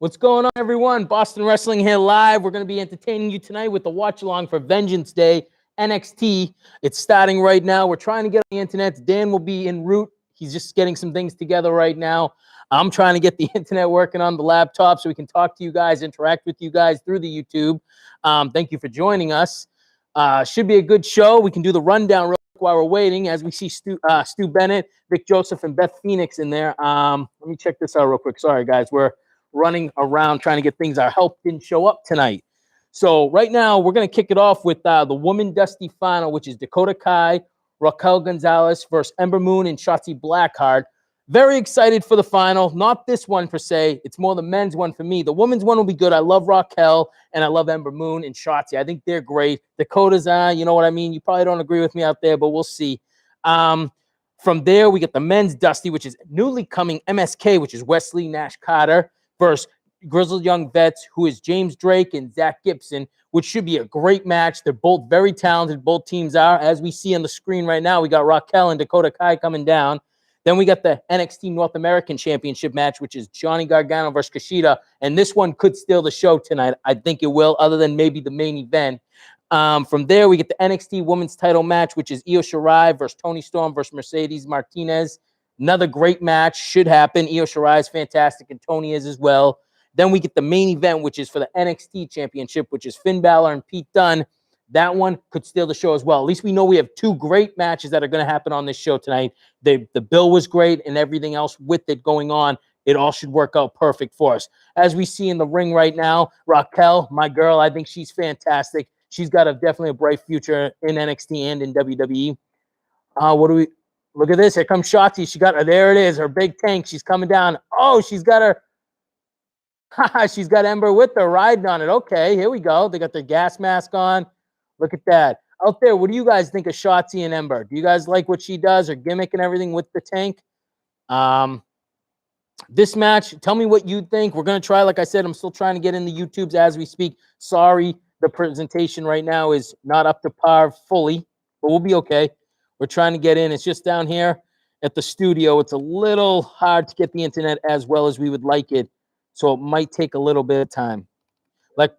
What's going on, everyone? Boston Wrestling here live. We're going to be entertaining you tonight with the watch-along for Vengeance Day NXT. It's starting right now. We're trying to get on the internet. Dan will be en route. He's just getting some things together right now. I'm trying to get the internet working on the laptop so we can talk to you guys, interact with you guys through the YouTube. Thank you for joining us. Should be a good show. We can do the rundown real quick while we're waiting as we see Stu Bennett, Vic Joseph, and Beth Phoenix in there. Let me check this out real quick. Sorry, guys. We're running around trying to get things. Our help didn't show up tonight. So right now, we're going to kick it off with the Woman Dusty Final, which is Dakota Kai, Raquel Gonzalez versus Ember Moon and Shotzi Blackheart. Very excited for the final. Not this one per se. It's more the men's one for me. The women's one will be good. I love Raquel, and I love Ember Moon and Shotzi. I think they're great. Dakota's, you know what I mean? You probably don't agree with me out there, but we'll see. From there, we get the men's Dusty, which is newly coming MSK, which is Wesley Nash Carter, versus Grizzled Young Vets, who is James Drake and Zach Gibson, which should be a great match. They're both very talented. Both teams are. As we see on the screen right now, we got Raquel and Dakota Kai coming down. Then we got the NXT North American Championship match, which is Johnny Gargano versus Kushida. And this one could steal the show tonight. I think it will, other than maybe the main event. From there, we get the NXT Women's Title match, which is Io Shirai versus Toni Storm versus Mercedes Martinez. Another great match. Should happen. Io Shirai is fantastic, and Toni is as well. Then we get the main event, which is for the NXT Championship, which is Finn Balor and Pete Dunne. That one could steal the show as well. At least we know we have two great matches that are going to happen on this show tonight. The bill was great, and everything else with it going on, it all should work out perfect for us. As we see in the ring right now, Raquel, my girl, I think she's fantastic. She's got definitely a bright future in NXT and in WWE. Look at this. Here comes Shotzi. She got her. There it is. Her big tank. She's coming down. Oh, she's got her. She's got Ember with her riding on it. Okay, here we go. They got the gas mask on. Look at that. Out there, what do you guys think of Shotzi and Ember? Do you guys like what she does, her gimmick and everything with the tank? This match, tell me what you think. We're going to try, like I said, I'm still trying to get in the YouTubes as we speak. Sorry, the presentation right now is not up to par fully, but we'll be okay. We're trying to get in. It's just down here at the studio. It's a little hard to get the internet as well as we would like it, so it might take a little bit of time. Like,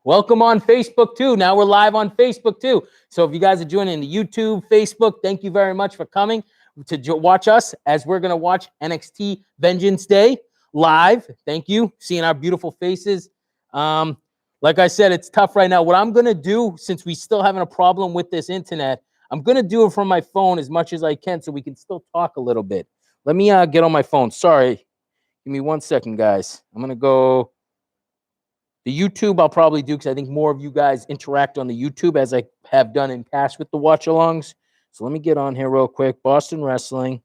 welcome on Facebook, too. Now we're live on Facebook, too. So if you guys are joining the YouTube, Facebook, thank you very much for coming to watch us as we're going to watch NXT Vengeance Day live. Thank you. Seeing our beautiful faces. Like I said, it's tough right now. What I'm going to do, since we still having a problem with this internet, I'm going to do it from my phone as much as I can so we can still talk a little bit. Let me get on my phone. Sorry. Give me 1 second, guys. I'm going to go. The YouTube I'll probably do because I think more of you guys interact on the YouTube as I have done in past with the watch-alongs. So let me get on here real quick. Boston Wrestling.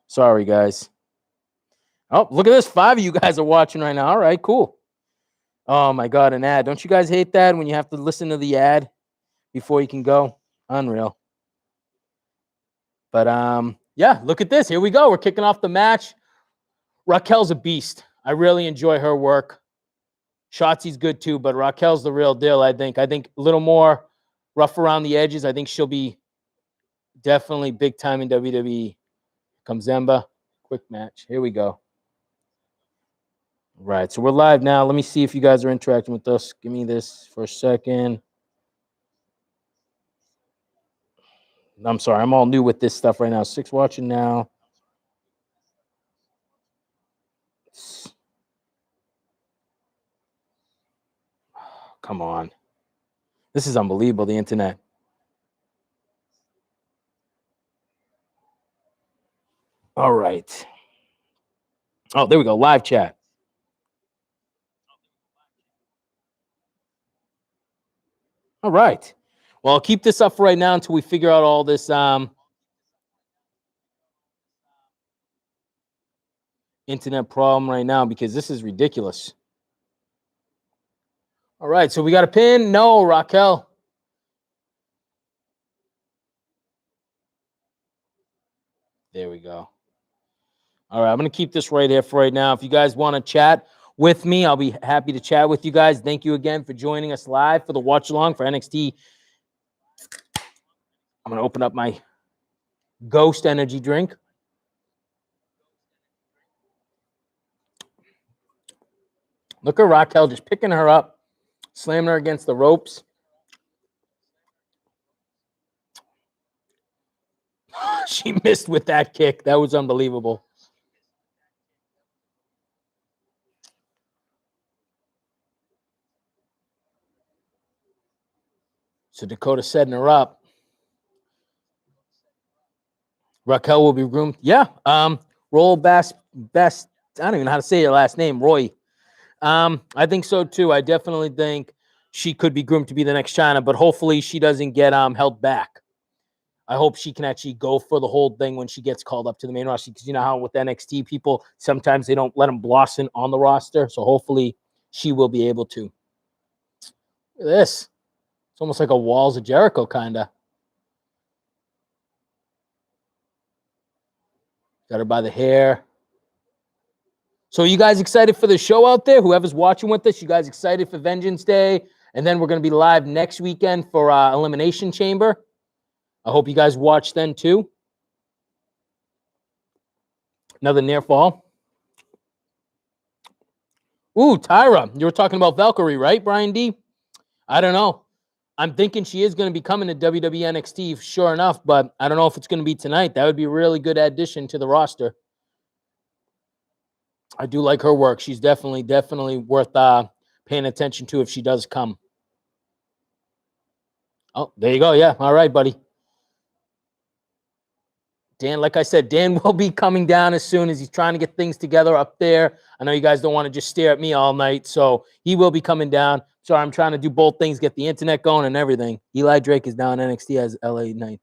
Sorry, guys. Oh, look at this. 5 of you guys are watching right now. All right, cool. Oh, my God, an ad. Don't you guys hate that when you have to listen to the ad before you can go? Unreal. But, yeah, look at this. Here we go. We're kicking off the match. Raquel's a beast. I really enjoy her work. Shotzi's good, too, but Raquel's the real deal, I think. I think a little more rough around the edges. I think she'll be definitely big time in WWE. Comes Ember. Quick match. Here we go. Right, so we're live now. Let me see if you guys are interacting with us. Give me this for a second. I'm sorry, I'm all new with this stuff right now. 6 watching now. Come on. This is unbelievable, the internet. All right. Oh, there we go. Live chat. All right. Well, I'll keep this up for right now until we figure out all this internet problem right now because this is ridiculous. All right. So we got a pin. No, Raquel. There we go. All right. I'm going to keep this right here for right now. If you guys want to chat with me, I'll be happy to chat with you guys. Thank you again for joining us live for the watch along for NXT. I'm going to open up my Ghost energy drink. Look at Raquel just picking her up, slamming her against the ropes. She missed with that kick. That was unbelievable. So Dakota setting her up. Raquel will be groomed. Yeah. Roll best. I don't even know how to say your last name, Roy. I think so too. I definitely think she could be groomed to be the next China, but hopefully she doesn't get held back. I hope she can actually go for the whole thing when she gets called up to the main roster, because you know how with NXT people, sometimes they don't let them blossom on the roster. So hopefully she will be able to. Look at this. It's almost like a Walls of Jericho kind of. Got her by the hair. So you guys excited for the show out there? Whoever's watching with us, you guys excited for Vengeance Day? And then we're going to be live next weekend for Elimination Chamber. I hope you guys watch then too. Another near fall. Ooh, Tyra. You were talking about Valkyrie, right, Brian D? I don't know. I'm thinking she is going to be coming to WWE NXT, sure enough, but I don't know if it's going to be tonight. That would be a really good addition to the roster. I do like her work. She's definitely worth paying attention to if she does come. Oh, there you go. Yeah. All right, buddy. Dan, like I said, Dan will be coming down as soon as he's trying to get things together up there. I know you guys don't want to just stare at me all night, so he will be coming down. Sorry, I'm trying to do both things, get the internet going and everything. Eli Drake is down NXT as LA Knight.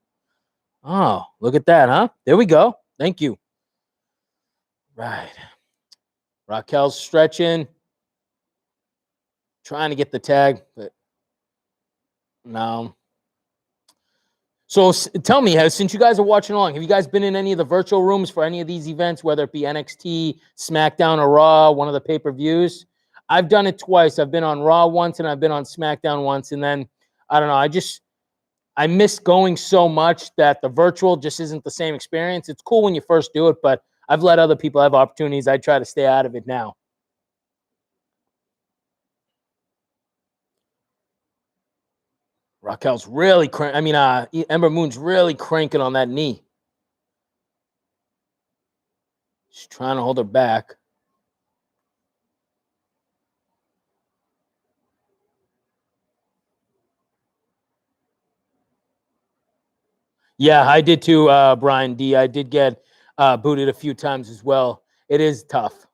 Oh, look at that, huh? There we go. Thank you. Right. Raquel's stretching. Trying to get the tag, but no. So tell me, since you guys are watching along, have you guys been in any of the virtual rooms for any of these events, whether it be NXT, SmackDown, or Raw, one of the pay-per-views? I've done it twice. I've been on Raw once, and I've been on SmackDown once. And then, I don't know, I miss going so much that the virtual just isn't the same experience. It's cool when you first do it, but I've let other people have opportunities. I try to stay out of it now. Raquel's really Ember Moon's really cranking on that knee. She's trying to hold her back. Yeah, I did too, Brian D. I did get booted a few times as well. It is tough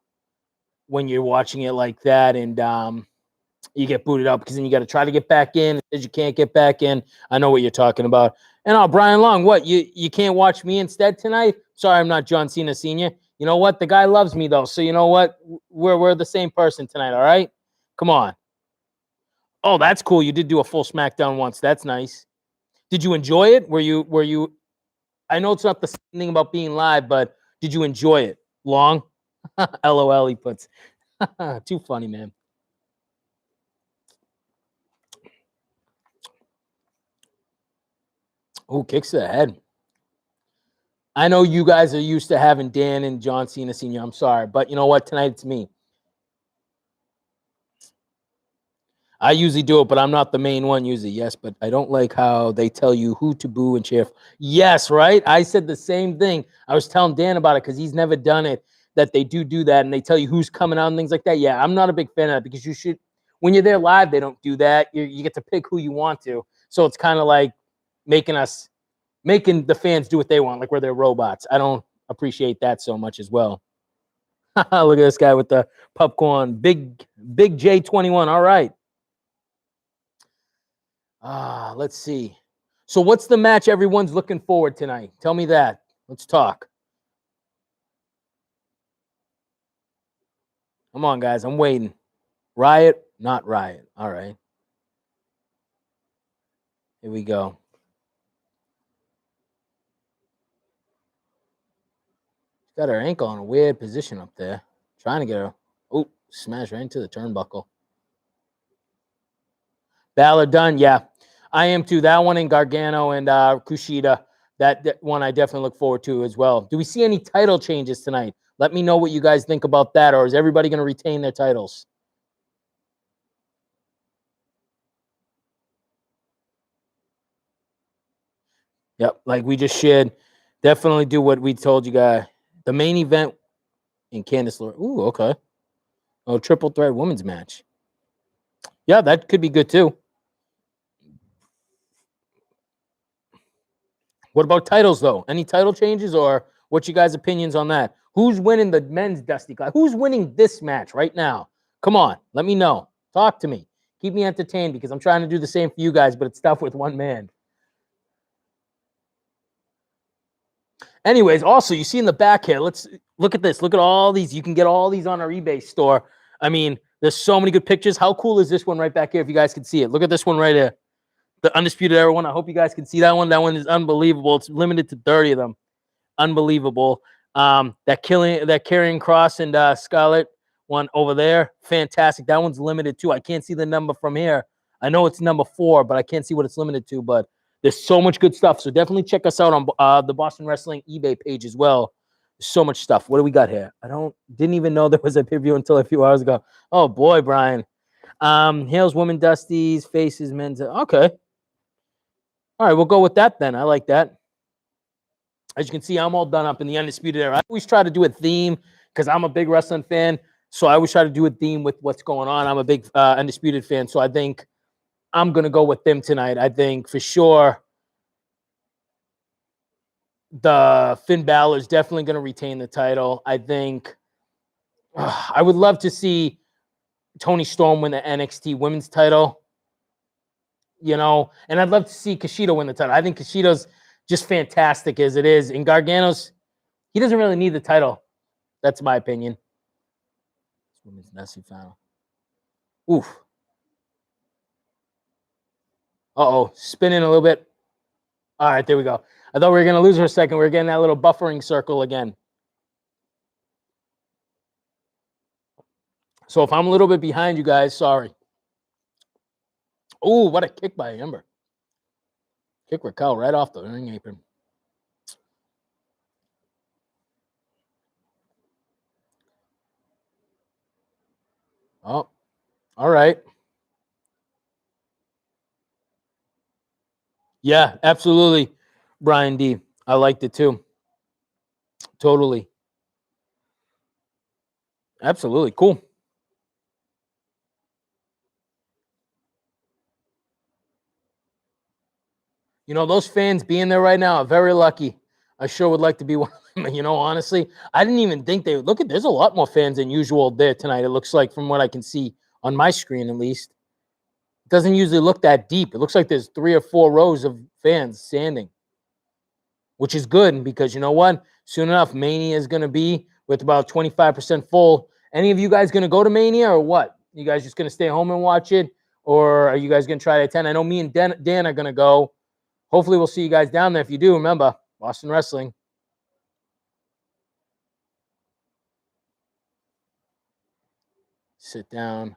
when you're watching it like that, and you get booted out because then you got to try to get back in. It says you can't get back in. I know what you're talking about. And Brian Long, what you can't watch me instead tonight? Sorry, I'm not John Cena Sr. You know what? The guy loves me though, so you know what? We're the same person tonight. All right, come on. Oh, that's cool. You did do a full SmackDown once. That's nice. Did you enjoy it? Were you? I know it's not the same thing about being live, but did you enjoy it? Long? LOL, he puts. Too funny, man. Oh, kicks to the head. I know you guys are used to having Dan and John Cena Sr. I'm sorry, but you know what? Tonight it's me. I usually do it, but I'm not the main one usually. Yes, but I don't like how they tell you who to boo and cheer. Yes, right? I said the same thing. I was telling Dan about it because he's never done it, that they do that, and they tell you who's coming out and things like that. Yeah, I'm not a big fan of that because you should, when you're there live, they don't do that. You get to pick who you want to. So it's kind of like making the fans do what they want, like we're their robots. I don't appreciate that so much as well. Look at this guy with the popcorn. Big J21. All right. Let's see. So what's the match everyone's looking forward tonight? Tell me that. Let's talk. Come on, guys. I'm waiting. Riot, not Riot. All right. Here we go. She's got her ankle in a weird position up there. Trying to get her. Oh, smash right into the turnbuckle. Balor done. Yeah. I am too. That one in Gargano and Kushida. That one I definitely look forward to as well. Do we see any title changes tonight? Let me know what you guys think about that, or is everybody going to retain their titles? Yep, like we just shared. Definitely do what we told you guys. The main event in Candice LeRae. Ooh, okay. Oh, triple threat women's match. Yeah, that could be good too. What about titles though? Any title changes or what's you guys' opinions on that? Who's winning the men's Dusty Clash? Who's winning this match right now? Come on, let me know. Talk to me. Keep me entertained because I'm trying to do the same for you guys, but it's tough with one man. Anyways, also, you see in the back here, let's look at this. Look at all these. You can get all these on our eBay store. I mean, there's so many good pictures. How cool is this one right back here if you guys can see it? Look at this one right here. The Undisputed Era one. I hope you guys can see that one. That one is unbelievable. It's limited to 30 of them. Unbelievable. That Carrying Cross and Scarlett one over there. Fantastic. That one's limited too. I can't see the number from here. I know it's number 4, but I can't see what it's limited to. But there's so much good stuff. So definitely check us out on the Boston Wrestling eBay page as well. There's so much stuff. What do we got here? Didn't even know there was a preview until a few hours ago. Oh boy, Brian. Hales Women Dusties, Faces Men's. Okay. All right, we'll go with that then. I like that. As you can see, I'm all done up in the Undisputed Era. I always try to do a theme because I'm a big wrestling fan. So I always try to do a theme with what's going on. I'm a big Undisputed fan. So I think I'm going to go with them tonight. I think for sure the Finn Balor is definitely going to retain the title. I think I would love to see Toni Storm win the NXT women's title. You know, and I'd love to see Kushida win the title. I think Kushida's just fantastic as it is. And Gargano's, he doesn't really need the title. That's my opinion. Women's Nessie final. Oof. Uh-oh. Spinning a little bit. All right, there we go. I thought we were going to lose her a second. We were getting that little buffering circle again. So if I'm a little bit behind you guys, sorry. Oh, what a kick by Ember. Kick Raquel right off the ring apron. Oh, all right. Yeah, absolutely, Brian D. I liked it too. Totally. Absolutely. Cool. You know, those fans being there right now are very lucky. I sure would like to be one of them. You know, honestly, I didn't even think they would. Look at, there's a lot more fans than usual there tonight. It looks like, from what I can see on my screen at least. It doesn't usually look that deep. It looks like there's 3 or 4 rows of fans standing, which is good because you know what? Soon enough, Mania is going to be with about 25% full. Any of you guys going to go to Mania or what? You guys just going to stay home and watch it? Or are you guys going to try to attend? I know me and Dan are going to go. Hopefully, we'll see you guys down there. If you do, remember, Boston Wrestling. Sit down.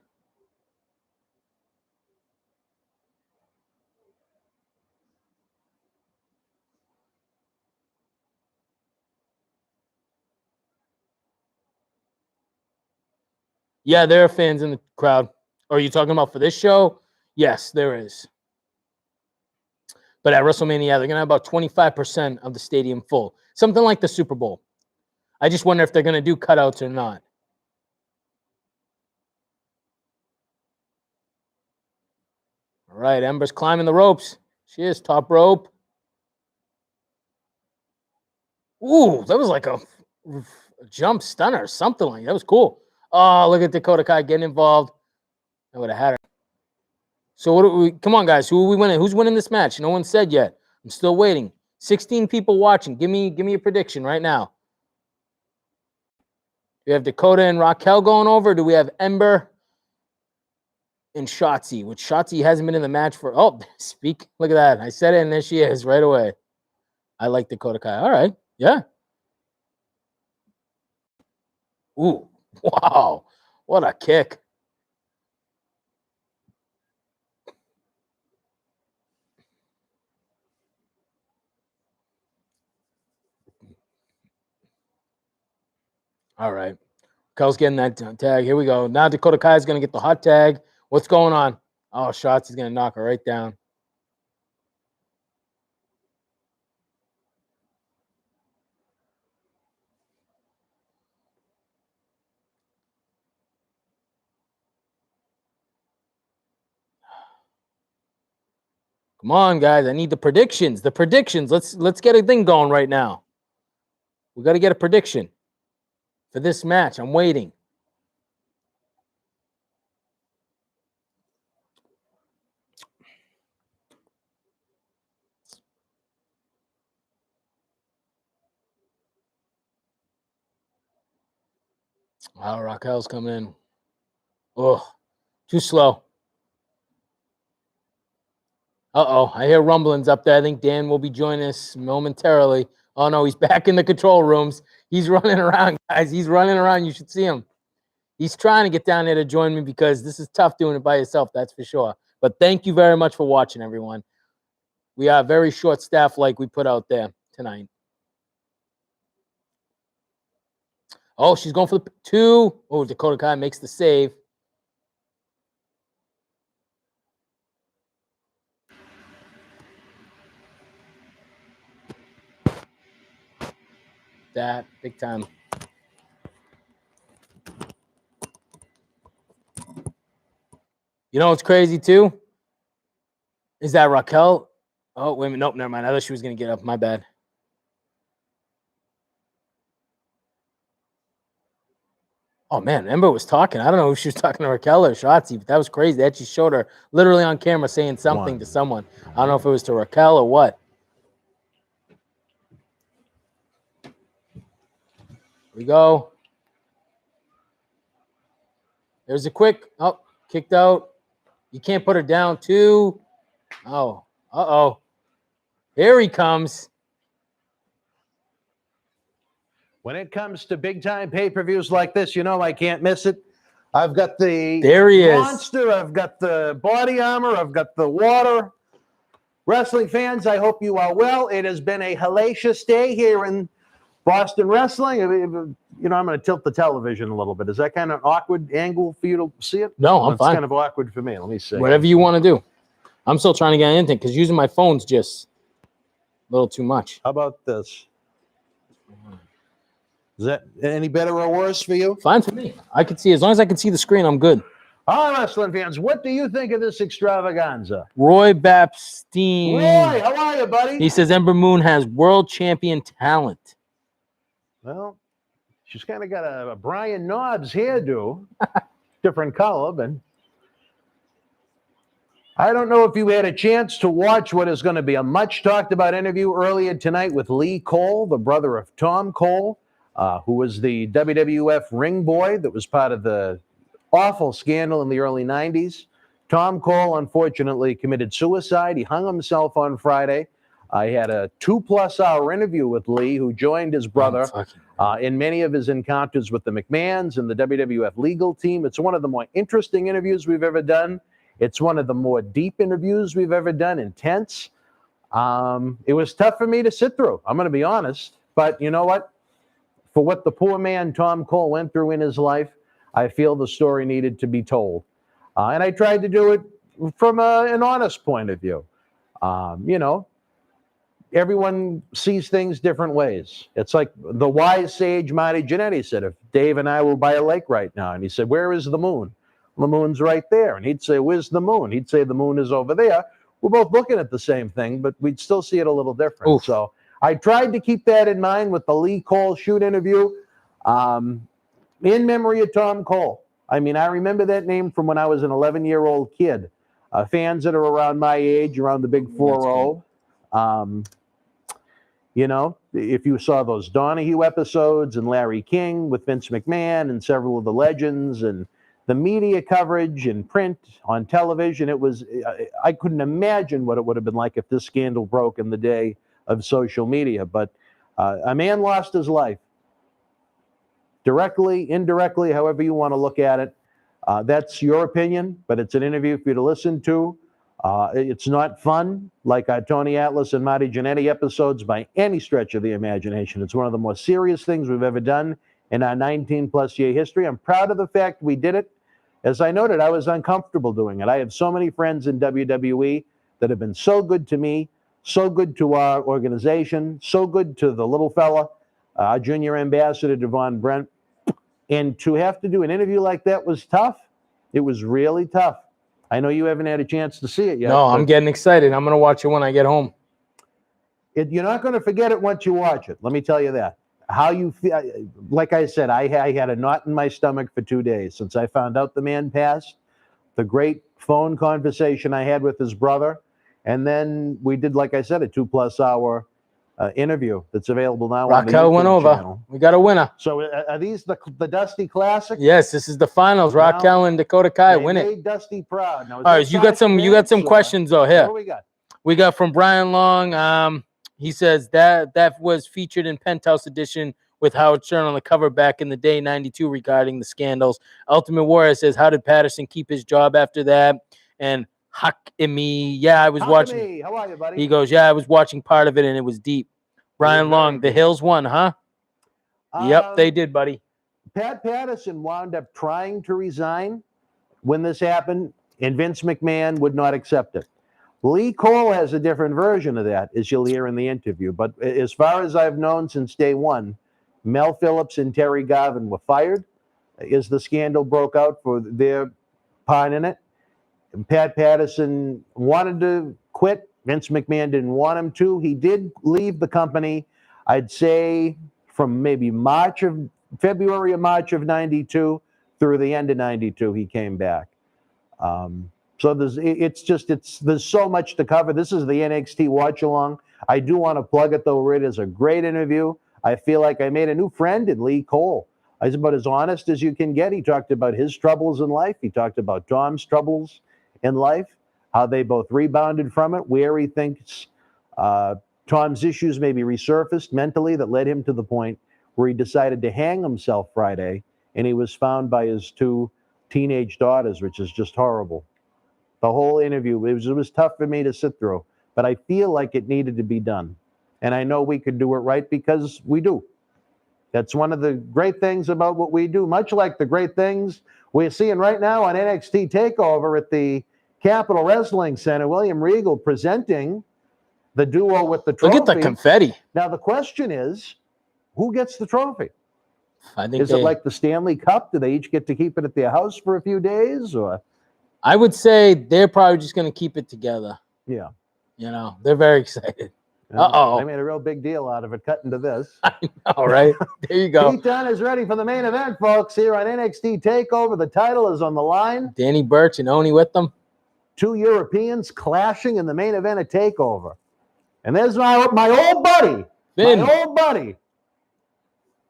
Yeah, there are fans in the crowd. Are you talking about for this show? Yes, there is. But at WrestleMania, they're going to have about 25% of the stadium full. Something like the Super Bowl. I just wonder if they're going to do cutouts or not. All right, Ember's climbing the ropes. She is top rope. Ooh, that was like a jump stunner, something like that. That was cool. Oh, look at Dakota Kai getting involved. I would have had her. So what do we? Come on, guys. Who are we winning? Who's winning this match? No one said yet. I'm still waiting. 16 people watching. Give me a prediction right now. Do we have Dakota and Raquel going over? Do we have Ember and Shotzi? Which Shotzi hasn't been in the match for. Oh, speak. Look at that. I said it, and there she is right away. I like Dakota Kai. All right. Yeah. Ooh. Wow. What a kick. All right. Kel's getting that tag. Here we go. Now Dakota Kai is going to get the hot tag. What's going on? Oh, Shotzi's going to knock her right down. Come on, guys. I need the predictions. The predictions. Let's get a thing going right now. We got to get a prediction for this match. I'm waiting. Oh, Raquel's coming in. Oh, too slow. Uh-oh, I hear rumblings up there. I think Dan will be joining us momentarily. Oh, no, he's back in the control rooms. He's running around, guys. He's running around. You should see him. He's trying to get down there to join me because this is tough doing it by yourself, that's for sure. But thank you very much for watching, everyone. We are very short staffed like we put out there tonight. Oh, she's going for the 2. Oh, Dakota Kai makes the save. That big time. You know what's crazy too? Is that Raquel? Oh, wait a minute. Nope, never mind. I thought she was going to get up. My bad. Oh, man. Ember was talking. I don't know if she was talking to Raquel or Shotzi, but that was crazy. That she showed her literally on camera saying something to someone. I don't know if it was to Raquel or what. Here we go. There's a quick. Oh, kicked out. You can't put her down, too. Oh, uh-oh. Here he comes. When it comes to big-time pay-per-views like this, you know I can't miss it. I've got the There he monster, I've got the body armor, I've got the water. Wrestling fans, I hope you are well. It has been a hellacious day here in Boston Wrestling. You know, I'm going to tilt the television a little bit. Is that kind of an awkward angle for you to see it? No, I'm fine. It's kind of awkward for me. Let me see. Whatever you want to do. I'm still trying to get anything because using my phone's just a little too much. How about this? Is that any better or worse for you? Fine for me. I can see. As long as I can see the screen, I'm good. All right, wrestling fans, what do you think of this extravaganza? Roy Bapstein. Roy, how are you, buddy? He says Ember Moon has world champion talent. Well, she's kind of got a Brian Knobs hairdo. Different color, but I don't know if you had a chance to watch what is going to be a much talked about interview earlier tonight with Lee Cole, the brother of Tom Cole, who was the WWF ring boy that was part of the awful scandal in the early 90s. Tom Cole, unfortunately, committed suicide. He hung himself on Friday. I had a 2+ hour interview with Lee, who joined his brother in many of his encounters with the McMahons and the WWF legal team. It's one of the more interesting interviews we've ever done. It's one of the more deep interviews we've ever done, intense. It was tough for me to sit through, I'm going to be honest. But you know what? For what the poor man Tom Cole went through in his life, I feel the story needed to be told. And I tried to do it from an honest point of view. You know, everyone sees things different ways. It's like the wise sage Marty Jannetty said, if Dave and I were by a lake right now, and he said, where is the moon? The moon's right there. And he'd say, where's the moon? He'd say, the moon is over there. We're both looking at the same thing, but we'd still see it a little different. Oof. So I tried to keep that in mind with the Lee Cole shoot interview. In memory of Tom Cole. I mean, I remember that name from when I was an 11-year-old kid. Fans that are around my age, around the big 4-0. You know, if you saw those Donahue episodes and Larry King with Vince McMahon and several of the legends and the media coverage in print, on television, it was, I couldn't imagine what it would have been like if this scandal broke in the day of social media. But a man lost his life. Directly, indirectly, however you want to look at it. That's your opinion, but it's an interview for you to listen to. It's not fun like Tony Atlas and Marty Jannetty episodes by any stretch of the imagination. It's one of the more serious things we've ever done in our 19+ year history. I'm proud of the fact we did it. As I noted, I was uncomfortable doing it. I have so many friends in WWE that have been so good to me, so good to our organization, so good to the little fella, our junior ambassador, Devon Brent. And to have to do an interview like that was tough. It was really tough. I know you haven't had a chance to see it yet. No, I'm getting excited. I'm going to watch it when I get home. You're not going to forget it once you watch it. Let me tell you that. How you feel, like I said, I had a knot in my stomach for 2 days since I found out the man passed. The great phone conversation I had with his brother. And then we did, like I said, a 2+ hour interview that's available now on the Raquel YouTube went over. channel. We got a winner. So are these the Dusty Classic? Yes, this is the finals. Well, Raquel and Dakota Kai They win it. made Dusty proud. Now, All right, you got some questions though. Here What do we got? we got from Brian Long. He says that was featured in Penthouse Edition with Howard Stern on the cover back in the day, 92, regarding the scandals. Ultimate Warrior says, how did Patterson keep his job after that? And Hakimi, yeah, I was watching. How are you, buddy? He goes, yeah, I was watching part of it and it was deep. Brian Long, the Hills won, huh? Yep, they did, buddy. Pat Patterson wound up trying to resign when this happened, and Vince McMahon would not accept it. Lee Cole has a different version of that, as you'll hear in the interview. But as far as I've known since day one, Mel Phillips and Terry Garvin were fired as the scandal broke out for their part in it. And Pat Patterson wanted to quit. Vince McMahon didn't want him to. He did leave the company, I'd say, from maybe February or March of 92 through the end of 92, he came back. So there's so much to cover. This is the NXT watch along. I do want to plug it though. It is a great interview. I feel like I made a new friend in Lee Cole. He's about as honest as you can get. He talked about his troubles in life. He talked about Tom's troubles in life, how they both rebounded from it, where he thinks Tom's issues maybe resurfaced mentally that led him to the point where he decided to hang himself Friday, and he was found by his 2 teenage daughters, which is just horrible. The whole interview, it was tough for me to sit through, but I feel like it needed to be done. And I know we could do it right because we do. That's one of the great things about what we do, much like the great things we're seeing right now on NXT TakeOver at the Capitol Wrestling Center. William Regal presenting the duo with the trophy. Look at the confetti. Now, the question is, who gets the trophy? I think Is it like the Stanley Cup? Do they each get to keep it at their house for a few days? Or I would say they're probably just going to keep it together. Yeah. You know, they're very excited. Uh-oh. I made a real big deal out of it, cutting to this. All right. There you go. Pete Dunne is ready for the main event, folks, here on NXT TakeOver. The title is on the line. Danny Burch and Oni with them. 2 Europeans clashing in the main event of TakeOver. And there's my old buddy. Finn. My old buddy.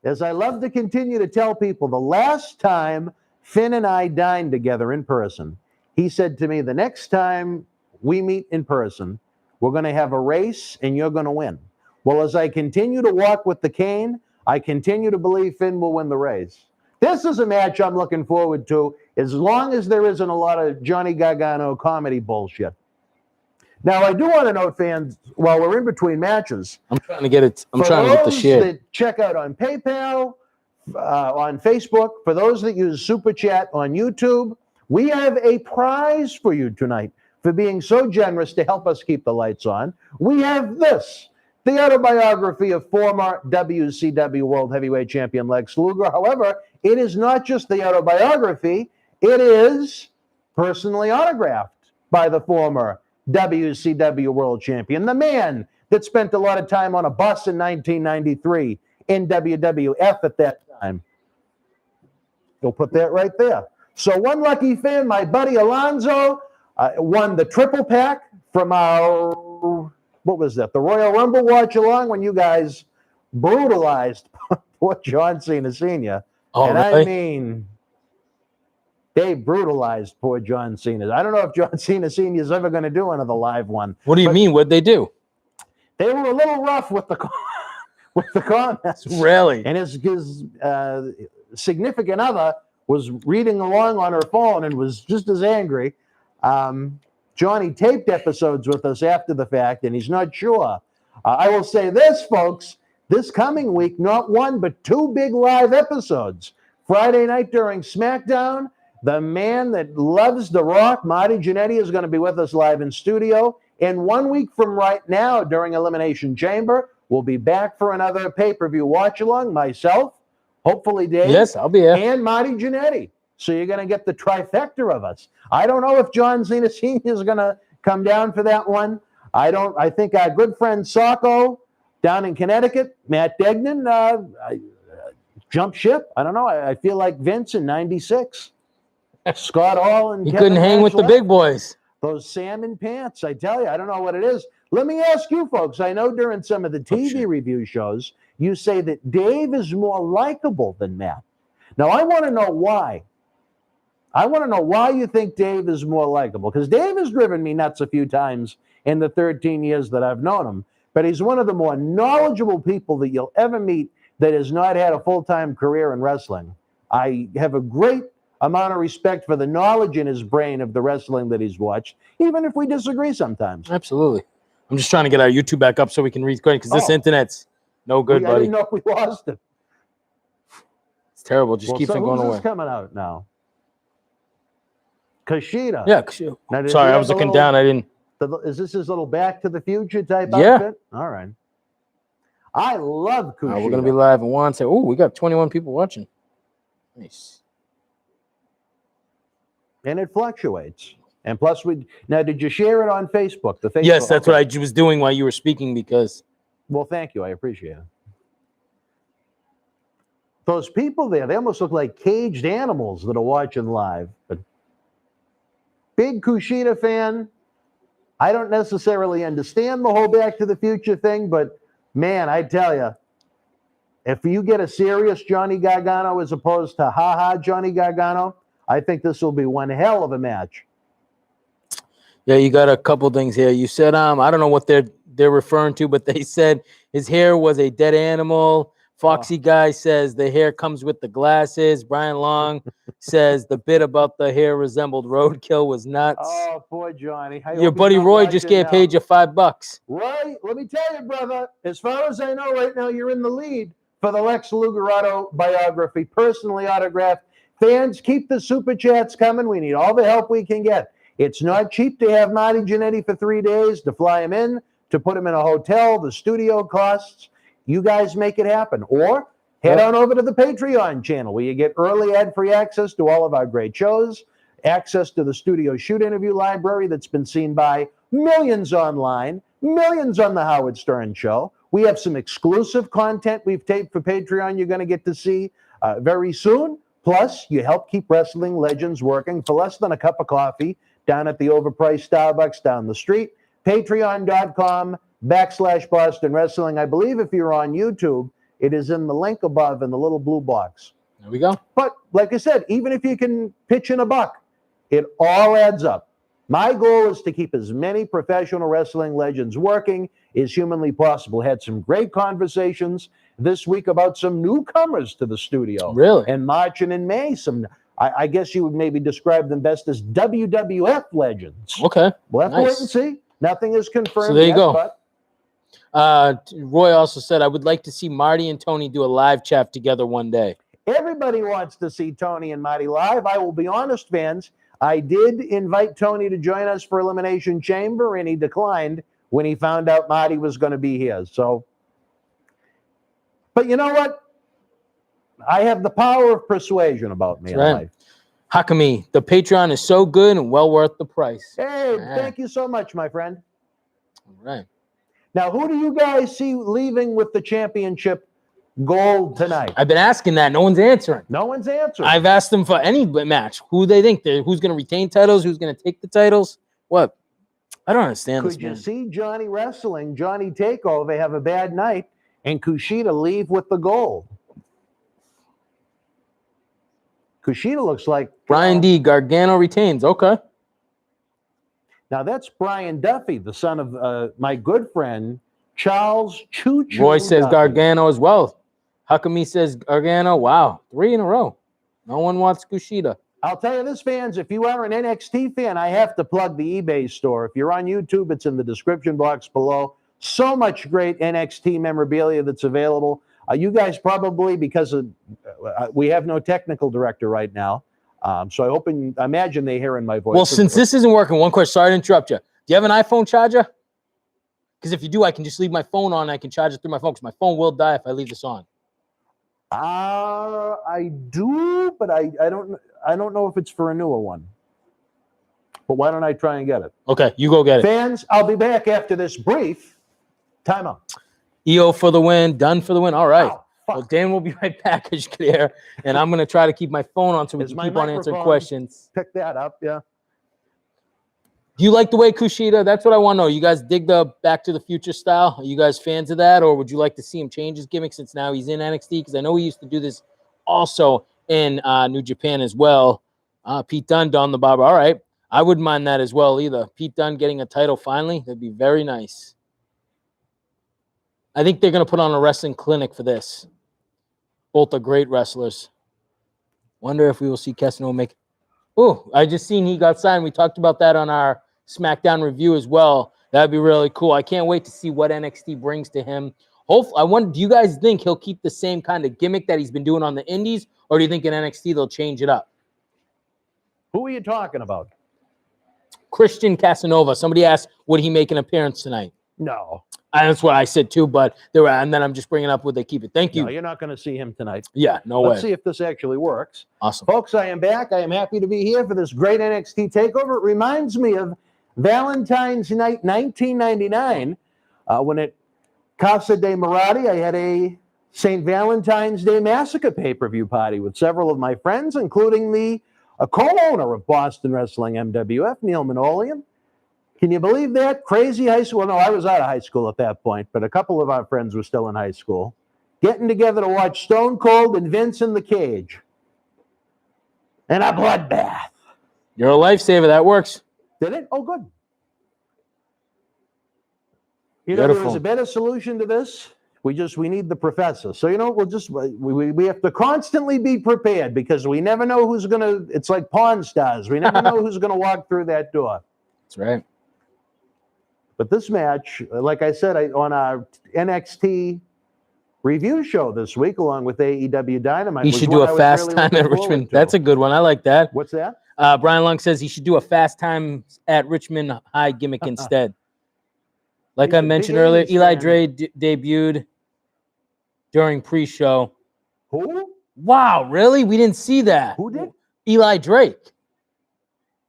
As I love to continue to tell people, the last time Finn and I dined together in person, he said to me, the next time we meet in person, we're going to have a race and you're going to win. Well, as I continue to walk with the cane, I continue to believe Finn will win the race. This is a match I'm looking forward to, as long as there isn't a lot of Johnny Gargano comedy bullshit. Now, I do want to note, fans, while we're in between matches, I'm trying to get it. I'm trying to get the share. For those that check out on PayPal, on Facebook, for those that use Super Chat on YouTube, we have a prize for you tonight for being so generous to help us keep the lights on. We have this, the autobiography of former WCW World Heavyweight Champion Lex Luger. However, it is not just the autobiography, it is personally autographed by the former WCW World Champion, the man that spent a lot of time on a bus in 1993 in WWF at that time. We'll put that right there. So one lucky fan, my buddy Alonzo, won the triple pack from our, what was that, the Royal Rumble watch along when you guys brutalized poor John Cena Sr. Oh, and really? I mean, they brutalized poor John Cena. I don't know if John Cena Sr. is ever going to do another live one. What do you mean? What'd they do? They were a little rough with the comments. Really? And his significant other was reading along on her phone and was just as angry. Johnny taped episodes with us after the fact, and he's not sure. I will say this, folks. This coming week, not one, but 2 big live episodes. Friday night during SmackDown, the man that loves The Rock, Marty Jannetty, is going to be with us live in studio. And 1 week from right now, during Elimination Chamber, we'll be back for another pay-per-view watch-along. Myself, hopefully Dave. Yes, I'll be here. And Marty Jannetty. So you're going to get the trifecta of us. I don't know if John Cena Sr. is going to come down for that one. I think our good friend Socko down in Connecticut, Matt Degnan, jumped ship. I don't know. I feel like Vince in '96. Scott Hall and He Kevin couldn't hang Nash with the left. big boys. Those salmon pants, I tell you, I don't know what it is. Let me ask you folks, I know during some of the TV review shows, you say that Dave is more likable than Matt. Now, I want to know why. I want to know why you think Dave is more likable, because Dave has driven me nuts a few times in the 13 years that I've known him, but he's one of the more knowledgeable people that you'll ever meet that has not had a full-time career in wrestling. I have a great amount of respect for the knowledge in his brain of the wrestling that he's watched, even if we disagree sometimes. Absolutely. I'm just trying to get our YouTube back up so we can read quick, because this internet's no good, buddy. I didn't know we lost it. It's terrible. Just keeps on going away. Who's coming out now? Kushida. Yeah. Now, Sorry, I was looking down. I didn't. Is this his little Back to the Future type Yeah. outfit? All right. I love Kushida. We're going to be live in one second. Oh, we got 21 people watching. Nice. And it fluctuates. And plus, did you share it on Facebook? The Facebook. Yes, that's what I was doing while you were speaking, because. Well, thank you. I appreciate it. Those people there, they almost look like caged animals that are watching live. But big Kushida fan. I don't necessarily understand the whole Back to the Future thing, but man, I tell you, if you get a serious Johnny Gargano as opposed to ha-ha Johnny Gargano, I think this will be one hell of a match. Yeah, you got a couple things here. You said, I don't know what they're referring to, but they said his hair was a dead animal. Foxy Guy says the hair comes with the glasses. Brian Long says the bit about the hair resembled roadkill was nuts. Oh, poor Johnny. Your buddy Roy just gave paid you $5. Roy, let me tell you, brother, as far as I know right now, you're in the lead for the Lex Luger biography, personally autographed. Fans, keep the super chats coming. We need all the help we can get. It's not cheap to have Marty Jannetty for 3 days, to fly him in, to put him in a hotel, the studio costs. You guys make it happen. Or head on over to the Patreon channel where you get early ad-free access to all of our great shows, access to the studio shoot interview library that's been seen by millions online, millions on the Howard Stern Show. We have some exclusive content we've taped for Patreon you're going to get to see very soon. Plus, you help keep Wrestling Legends working for less than a cup of coffee down at the overpriced Starbucks down the street. Patreon.com/Boston Wrestling. I believe if you're on YouTube, it is in the link above in the little blue box. There we go. But like I said, even if you can pitch in a buck, it all adds up. My goal is to keep as many professional wrestling legends working as humanly possible. Had some great conversations this week about some newcomers to the studio. Really? And March and in May, I guess you would maybe describe them best as WWF legends. Okay. We'll have to wait and see. Nothing is confirmed. So there you yet, go. But Roy also said, I would like to see Marty and Tony do a live chat together one day. everybody wants to see Tony and Marty live. I will be honest, fans. I did invite Tony to join us for Elimination Chamber, and he declined when he found out Marty was going to be here. So, but you know what? I have the power of persuasion about me in life. Hakami, the Patreon is so good and well worth the price. Hey, thank you so much, my friend. All right. Now, who do you guys see leaving with the championship gold tonight? I've been asking that. No one's answering. No one's answering. I've asked them for any match. Who they think? Who's going to retain titles? Who's going to take the titles? What? I don't understand this, Could you man. see Johnny wrestling, Johnny TakeOver, have a bad night, and Kushida leave with the gold? Kushida looks like... Brian D. Gargano retains. Okay. Now, that's Brian Duffy, the son of my good friend, Charles Choo Choo Roy says Duffy. Gargano as well. Hakami says Gargano. Wow. 3 in a row. No one wants Kushida. I'll tell you this, fans, if you are an NXT fan, I have to plug the eBay store. If you're on YouTube, it's in the description box below. So much great NXT memorabilia that's available. You guys probably, because of, we have no technical director right now, so I imagine they're hearing my voice. Well, since this isn't working, one question. Sorry to interrupt you. Do you have an iPhone charger? Because if you do, I can just leave my phone on. I can charge it through my phone because my phone will die if I leave this on. I do, but I don't know if it's for a newer one. But why don't I try and get it? Okay, you go get it. Fans, I'll be back after this brief timeout. EO for the win, done for the win. All right. Ow, fuck. Well, Dan will be right back as you can hear, and I'm going to try to keep my phone on so we Is can my keep on answering microphone- questions. Pick that up, yeah. Do you like the way Kushida? That's what I want to know. You guys dig the Back to the Future style? Are you guys fans of that, or would you like to see him change his gimmick since now he's in NXT? Because I know he used to do this also in New Japan as well. Pete Dunne, Don the Barber. All right. I wouldn't mind that as well either. Pete Dunne getting a title finally. That'd be very nice. I think they're going to put on a wrestling clinic for this. Both are great wrestlers. Wonder if we will see Casanova make. Oh, I just seen he got signed. We talked about that on our SmackDown review as well. That'd be really cool. I can't wait to see what NXT brings to him. Hopefully, I wonder, do you guys think he'll keep the same kind of gimmick that he's been doing on the Indies, or do you think in NXT they'll change it up? Who are you talking about? Christian Casanova. Somebody asked, would he make an appearance tonight? No. That's what I said too, but there were, and then I'm just bringing up would they keep it. Thank you. No, you're not going to see him tonight. Yeah, no Let's way. see if this actually works. Awesome. Folks, I am back. I am happy to be here for this great NXT takeover. It reminds me of Valentine's Night 1999 when at Casa de Marati, I had a St. Valentine's Day Massacre pay-per-view party with several of my friends, including the co-owner of Boston Wrestling MWF, Neil Manolian. Can you believe that? Crazy high school. No, I was out of high school at that point, but a couple of our friends were still in high school. Getting together to watch Stone Cold and Vince in the cage. And a bloodbath. You're a lifesaver. That works. Did it? Oh, good. You know, there was a better solution to this. We need the professor. So, you know, we have to constantly be prepared because we never know who's going to, it's like Pawn Stars. We never know who's going to walk through that door. That's right. But this match, like I said, on our NXT review show this week, along with AEW Dynamite. He should do a fast time at Richmond. That's a good one. I like that. What's that? Brian Long says he should do a fast time at Richmond High gimmick instead. Like I mentioned earlier, Eli Drake debuted during pre-show. Who? Wow, really? We didn't see that. Who did? Eli Drake.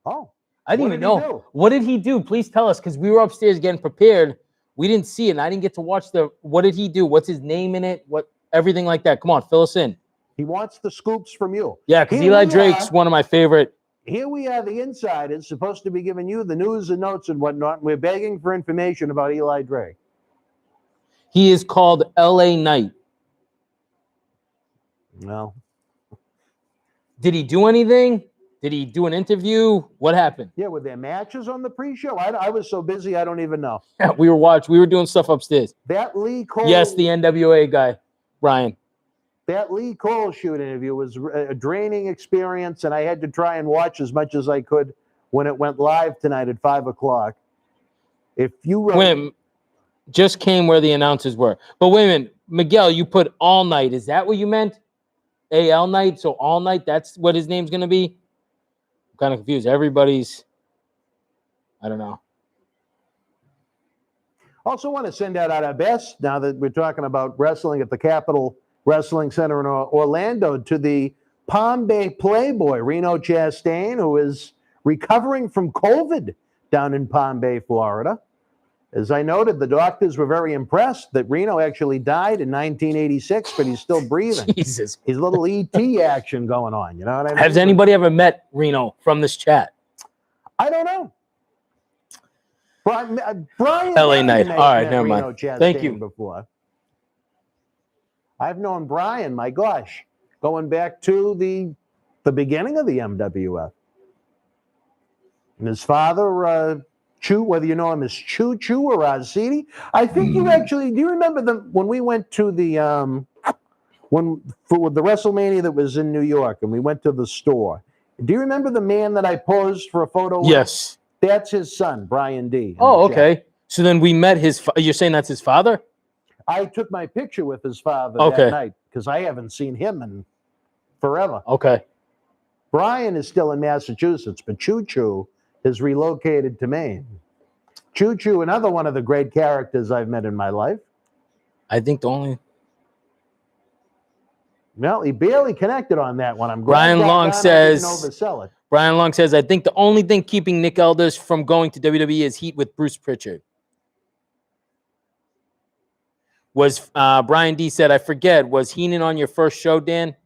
Oh. I didn't even know. What did he do? Please tell us, because we were upstairs getting prepared. We didn't see it, and I didn't get to watch what did he do? What's his name in it? Everything like that. Come on, fill us in. He wants the scoops from you. Yeah, because Eli Drake's one of my favorite. Here we are, the insiders, supposed to be giving you the news and notes and whatnot. We're begging for information about Eli Drake. He is called L.A. Knight. No. Did he do anything? Did he do an interview? What happened? Yeah, were there matches on the pre-show? I was so busy, I don't even know. Yeah, we were doing stuff upstairs. That Lee Cole. Yes, the NWA guy, Brian. That Lee Cole shoot interview was a draining experience, and I had to try and watch as much as I could when it went live tonight at 5 o'clock. If you just came where the announcers were. But wait a minute, Miguel, you put all night. Is that what you meant? AL night? So all night, that's what his name's going to be? I'm kind of confused. Everybody's, I don't know. Also want to send out our best, now that we're talking about wrestling at the Capitol Wrestling Center in Orlando, to the Palm Bay Playboy, Reno Chastain, who is recovering from COVID down in Palm Bay, Florida. As I noted, the doctors were very impressed that Reno actually died in 1986, but he's still breathing. Jesus. He's a little ET action going on, you know what I mean? Has anybody ever met Reno from this chat? I don't know. Brian LA Knight. All right, never mind. Thank you. Before. I've known Brian, my gosh, going back to the beginning of the MWF. And his father, Chu, whether you know him as Choo Choo or Razidi. I think you actually, do you remember when we went to the, for the WrestleMania that was in New York and we went to the store? Do you remember the man that I posed for a photo with? Yes. That's his son, Brian D. Oh, okay. So then we met you're saying that's his father? I took my picture with his father that night because I haven't seen him in forever. Okay. Brian is still in Massachusetts, but Choo Choo is relocated to Maine. Choo Choo, another one of the great characters I've met in my life. I think the only... Well, he barely connected on that one. I'm glad Brian Long Gargano says- didn't oversell it. Brian Long says, I think the only thing keeping Nick Aldis from going to WWE is heat with Bruce Pritchard. Was Brian D said, I forget, was Heenan on your first show, Dan?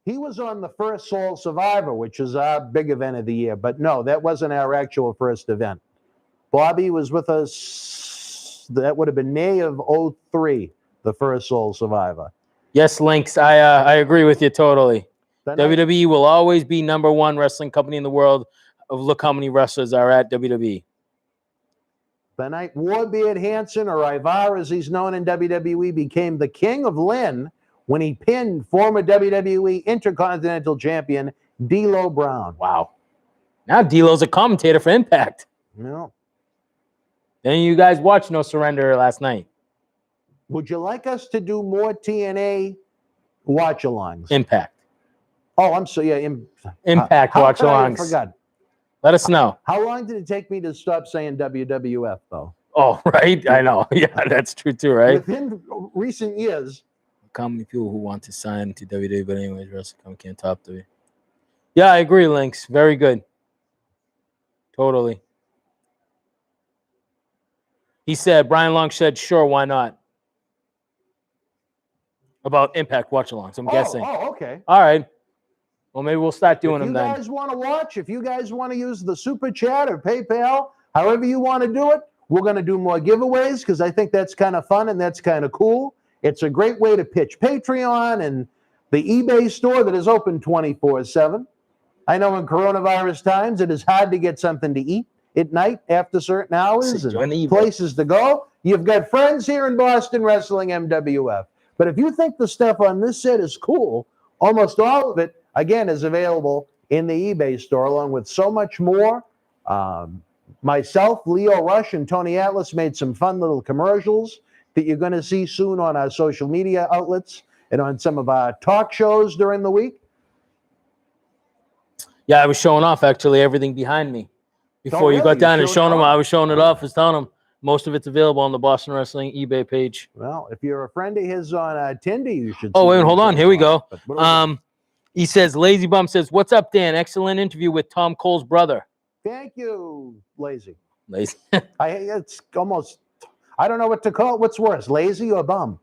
He was on the first Soul Survivor, which is our big event of the year. But no, that wasn't our actual first event. Bobby was with us. That would have been May of 03, the first Soul Survivor. Yes, Lynx, I agree with you totally. The night, WWE will always be #1 wrestling company in the world. Look how many wrestlers are at WWE. the night Warbeard Hansen, or Ivar as he's known in WWE, became the King of Lynn when he pinned former WWE Intercontinental Champion D'Lo Brown. Wow. Now D'Lo's a commentator for Impact. No. Then you guys watched No Surrender last night. Would you like us to do more TNA watch-alongs? Impact. Oh, I'm so yeah. Impact how watch-alongs. I forgot. Let us know. How long did it take me to stop saying WWF though? Oh, right. I know. Yeah, that's true too, right? Within recent years. How many people who want to sign to WWE, but anyways, wrestling can't top WWE. Yeah, I agree, Lynx. Very good. Totally. He said, Brian Long said, sure, why not? About Impact watch-alongs, I'm guessing. Oh, okay. All right. Well, maybe we'll start doing If them you then. guys want to watch, if you guys want to use the Super Chat or PayPal, however you want to do it, we're going to do more giveaways because I think that's kind of fun and that's kind of cool. It's a great way to pitch Patreon and the eBay store that is open 24/7. I know in coronavirus times, it is hard to get something to eat at night after certain hours and places to go. You've got friends here in Boston wrestling MWF. But if you think the stuff on this set is cool, almost all of it, again, is available in the eBay store, along with so much more. Myself, Leo Rush, and Tony Atlas made some fun little commercials that you're going to see soon on our social media outlets and on some of our talk shows during the week. Yeah, I was showing off, actually, everything behind me. Before you really? got down You and showed showing it them, off? I was showing it off. I was telling them most of it's available on the Boston Wrestling eBay page. Well, if you're a friend of his on Tinder, you should. Oh, see wait, what hold he's on. doing Here we on. go. But what are we doing? He says, Lazy Bum says, what's up, Dan? Excellent interview with Tom Cole's brother. Thank you, Lazy. Lazy. It's almost, I don't know what to call it. What's worse, lazy or bum?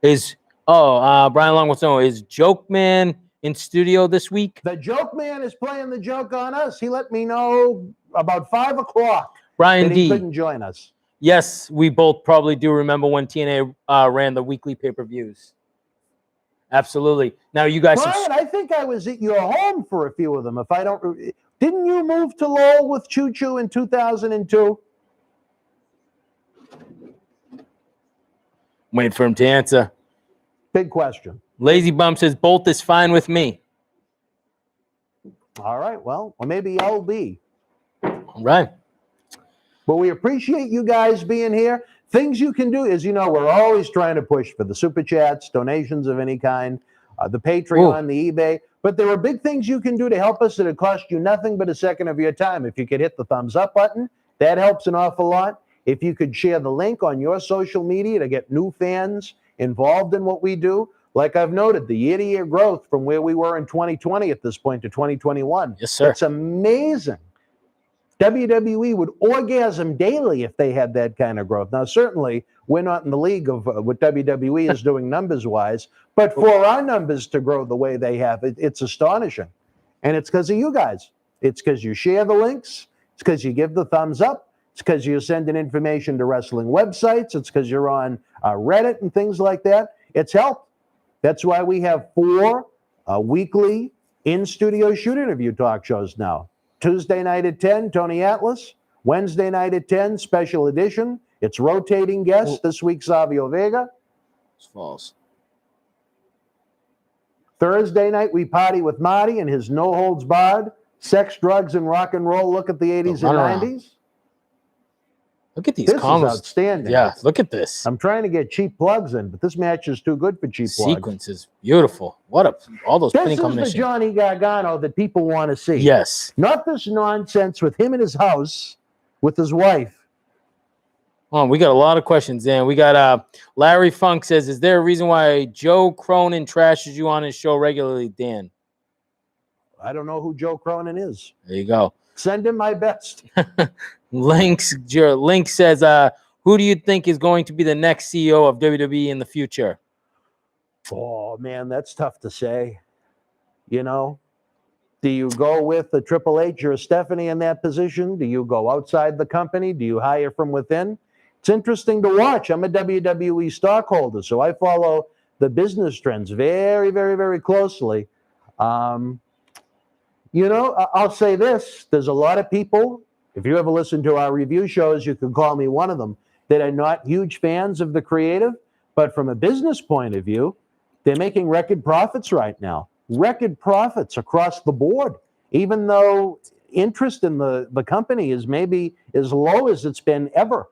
Brian Long wants to know, is Joke Man in studio this week? The joke man is playing the joke on us. He let me know about 5 o'clock Brian that he D. couldn't join us. Yes, we both probably do remember when TNA ran the weekly pay-per-views. Absolutely. Now you guys... Brian, I think I was at your home for a few of them. If I don't... Didn't you move to Lowell with Choo Choo in 2002? Wait for him to answer. Big question. Lazy Bum says, both is fine with me. All right, well, or maybe LB. All right. But we appreciate you guys being here. Things you can do, as you know, we're always trying to push for the super chats, donations of any kind, the Patreon, the eBay. But there are big things you can do to help us that'll cost you nothing but a second of your time. If you could hit the thumbs up button, that helps an awful lot. If you could share the link on your social media to get new fans involved in what we do. Like I've noted, the year-to-year growth from where we were in 2020 at this point to 2021. Yes, sir. It's amazing. WWE would orgasm daily if they had that kind of growth. Now, certainly, we're not in the league of what WWE is doing numbers-wise, but for our numbers to grow the way they have, it's astonishing. And it's because of you guys. It's because you share the links. It's because you give the thumbs up. It's because you're sending information to wrestling websites. It's because you're on Reddit and things like that. It's helped. That's why we have 4 weekly in-studio shoot interview talk shows now. Tuesday night at 10, Tony Atlas. Wednesday night at 10, special edition. It's rotating guests. This week, Savio Vega. It's false. Thursday night, we party with Marty and his no holds barred sex, drugs, and rock and roll look at the 80s and 90s. Look at these This comments. is outstanding. Yeah, look at this. I'm trying to get cheap plugs in, but this match is too good for cheap plugs. Sequence is beautiful. All those This pinning is the combinations. Johnny Gargano that people want to see. Yes. Not this nonsense with him in his house with his wife. Oh, we got a lot of questions, Dan. We got Larry Funk says, is there a reason why Joe Cronin trashes you on his show regularly, Dan? I don't know who Joe Cronin is. There you go. Send him my best. Link says, who do you think is going to be the next CEO of WWE in the future? Oh, man, that's tough to say. You know, do you go with a Triple H or a Stephanie in that position? Do you go outside the company? Do you hire from within? It's interesting to watch. I'm a WWE stockholder, so I follow the business trends very, very, very closely. You know, I'll say this. There's a lot of people, if you ever listen to our review shows, you can call me one of them, that are not huge fans of the creative. But from a business point of view, they're making record profits right now. Record profits across the board, even though interest in the company is maybe as low as it's been ever.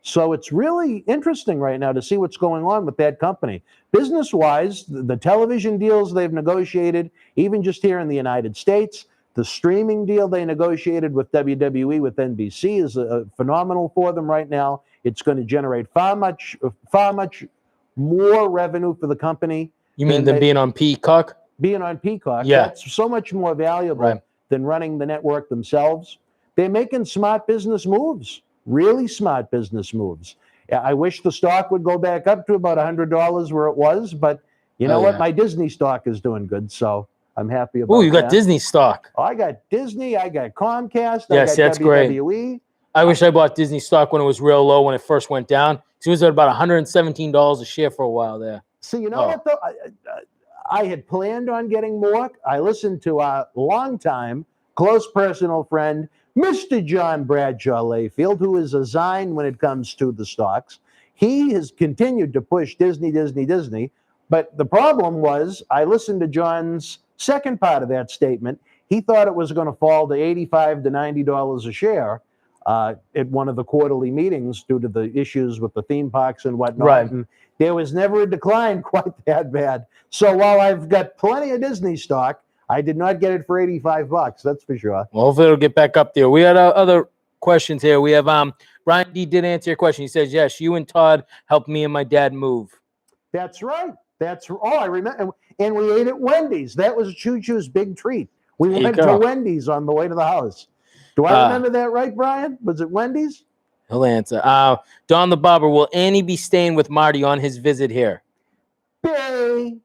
So it's really interesting right now to see what's going on with that company. Business-wise, the television deals they've negotiated, even just here in the United States, the streaming deal they negotiated with WWE, with NBC, is phenomenal for them right now. It's going to generate far much more revenue for the company. You mean than being on Peacock? Being on Peacock, yeah. That's so much more valuable than running the network themselves. They're making smart business moves, really smart business moves. I wish the stock would go back up to about $100 where it was, but you know what? My Disney stock is doing good, so I'm happy about that. Oh, you got Disney stock. Oh, I got Disney, I got Comcast, yes, I got that's WWE. Great. I wish I bought Disney stock when it was real low, when it first went down. It was at about $117 a share for a while there. See, you know what, though? I had planned on getting more. I listened to our longtime close personal friend, Mr. John Bradshaw Layfield, who is a Zine when it comes to the stocks. He has continued to push Disney. But the problem was, I listened to John's second part of that statement. He thought it was going to fall to $85 to $90 a share at one of the quarterly meetings due to the issues with the theme parks and whatnot. Right. And there was never a decline quite that bad. So while I've got plenty of Disney stock, I did not get it for $85. That's for sure. Well, hopefully it'll get back up there. We had other questions here. We have Brian D did answer your question. He says, yes, you and Todd helped me and my dad move. That's right. I remember. And we ate at Wendy's. That was Choo Choo's big treat. We went to Wendy's on the way to the house. Do I remember that right, Brian? Was it Wendy's? He'll answer. Don the Barber, will Annie be staying with Marty on his visit here? B.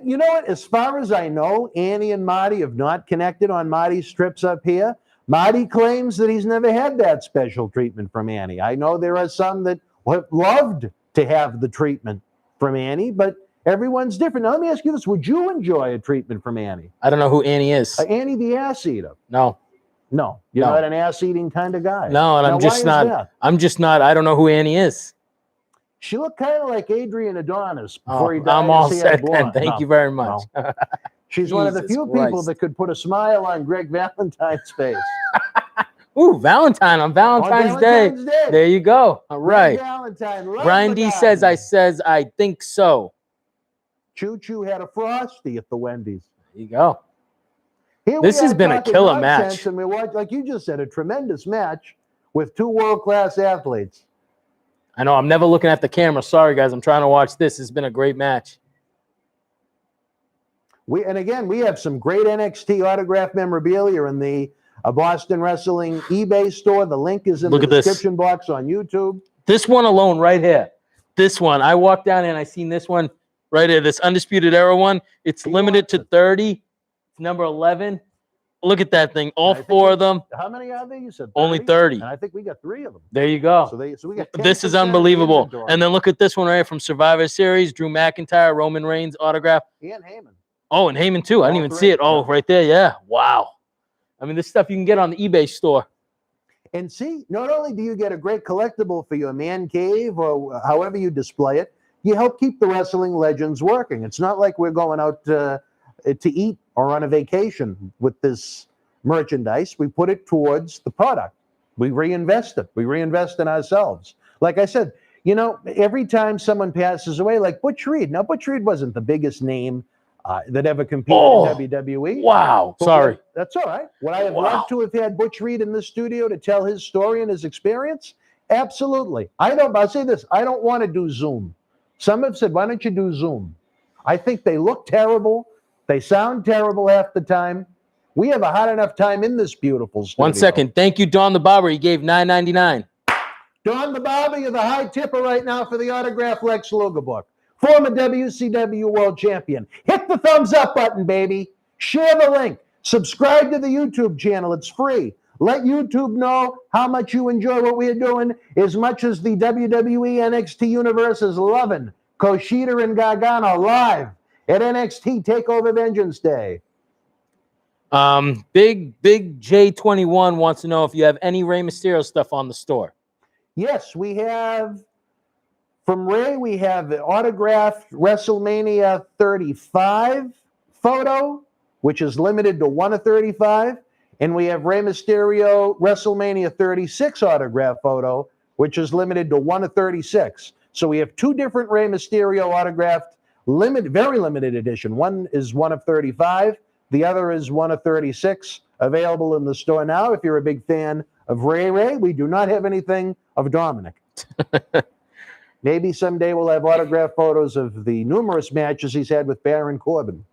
You know what? As far as I know, Annie and Marty have not connected on Marty's trips up here. Marty claims that he's never had that special treatment from Annie. I know there are some that would loved to have the treatment from Annie, but everyone's different. Now, let me ask you this. Would you enjoy a treatment from Annie? I don't know who Annie is. Annie the ass eater. No. You're not an ass-eating kind of guy. No, and I'm just not. I don't know who Annie is. She looked kind of like Adrian Adonis before he died. I'm all set then. Thank you very much. No. She's one of the few people that could put a smile on Greg Valentine's face. Ooh, Valentine on Valentine's Day. There you go. All right. Brian D says, I think so. Choo Choo had a Frosty at the Wendy's. There you go. This has been a killer match. And we watched, like you just said, a tremendous match with two world-class athletes. I know. I'm never looking at the camera. Sorry, guys. I'm trying to watch this. It's been a great match. We have some great NXT autograph memorabilia in the Boston Wrestling eBay store. The link is in the description box on YouTube. This one alone right here. This one. I walked down and I seen this one right here. This Undisputed Era one. It's limited to 30. It's number 11. Look at that thing. All four of them. How many are there? You said 30? Only 30. And I think we got 3 of them. There you go. So we got this is unbelievable. And then look at this one right here from Survivor Series. Drew McIntyre, Roman Reigns autograph. And Heyman. Oh, and Heyman too. I didn't even see it. Oh, right there. Yeah. Wow. I mean, this stuff you can get on the eBay store. And see, not only do you get a great collectible for your man cave or however you display it, you help keep the wrestling legends working. It's not like we're going out to eat or on a vacation with this merchandise. We put it towards the product. We reinvest it. We reinvest in ourselves. Like I said, you know, every time someone passes away, like Butch Reed. Now, Butch Reed wasn't the biggest name that ever competed in WWE. Wow. Sorry. That's all right. Would I have loved to have had Butch Reed in the studio to tell his story and his experience? Absolutely. I'll say this. I don't want to do Zoom. Some have said, why don't you do Zoom? I think they look terrible. They sound terrible half the time. We have a hard enough time in this beautiful studio. 1 second. Thank you, Don the Barber. He gave $9.99. Don the Barber, you're the high tipper right now for the autographed Lex Luger book. Former WCW World Champion. Hit the thumbs up button, baby. Share the link. Subscribe to the YouTube channel. It's free. Let YouTube know how much you enjoy what we are doing, as much as the WWE NXT universe is loving Kushida and Gargano live at NXT TakeOver Vengeance Day. Big J21 wants to know if you have any Rey Mysterio stuff on the store. Yes, we have. From Ray, we have the autographed WrestleMania 35 photo, which is limited to 1 of 35. And we have Rey Mysterio WrestleMania 36 autograph photo, which is limited to 1 of 36. So we have 2 different Rey Mysterio autographed, very limited edition. One is 1 of 35. The other is 1 of 36, available in the store now. If you're a big fan of Ray, we do not have anything of Dominic. Maybe someday we'll have autographed photos of the numerous matches he's had with Baron Corbin.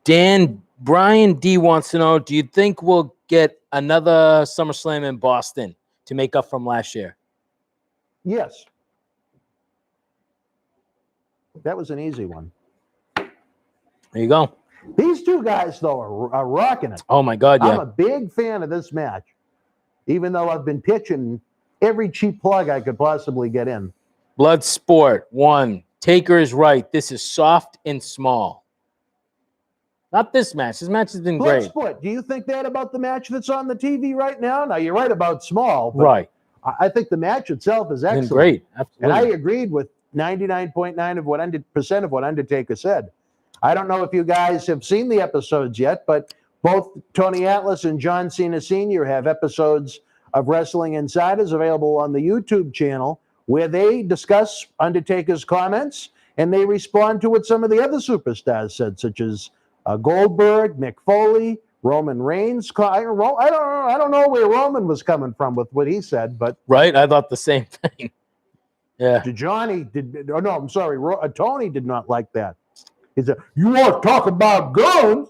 Brian D wants to know, do you think we'll get another SummerSlam in Boston to make up from last year? Yes. That was an easy one. There you go. These 2 guys, though, are rocking it. Oh, my God, yeah. I'm a big fan of this match, even though I've been pitching every cheap plug I could possibly get in. Bloodsport 1. Taker is right. This is soft and small. Not this match. This match has been great. Bloodsport, do you think that about the match that's on the TV right now? Now, you're right about small. But right. I think the match itself is excellent. Been great. Absolutely. And I agreed with 99.9% of what Undertaker said. I don't know if you guys have seen the episodes yet, but both Tony Atlas and John Cena Sr. have episodes of Wrestling Insiders available on the YouTube channel, where they discuss Undertaker's comments and they respond to what some of the other superstars said, such as Goldberg, Mick Foley, Roman Reigns. I don't know where Roman was coming from with what he said, but right, I thought the same thing. Yeah, Tony did not like that. He said, "You want to talk about guns?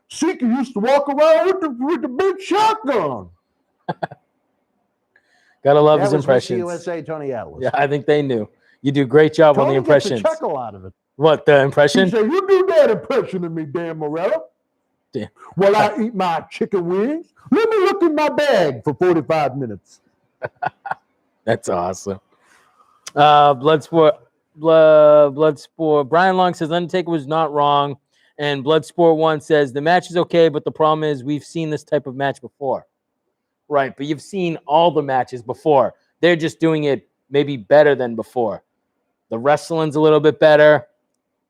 Seeker used to walk around with the big shotgun." Gotta love that his impressions. USA Tony Atlas. Yeah, I think they knew. You do a great job on the impressions. Gets a chuckle out of it. What, the impression? He said, "You do that impression of me, Dan Morello." Damn. While I eat my chicken wings, let me look in my bag for 45 minutes. That's awesome. Bloodsport. Brian Long says Undertaker was not wrong, and Bloodsport 1 says the match is okay, but the problem is we've seen this type of match before. Right, but you've seen all the matches before. They're just doing it maybe better than before. The wrestling's a little bit better.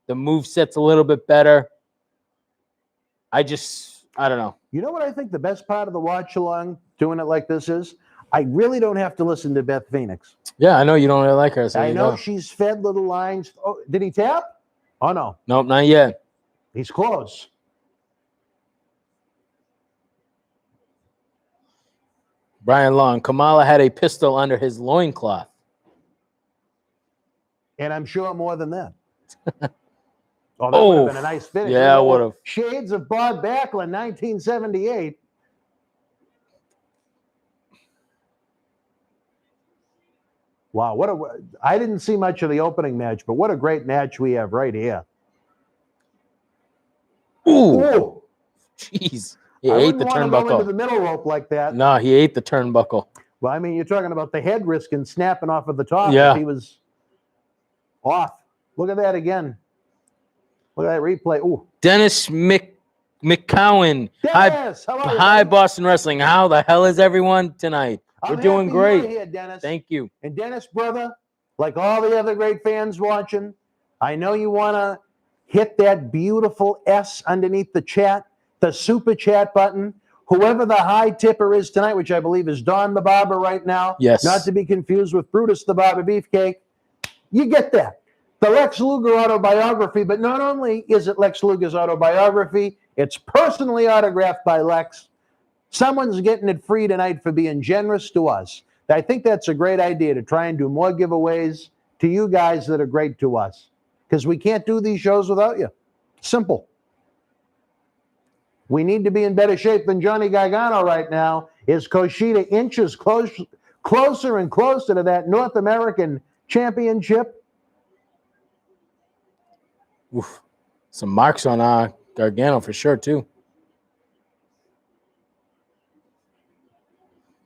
The moveset's a little bit better. I don't know. You know what I think the best part of the watch along doing it like this is? I really don't have to listen to Beth Phoenix. Yeah, I know you don't really like her. So I know she's fed little lines. Oh, did he tap? Oh, no. Nope, not yet. He's close. Brian Long, Kamala had a pistol under his loincloth. And I'm sure more than that. Oh, that would have been a nice finish. Yeah, it would have. Shades of Bob Backlund, 1978. Wow, I didn't see much of the opening match, but what a great match we have right here. Ooh. Jeez. He ate the turnbuckle. Go into the middle rope like that. No, he ate the turnbuckle. Well, I mean, you're talking about the head risk and snapping off of the top. Yeah. If he was off. Look at that again. Look at that replay. Ooh. Dennis McCowan. Dennis, hi, Boston Wrestling. How the hell is everyone tonight? We're doing great. You're here, Dennis. Thank you. And Dennis, brother, like all the other great fans watching, I know you want to hit that beautiful S underneath the chat, the super chat button. Whoever the high tipper is tonight, which I believe is Don the Barber right now. Yes. Not to be confused with Brutus the Barber Beefcake. You get that. the Lex Luger autobiography, but not only is it Lex Luger's autobiography, it's personally autographed by Lex. Someone's getting it free tonight for being generous to us. I think that's a great idea, to try and do more giveaways to you guys that are great to us, because we can't do these shows without you. Simple. We need to be in better shape than Johnny Gargano right now. Is Kushida inches closer and closer to that North American championship? Oof. Some marks on Gargano for sure, too.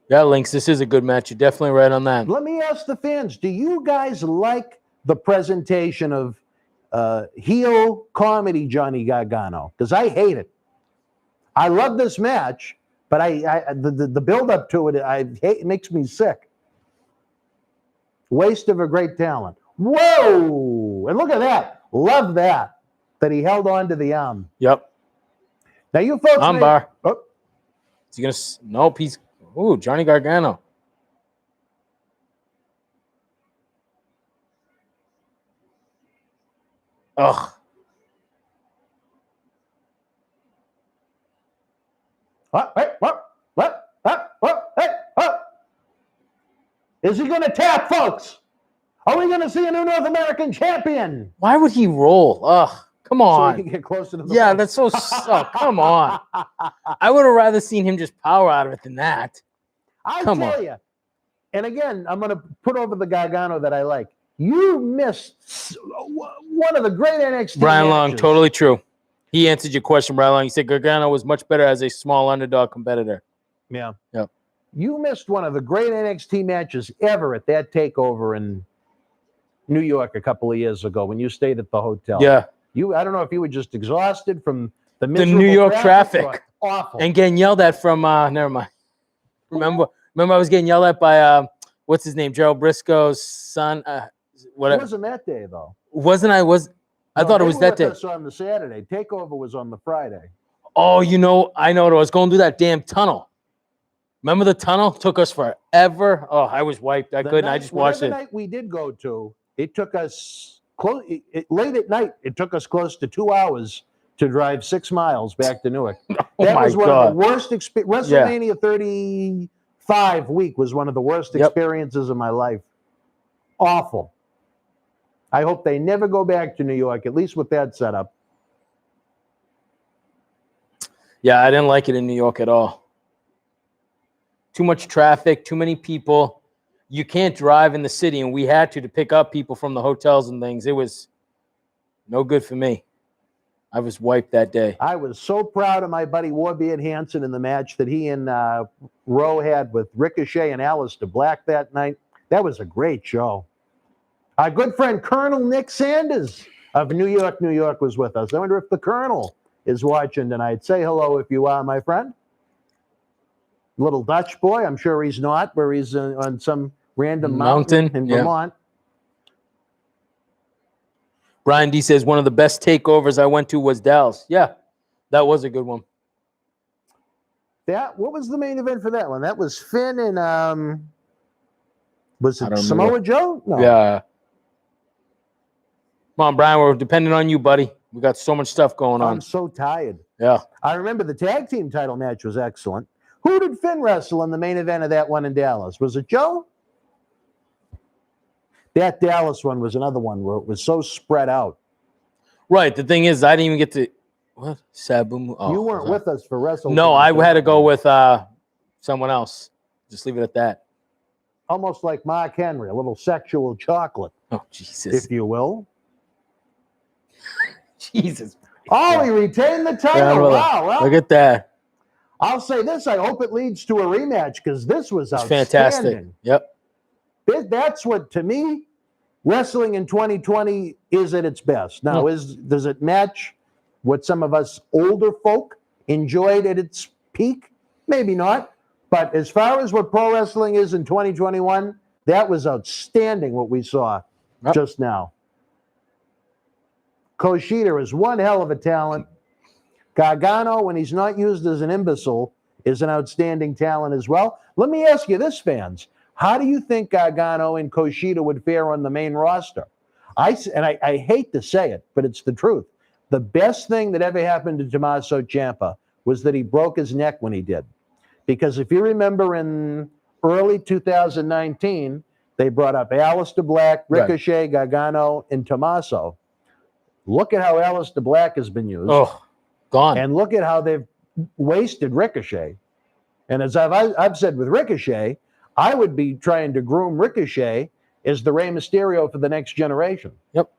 Yeah, Lynx, this is a good match. You're definitely right on that. Let me ask the fans, do you guys like the presentation of heel comedy Johnny Gargano? Because I hate it. I love this match, but the build-up to it, it makes me sick. Waste of a great talent. Whoa! And look at that. Love that he held on to the arm. Yep. Now you folks Armbar. Oh. Is he going to... Nope, he's... Ooh, Johnny Gargano. Ugh. Is he going to tap, folks? Are we going to see a new North American champion? Why would he roll? Ugh, come on. So he can get closer to the Yeah, phone. that's so... Oh, come on. I would have rather seen him just power out of it than that. I tell you. And again, I'm going to put over the Gargano that I like. You missed one of the great NXT Brian Long, matches. totally true. He answered your question, Brian Long. He said Gargano was much better as a small underdog competitor. Yeah. Yep. You missed one of the great NXT matches ever at that TakeOver in New York a couple of years ago when you stayed at the hotel. Yeah. I don't know if you were just exhausted from the New York traffic. Awful. And getting yelled at from, never mind. Remember I was getting yelled at by, what's his name? Gerald Briscoe's son. Whatever. It wasn't that day, though. I thought it was that day. Us on the Saturday. TakeOver was on the Friday. Oh, I know. I was going through that damn tunnel. Remember the tunnel? Took us forever. Oh, I was wiped. I couldn't. I just watched it. The night we did go to, it took us close. Late at night, it took us close to 2 hours to drive 6 miles back to Newark. That was one of the worst experiences. WrestleMania 35 week was one of the worst experiences of my life. Awful. I hope they never go back to New York, at least with that setup. Yeah, I didn't like it in New York at all. Too much traffic, too many people. You can't drive in the city, and we had to pick up people from the hotels and things. It was no good for me. I was wiped that day. I was so proud of my buddy Warbeard Hansen in the match that he and Rowe had with Ricochet and Aleister Black that night. That was a great show. Our good friend Colonel Nick Sanders of New York, New York was with us. I wonder if the Colonel is watching tonight. Say hello if you are, my friend. Little Dutch boy. I'm sure he's not, where he's on some random mountain in Vermont. Brian D says one of the best takeovers I went to was Dallas. Yeah, that was a good one. What was the main event for that one? That was Finn and was it remember. Samoa Joe? No. Yeah. Come on, Brian. We're depending on you, buddy. We got so much stuff going on. I'm so tired. Yeah. I remember the tag team title match was excellent. Who did Finn wrestle in the main event of that one in Dallas? Was it Joe? That Dallas one was another one where it was so spread out. Right. The thing is, I didn't even get to... What? Sabu? Oh, you weren't with us for WrestleMania. No, I had to go with someone else. Just leave it at that. Almost like Mark Henry, a little sexual chocolate. Oh, Jesus. If you will. Jesus. Oh, he retained the title. Yeah, wow. Well, look at that. I'll say this. I hope it leads to a rematch because this was outstanding. Fantastic. Yep. That's what, to me, wrestling in 2020 is at its best. Now, does it match what some of us older folk enjoyed at its peak? Maybe not. But as far as what pro wrestling is in 2021, that was outstanding what we saw just now. Kushida is one hell of a talent. Gargano, when he's not used as an imbecile, is an outstanding talent as well. Let me ask you this, fans. How do you think Gargano and Kushida would fare on the main roster? I hate to say it, but it's the truth. The best thing that ever happened to Tommaso Ciampa was that he broke his neck when he did. Because if you remember in early 2019, they brought up Aleister Black, Ricochet, Gargano, and Tommaso. Look at how Aleister Black has been used. Oh, gone. And look at how they've wasted Ricochet. And as I've said with Ricochet, I would be trying to groom Ricochet as the Rey Mysterio for the next generation. Yep.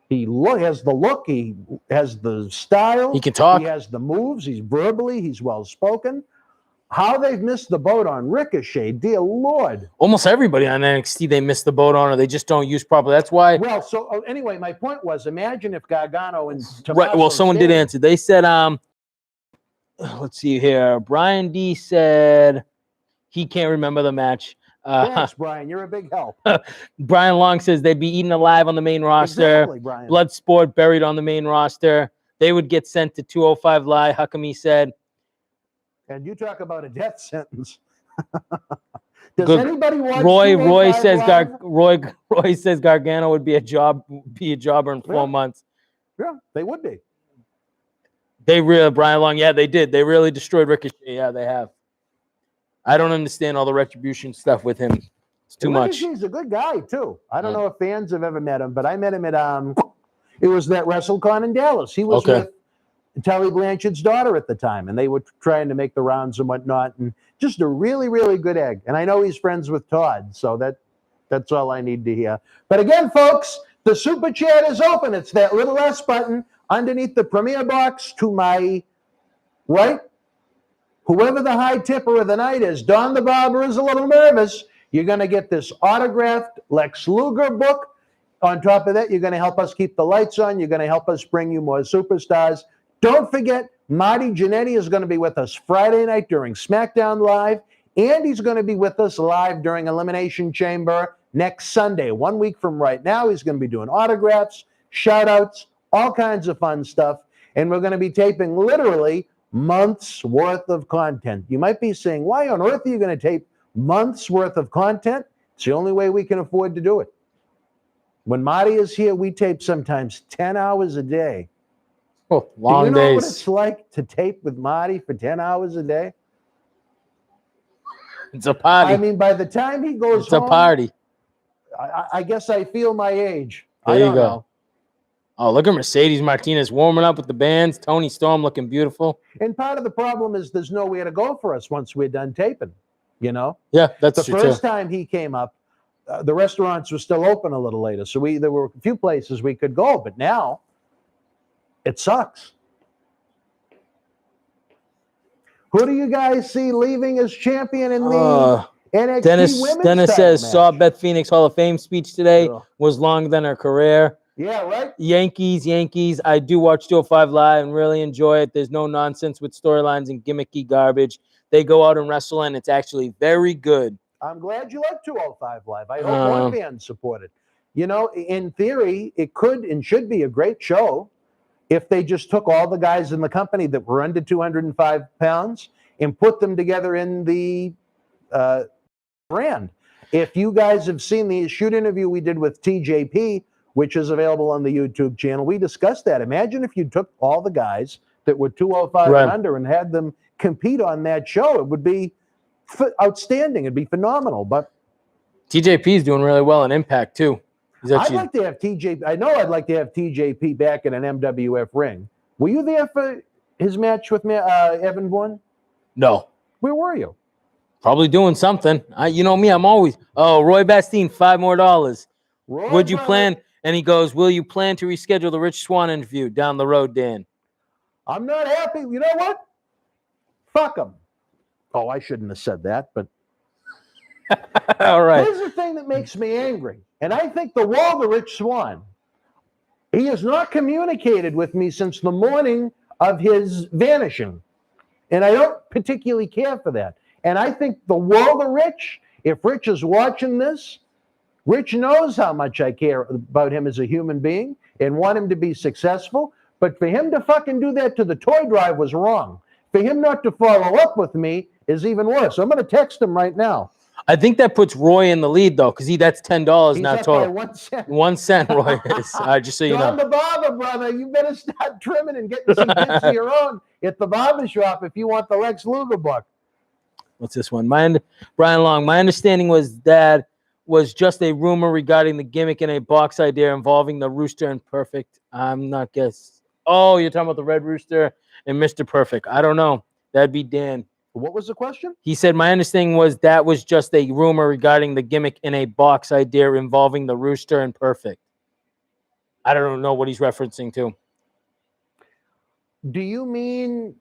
He has the look. He has the style. He can talk. He has the moves. He's well-spoken. How they've missed the boat on Ricochet, dear Lord. Almost everybody on NXT, they missed the boat on, or they just don't use properly. That's why. Well, so anyway, my point was, imagine if Gargano and Tommaso Right. Well, someone did answer. They said, let's see here. Brian D said he can't remember the match. Thanks, Brian. You're a big help. Brian Long says they'd be eaten alive on the main roster. Exactly, Brian. Bloodsport buried on the main roster. They would get sent to 205 Live. Huckabee said. And you talk about a death sentence. Does Good. anybody watch Roy says Live? Roy says Gargano would be a jobber in 4 months. Yeah, they would be. Brian Long, yeah, they did. They really destroyed Ricochet. Yeah, they have. I don't understand all the retribution stuff with him. It's too much. He's a good guy too. I don't know if fans have ever met him, but I met him at it was that WrestleCon in Dallas. He was with Tully Blanchard's daughter at the time, and they were trying to make the rounds and whatnot, and just a really, really good egg. And I know he's friends with Todd, so that's all I need to hear. But again, folks, the super chat is open. It's that little S button underneath the premiere box to my right. Whoever the high tipper of the night is, Don the Barber is a little nervous. You're going to get this autographed Lex Luger book. On top of that, you're going to help us keep the lights on. You're going to help us bring you more superstars. Don't forget, Marty Jannetty is going to be with us Friday night during SmackDown Live, and he's going to be with us live during Elimination Chamber next Sunday. 1 week from right now, he's going to be doing autographs, shout-outs, all kinds of fun stuff, and we're going to be taping literally months worth of content. You might be saying, why on earth are you going to tape months worth of content? It's the only way we can afford to do it. When Marty is here, we tape sometimes 10 hours a day. Oh, long days. Do you know what it's like to tape with Marty for 10 hours a day? It's a party. I mean, by the time he goes it's home, a party. I guess I feel my age. There I you don't go. know. Oh, look at Mercedes Martinez warming up with the bands. Tony Storm looking beautiful. And part of the problem is there's nowhere to go for us once we're done taping, you know? Yeah, that's the true first too. time he came up, the restaurants were still open a little later. So there were a few places we could go, but now it sucks. Who do you guys see leaving as champion in the NXT Women's Dennis title says, match? saw Beth Phoenix Hall of Fame speech today. Ugh. Was longer than her career. Yeah, right? Yankees. I do watch 205 Live and really enjoy it. There's no nonsense with storylines and gimmicky garbage. They go out and wrestle, and it's actually very good. I'm glad you like 205 Live. I hope more fans support it. You know, in theory, it could and should be a great show if they just took all the guys in the company that were under 205 pounds and put them together in the brand. If you guys have seen the shoot interview we did with TJP, which is available on the YouTube channel, we discussed that. Imagine if you took all the guys that were 205 and under and had them compete on that show. It would be outstanding. It'd be phenomenal. But TJP is doing really well in Impact too. I'd like to have TJP. I know I'd like to have TJP back in an MWF ring. Were you there for his match with Evan Bourne? No. Where were you? Probably doing something. You know me, I'm always, Roy Bastine, $5 more. Would you plan? And he goes, will you plan to reschedule the Rich Swann interview down the road, Dan? I'm not happy. You know what? Fuck him. Oh, I shouldn't have said that, but. All right. Here's the thing that makes me angry. And I think the world of Rich Swann. He has not communicated with me since the morning of his vanishing. And I don't particularly care for that. And I think the world of Rich, if Rich is watching this, Rich knows how much I care about him as a human being and want him to be successful. But for him to fucking do that to the toy drive was wrong. For him not to follow up with me is even worse. I'm going to text him right now. I think that puts Roy in the lead though, because that's $10 He's now up by total. 1 cent. 1 cent, Roy is. Just so you Don know. the barber, brother, you better start trimming and getting some bits of your own at the barber shop if you want the Lex Luger buck. What's this one? Brian Long. My understanding was that was just a rumor regarding the gimmick and a box idea involving the Rooster and Perfect. I'm not guess. Oh, you're talking about the Red Rooster and Mr. Perfect. I don't know. That'd be Dan. What was the question? He said, my understanding was that was just a rumor regarding the gimmick in a box idea involving the Rooster and Perfect. I don't know what he's referencing to. Do you mean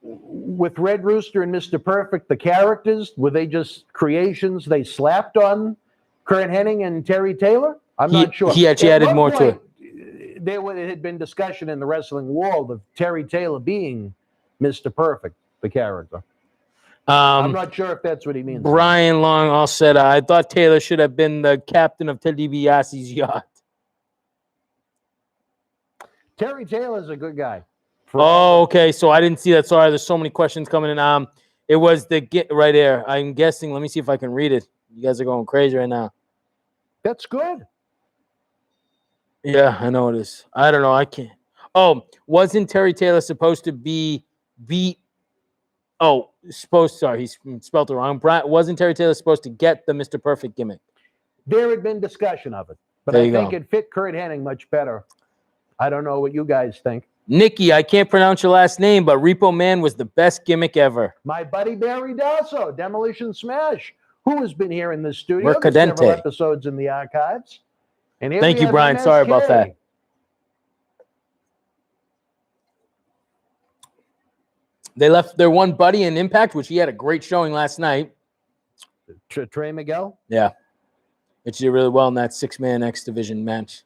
with Red Rooster and Mr. Perfect, the characters, were they just creations they slapped on Kurt Hennig and Terry Taylor? I'm not sure. He actually added more to it. There had been discussion in the wrestling world of Terry Taylor being Mr. Perfect, the character. I'm not sure if that's what he means. Brian Long all said, I thought Taylor should have been the captain of Ted DiBiase's yacht. Terry Taylor's a good guy. Oh, okay. So I didn't see that. Sorry, there's so many questions coming in. It was the right there. I'm guessing. Let me see if I can read it. You guys are going crazy right now. That's good. Yeah, I know it is. I don't know. I can't. Oh, wasn't Terry Taylor supposed to be beat? Oh, sorry, he spelled it wrong. Wasn't Terry Taylor supposed to get the Mr. Perfect gimmick? There had been discussion of it, but I think it fit Kurt Hennig much better. I don't know what you guys think. Nikki, I can't pronounce your last name, but Repo Man was the best gimmick ever. My buddy Barry Dasso, Demolition Smash, who has been here in the studio. Mercadente. Several episodes in the archives. And here Thank you, Brian. MSK. Sorry about that. They left their one buddy in Impact, which he had a great showing last night. Trey Miguel? Yeah. It did really well in that 6-man X Division match.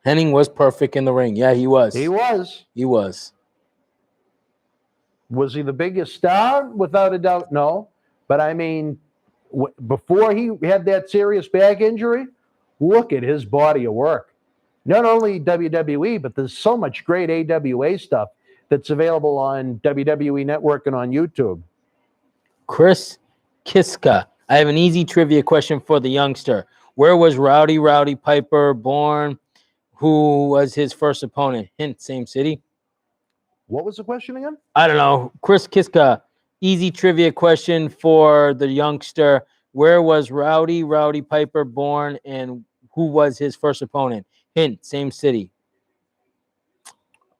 Hennig was perfect in the ring. Yeah, he was. He was. He was. Was he the biggest star? Without a doubt, no. But I mean, before he had that serious back injury, look at his body of work. Not only WWE, but there's so much great AWA stuff that's available on WWE Network and on YouTube. Chris Kiska. I have an easy trivia question for the youngster. Where was Rowdy Piper born? Who was his first opponent? Hint, same city. What was the question again? I don't know. Chris Kiska. Easy trivia question for the youngster. Where was Rowdy Piper born and who was his first opponent? Hint, same city.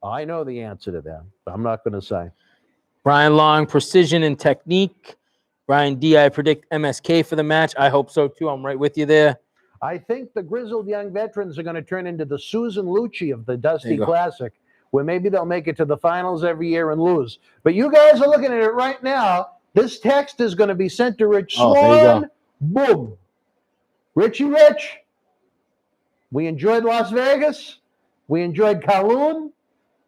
I know the answer to that, but I'm not going to say. Brian Long, precision and technique. Brian D, I predict MSK for the match. I hope so, too. I'm right with you there. I think the grizzled young veterans are going to turn into the Susan Lucci of the Dusty Classic, where maybe they'll make it to the finals every year and lose. But you guys are looking at it right now. This text is going to be sent to Rich Swan. Oh, there you go. Boom. Richie Rich. We enjoyed Las Vegas. We enjoyed Kowloon.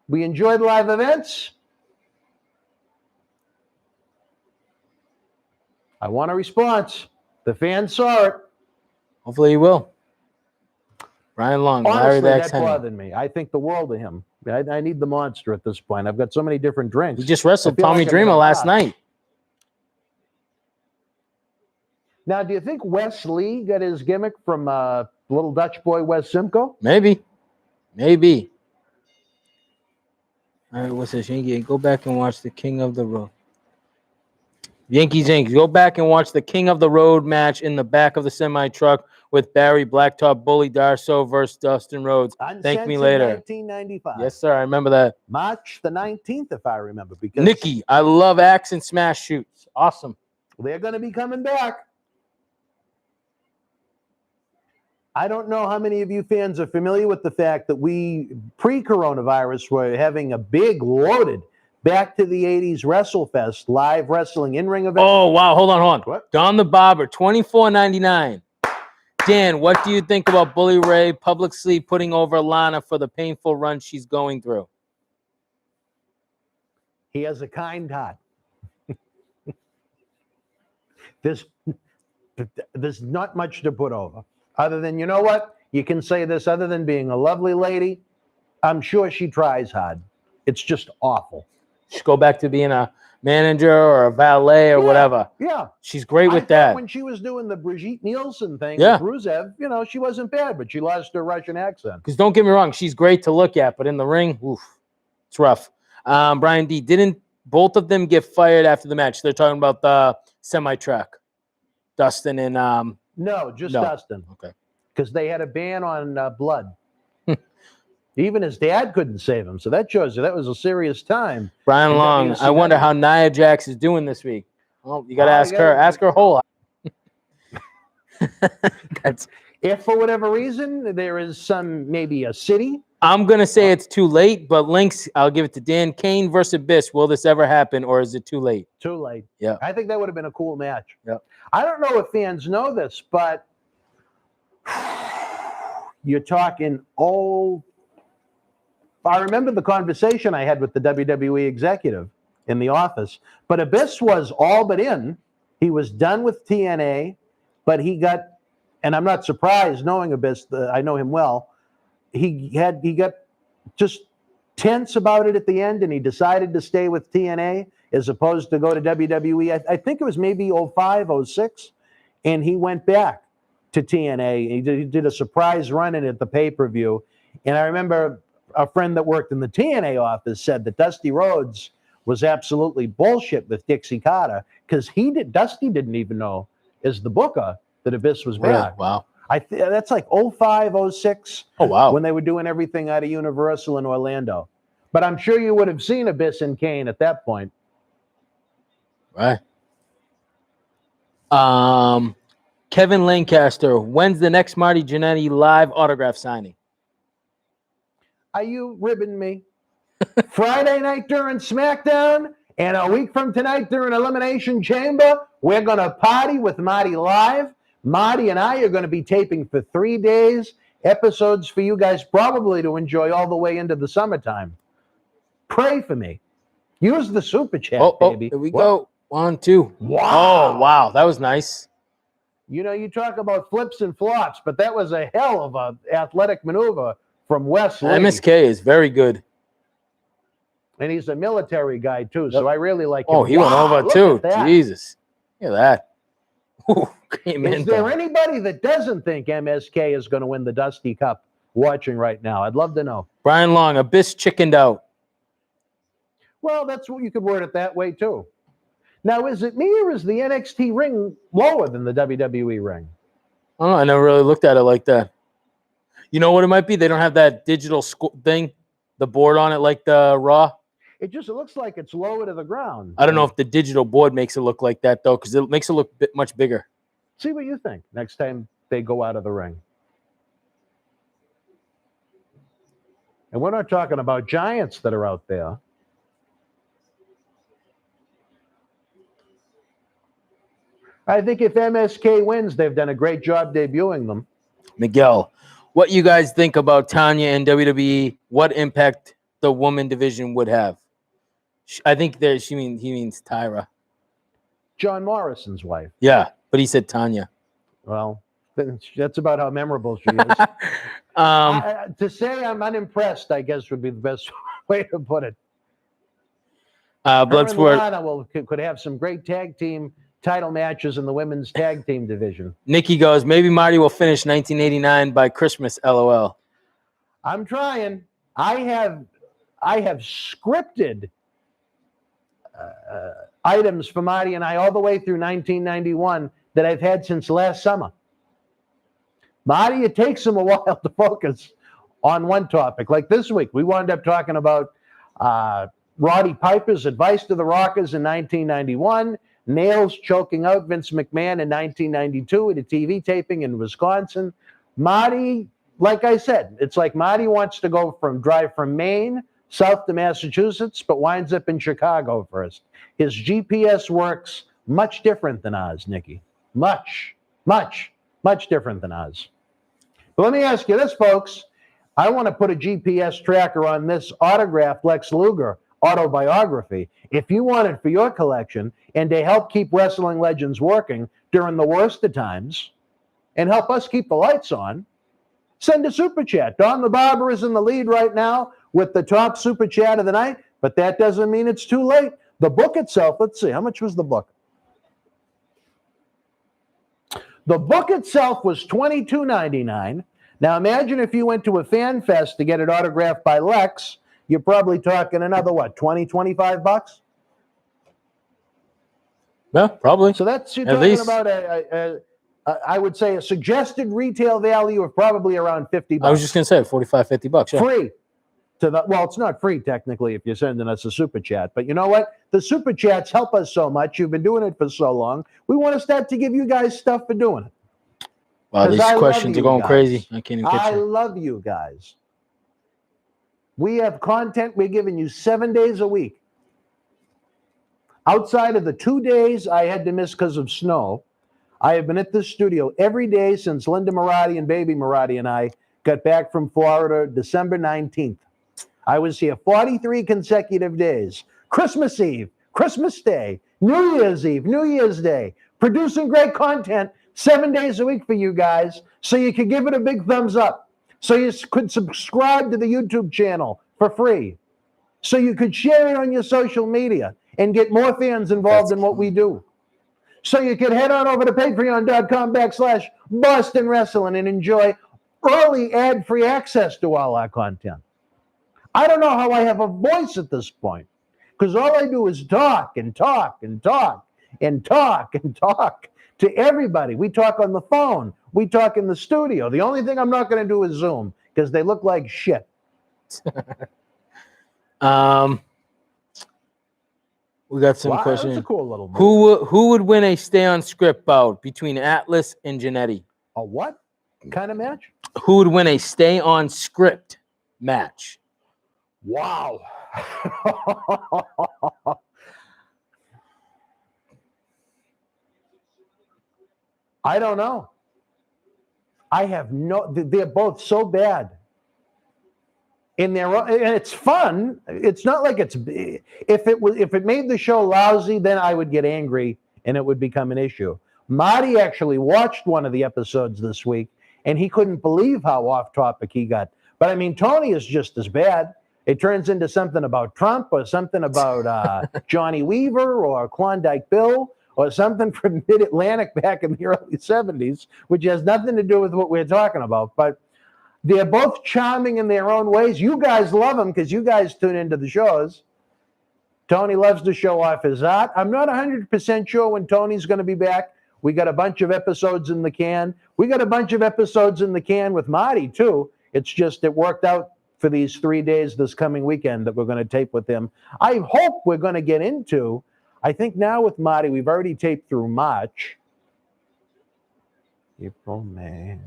We enjoyed live events. I want a response. The fans saw it. Hopefully he will. Brian Long, Honestly, Larry that bothered me. I think the world of him. I need the monster at this point. I've got so many different drinks. He just wrestled Tommy Dreamer last night. Now, do you think Wes Lee got his gimmick from little Dutch boy Wes Simcoe? Maybe. Maybe. All right, what's this? Yankee, go back and watch the King of the Road. Yankees. Go back and watch the King of the Road match in the back of the semi-truck with Barry Blacktop Bully Darso versus Dustin Rhodes. Thank me later. 1995. Yes, sir. I remember that. March the 19th, if I remember. Because Nikki, I love axe and smash shoots. Awesome. They're going to be coming back. I don't know how many of you fans are familiar with the fact that we, pre-coronavirus, were having a big loaded back to the 80s WrestleFest live wrestling in-ring event. Oh, wow. Hold on. What? Don the Barber, $24.99. Dan, what do you think about Bully Ray publicly putting over Lana for the painful run she's going through? He has a kind heart. There's not much to put over. Other than, you know what? You can say this, other than being a lovely lady, I'm sure she tries hard. It's just awful. Just go back to being a manager or a valet or whatever. Yeah. She's great I with thought that. when she was doing the Brigitte Nielsen thing Yeah. with Rusev, she wasn't bad, but she lost her Russian accent. Because don't get me wrong, she's great to look at, but in the ring, oof, it's rough. Brian D, didn't both of them get fired after the match? They're talking about the semi-truck. Dustin and No, just No. Dustin. Okay. Because they had a ban on blood. Even his dad couldn't save him. So that shows you that was a serious time. Brian in Long, I WCW. wonder how Nia Jax is doing this week. Oh, you got to Oh, ask her. Ask her whole. That's. If for whatever reason there is maybe a city. I'm going to say it's too late, but links, I'll give it to Dan. Kane versus Abyss. Will this ever happen, or is it too late? Too late. Yeah. I think that would have been a cool match. Yep. I don't know if fans know this, but you're talking old. I remember the conversation I had with the WWE executive in the office, but Abyss was all but in. He was done with TNA, but he got, and I'm not surprised knowing Abyss, I know him well, he got just tense about it at the end, and he decided to stay with TNA as opposed to go to WWE. I think it was maybe 05, 06, and he went back to TNA. He did a surprise run in at the pay-per-view, and I remember a friend that worked in the TNA office said that Dusty Rhodes was absolutely bullshit with Dixie Carter because Dusty didn't even know as the booker that Abyss was back. Really? Wow. That's like 05, 06. Oh, wow. When they were doing everything out of Universal in Orlando. But I'm sure you would have seen Abyss and Kane at that point. Right. Kevin Lancaster, when's the next Marty Jannetty live autograph signing? Are you ribbing me? Friday night during SmackDown, and a week from tonight during Elimination Chamber, we're going to party with Marty live. Marty and I are going to be taping for 3 days, episodes for you guys probably to enjoy all the way into the summertime. Pray for me. Use the super chat, baby. Here we go. 1, 2. Wow. Oh, wow. That was nice. You talk about flips and flops, but that was a hell of an athletic maneuver from Wesley. MSK is very good. And he's a military guy, too, so I really like him. Oh, he went over, too. Jesus. Look at that. Ooh, is there anybody that doesn't think MSK is going to win the Dusty Cup watching right now? I'd love to know. Brian Long, Abyss chickened out. Well, that's what you could word it that way, too. Now, is it me or is the NXT ring lower than the WWE ring? I don't know. I never really looked at it like that. You know what it might be? They don't have that digital thing, the board on it like the Raw. It looks like it's lower to the ground. I don't know if the digital board makes it look like that, though, because it makes it look much bigger. See what you think next time they go out of the ring. And we're not talking about giants that are out there. I think if MSK wins, they've done a great job debuting them. Miguel, what you guys think about Tanya and WWE? What impact the woman division would have? I think he means Tyra. John Morrison's wife. Yeah, but he said Tanya. Well, that's about how memorable she is. To say I'm unimpressed, I guess, would be the best way to put it. Bloodsport could have some great tag team title matches in the women's tag team division. Nikki goes, maybe Marty will finish 1989 by Christmas, LOL. I'm trying. I have scripted items for Marty and I all the way through 1991 that I've had since last summer. Marty, it takes him a while to focus on one topic. Like this week, we wound up talking about Roddy Piper's advice to the Rockers in 1991, Nails choking out Vince McMahon in 1992 at a TV taping in Wisconsin. Marty, like I said, it's like Marty wants to drive from Maine south to Massachusetts, but winds up in Chicago first. His GPS works much different than ours, Nikki. Much, much, much different than ours. But let me ask you this, folks. I want to put a GPS tracker on this autographed Lex Luger autobiography. If you want it for your collection and to help keep wrestling legends working during the worst of times and help us keep the lights on, send a super chat. Don the Barber is in the lead right now with the top super chat of the night, but that doesn't mean it's too late. The book itself, let's see, how much was the book? The book itself was $22.99. Now imagine if you went to a fan fest to get it autographed by Lex, you're probably talking another, what, 20, 25 bucks? Yeah, probably. So that's, you're At talking least. about, I would say, a suggested retail value of probably around 50 bucks. I was just going to say 45, 50 bucks. Yeah. Free. Well, it's not free technically if you're sending us a super chat, but you know what? The super chats help us so much. You've been doing it for so long. We want to start to give you guys stuff for doing it. Wow, these questions are going crazy. I can't even catch I love you guys. We have content we're giving you 7 days a week. Outside of the 2 days I had to miss because of snow, I have been at this studio every day since Linda Marty and baby Marty and I got back from Florida December 19th. I was here 43 consecutive days. Christmas Eve, Christmas Day, New Year's Eve, New Year's Day, producing great content 7 days a week for you guys so you could give it a big thumbs up, so you could subscribe to the YouTube channel for free, so you could share it on your social media and get more fans involved in what we do. So you could head on over to patreon.com/Boston Wrestling and enjoy early ad-free access to all our content. I don't know how I have a voice at this point, because all I do is talk and talk and talk and talk and talk to everybody. We talk on the phone. We talk in the studio. The only thing I'm not going to do is Zoom, because they look like shit. We got some questions. That's a cool little movie. Who would win a stay on script bout between Atlas and Jannetty? A what kind of match? Who would win a stay on script match? Wow. I don't know. They're both so bad. And it's fun. It's not like if it made the show lousy, then I would get angry and it would become an issue. Marty actually watched one of the episodes this week and he couldn't believe how off topic he got. But I mean, Tony is just as bad. It turns into something about Trump or something about Johnny Weaver or Klondike Bill or something from Mid-Atlantic back in the early 70s, which has nothing to do with what we're talking about. But they're both charming in their own ways. You guys love them because you guys tune into the shows. Tony loves to show off his art. I'm not 100% sure when Tony's going to be back. We got a bunch of episodes in the can. We got a bunch of episodes in the can with Marty, too. It's just it worked out for these 3 days this coming weekend that we're going to tape with him. I hope we're going to get into, I think now with Marty, we've already taped through March. April, May,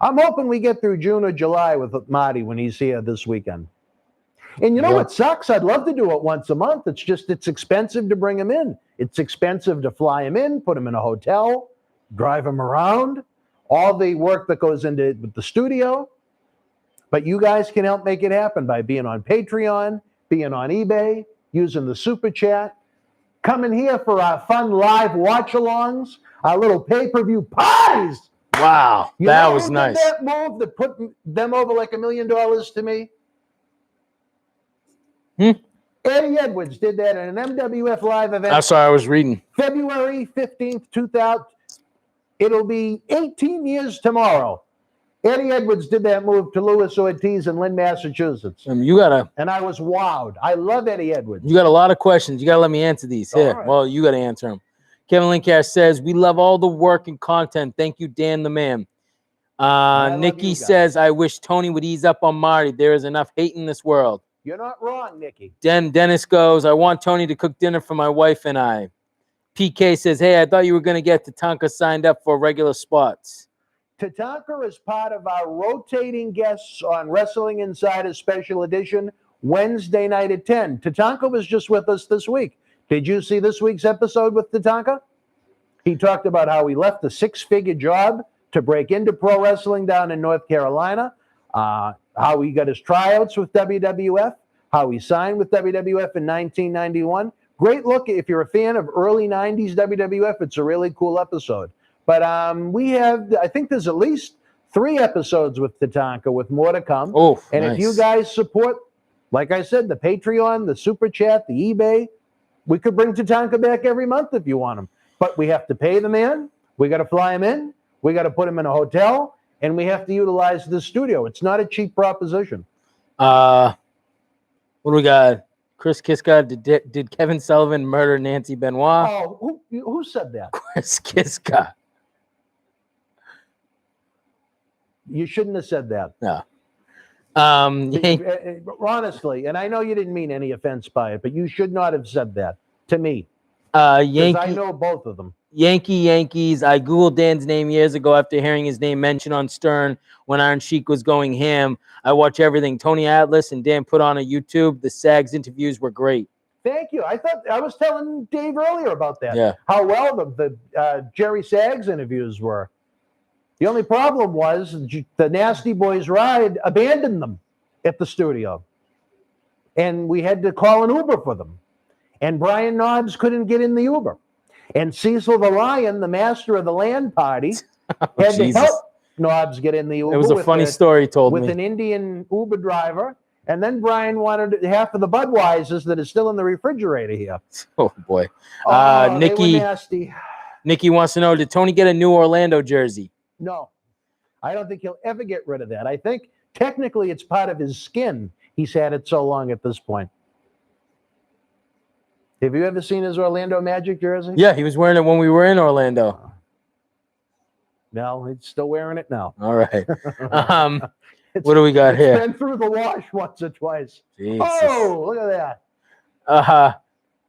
I'm hoping we get through June or July with Marty when he's here this weekend. And you know what sucks? I'd love to do it once a month. It's just, it's expensive to bring him in. It's expensive to fly him in, put him in a hotel, drive him around, all the work that goes into it with the studio. But you guys can help make it happen by being on Patreon, being on eBay, using the super chat, coming here for our fun live watch-alongs, our little pay-per-view parties. Wow, that was nice. That move that put them over like $1 million to me? Eddie Edwards did that at an MWF live event. I'm sorry, I was reading. February 15th, 2000. It'll be 18 years tomorrow. Eddie Edwards did that move to Louis Ortiz in Lynn, Massachusetts. And I was wowed. I love Eddie Edwards. You got a lot of questions. You got to let me answer these. Here, right. Well, you got to answer them. Kevin Linkcast says, we love all the work and content. Thank you, Dan the man. Nikki says, I wish Tony would ease up on Marty. There is enough hate in this world. You're not wrong, Nikki. Dennis goes, I want Tony to cook dinner for my wife and I. PK says, hey, I thought you were going to get Tatanka signed up for regular spots. Tatanka is part of our rotating guests on Wrestling Insider Special Edition, Wednesday night at 10. Tatanka was just with us this week. Did you see this week's episode with Tatanka? He talked about how he left a six-figure job to break into pro wrestling down in North Carolina, how he got his tryouts with WWF, how he signed with WWF in 1991. Great look. If you're a fan of early 90s WWF, it's a really cool episode. But we have, I think there's at least 3 episodes with Tatanka with more to come. Oh, and nice. If you guys support Like I said, the Patreon, the Super Chat, the eBay, we could bring Tatanka back every month if you want him. But we have to pay the man. We got to fly him in. We got to put him in a hotel. And we have to utilize the studio. It's not a cheap proposition. What do we got? Chris Kiska, did Kevin Sullivan murder Nancy Benoit? Oh, who said that? Chris Kiska. You shouldn't have said that. No. Honestly, and I know you didn't mean any offense by it, but you should not have said that to me. Yankee, I know both of them. Yankees. I Googled Dan's name years ago after hearing his name mentioned on Stern when Iron Sheik was going ham. I watch everything Tony Atlas and Dan put on a YouTube. The SAGs interviews were great. Thank you. I was telling Dave earlier about that. Yeah. How well the Jerry Sags interviews were. The only problem was the Nasty Boys ride abandoned them at the studio. And we had to call an Uber for them. And Brian Knobs couldn't get in the Uber. And Cecil the Lion, the master of the land party, had to help Knobs get in the Uber. It was a funny story he told me. With an Indian Uber driver. And then Brian wanted half of the Budweisers that is still in the refrigerator here. Oh, boy. They were nasty. Nikki wants to know, did Tony get a new Orlando jersey? No. I don't think he'll ever get rid of that. I think technically it's part of his skin. He's had it so long at this point. Have you ever seen his Orlando Magic jersey? Yeah, he was wearing it when we were in Orlando. No, he's still wearing it now. All right. What do we got here? Been through the wash once or twice. Jesus. Oh, look at that.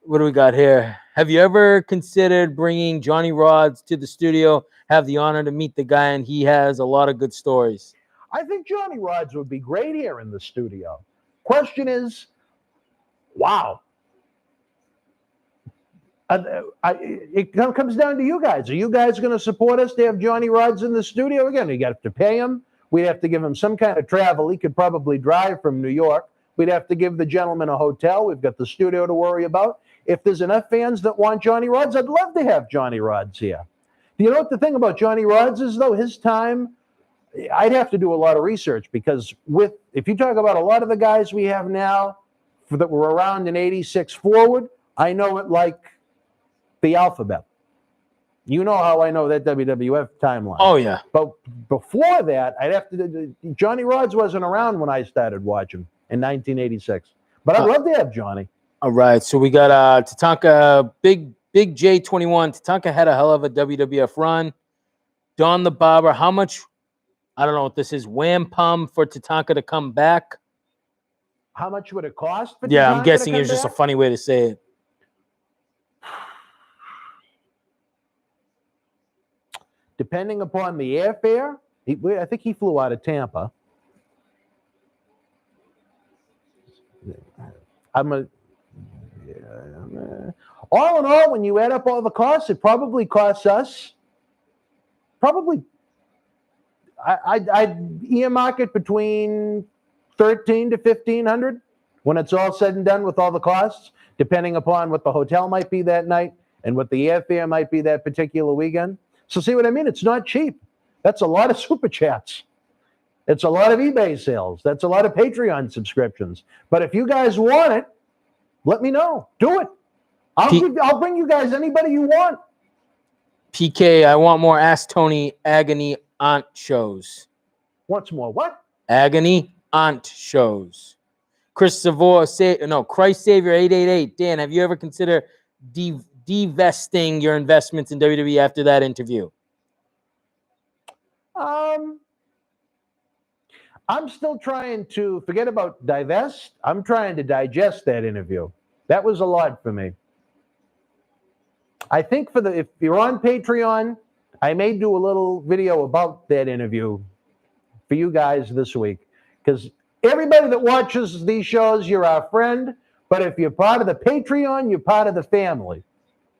What do we got here? Have you ever considered bringing Johnny Rods to the studio? Have the honor to meet the guy, and he has a lot of good stories. I think Johnny Rods would be great here in the studio. Question is, wow. It comes down to you guys. Are you guys going to support us to have Johnny Rods in the studio? Again, you got to pay him. We'd have to give him some kind of travel. He could probably drive from New York. We'd have to give the gentleman a hotel. We've got the studio to worry about. If there's enough fans that want Johnny Rods, I'd love to have Johnny Rods here. Do you know what the thing about Johnny Rods is, though? His time, I'd have to do a lot of research because if you talk about a lot of the guys we have now that were around in 86 forward, I know it like the alphabet. You know how I know that WWF timeline. Oh, yeah. But before that, Johnny Rods wasn't around when I started watching in 1986. But I'd love to have Johnny. All right. So we got Tatanka, Big J21. Tatanka had a hell of a WWF run. Don the Barber, how much, I don't know what this is, wham-pum for Tatanka to come back? How much would it cost for Yeah, Tatanka I'm guessing to it's come just a back? funny way to say it. Depending upon the airfare, I think he flew out of Tampa. All in all, when you add up all the costs, it probably costs us. I'd earmark it between $1,300 to $1,500 when it's all said and done with all the costs, depending upon what the hotel might be that night and what the airfare might be that particular weekend. So see what I mean? It's not cheap. That's a lot of super chats. It's a lot of eBay sales. That's a lot of Patreon subscriptions. But if you guys want it, let me know. Do it. I'll bring you guys anybody you want. PK, I want more Ask Tony Agony Aunt shows. Once more, what? Agony Aunt shows. Chris Savor, Christ Savior 888. Dan, have you ever considered divesting your investments in WWE after that interview? I'm still trying to forget about divest. I'm trying to digest that interview. That was a lot for me. I think if you're on Patreon, I may do a little video about that interview for you guys this week. Because everybody that watches these shows, you're our friend. But if you're part of the Patreon, you're part of the family.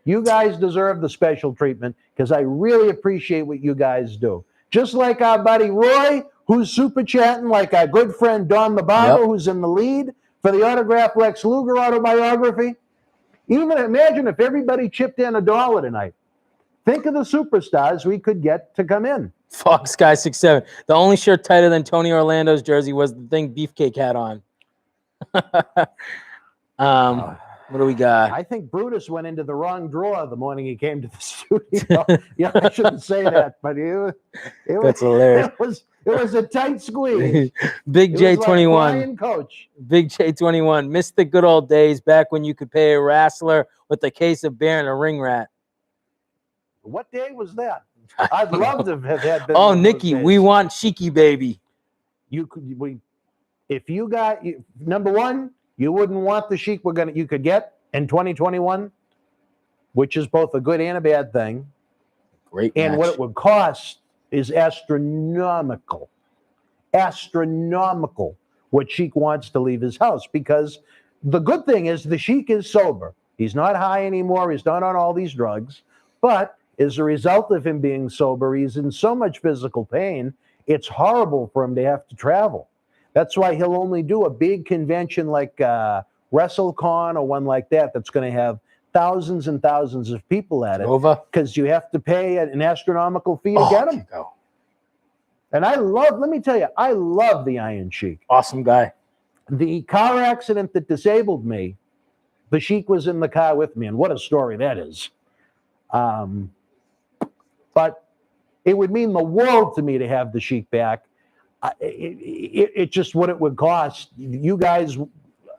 You guys deserve the special treatment because I really appreciate what you guys do. Just like our buddy Roy, who's super chatting, like our good friend Don the Barber, who's in the lead for the autographed Lex Luger autobiography. Even imagine if everybody chipped in $1 tonight. Think of the superstars we could get to come in. Fox Guy 67. The only shirt tighter than Tony Orlando's jersey was the thing Beefcake had on. What do we got? I think Brutus went into the wrong drawer the morning he came to the studio. Yeah, I shouldn't say that, but That's hilarious. It was a tight squeeze. Big It was like J21. flying coach. Big J21. Missed the good old days back when you could pay a wrestler with a case of beer and a ring rat. What day was that? I'd love to have had. Oh, Nikki, we want Sheiky baby. If you got number one, you wouldn't want the Sheik you could get in 2021, which is both a good and a bad thing. Great. And match. what it would cost is astronomical. Astronomical what Sheik wants to leave his house, because the good thing is the Sheik is sober. He's not high anymore. He's not on all these drugs. But as a result of him being sober, he's in so much physical pain, it's horrible for him to have to travel. That's why he'll only do a big convention like WrestleCon or one like that that's going to have thousands and thousands of people at it, because you have to pay an astronomical fee to get him. And let me tell you, I love the Iron Sheik. Awesome guy. The car accident that disabled me, the Sheik was in the car with me, and what a story that is. But it would mean the world to me to have the Sheik back. It's just what it would cost. You guys,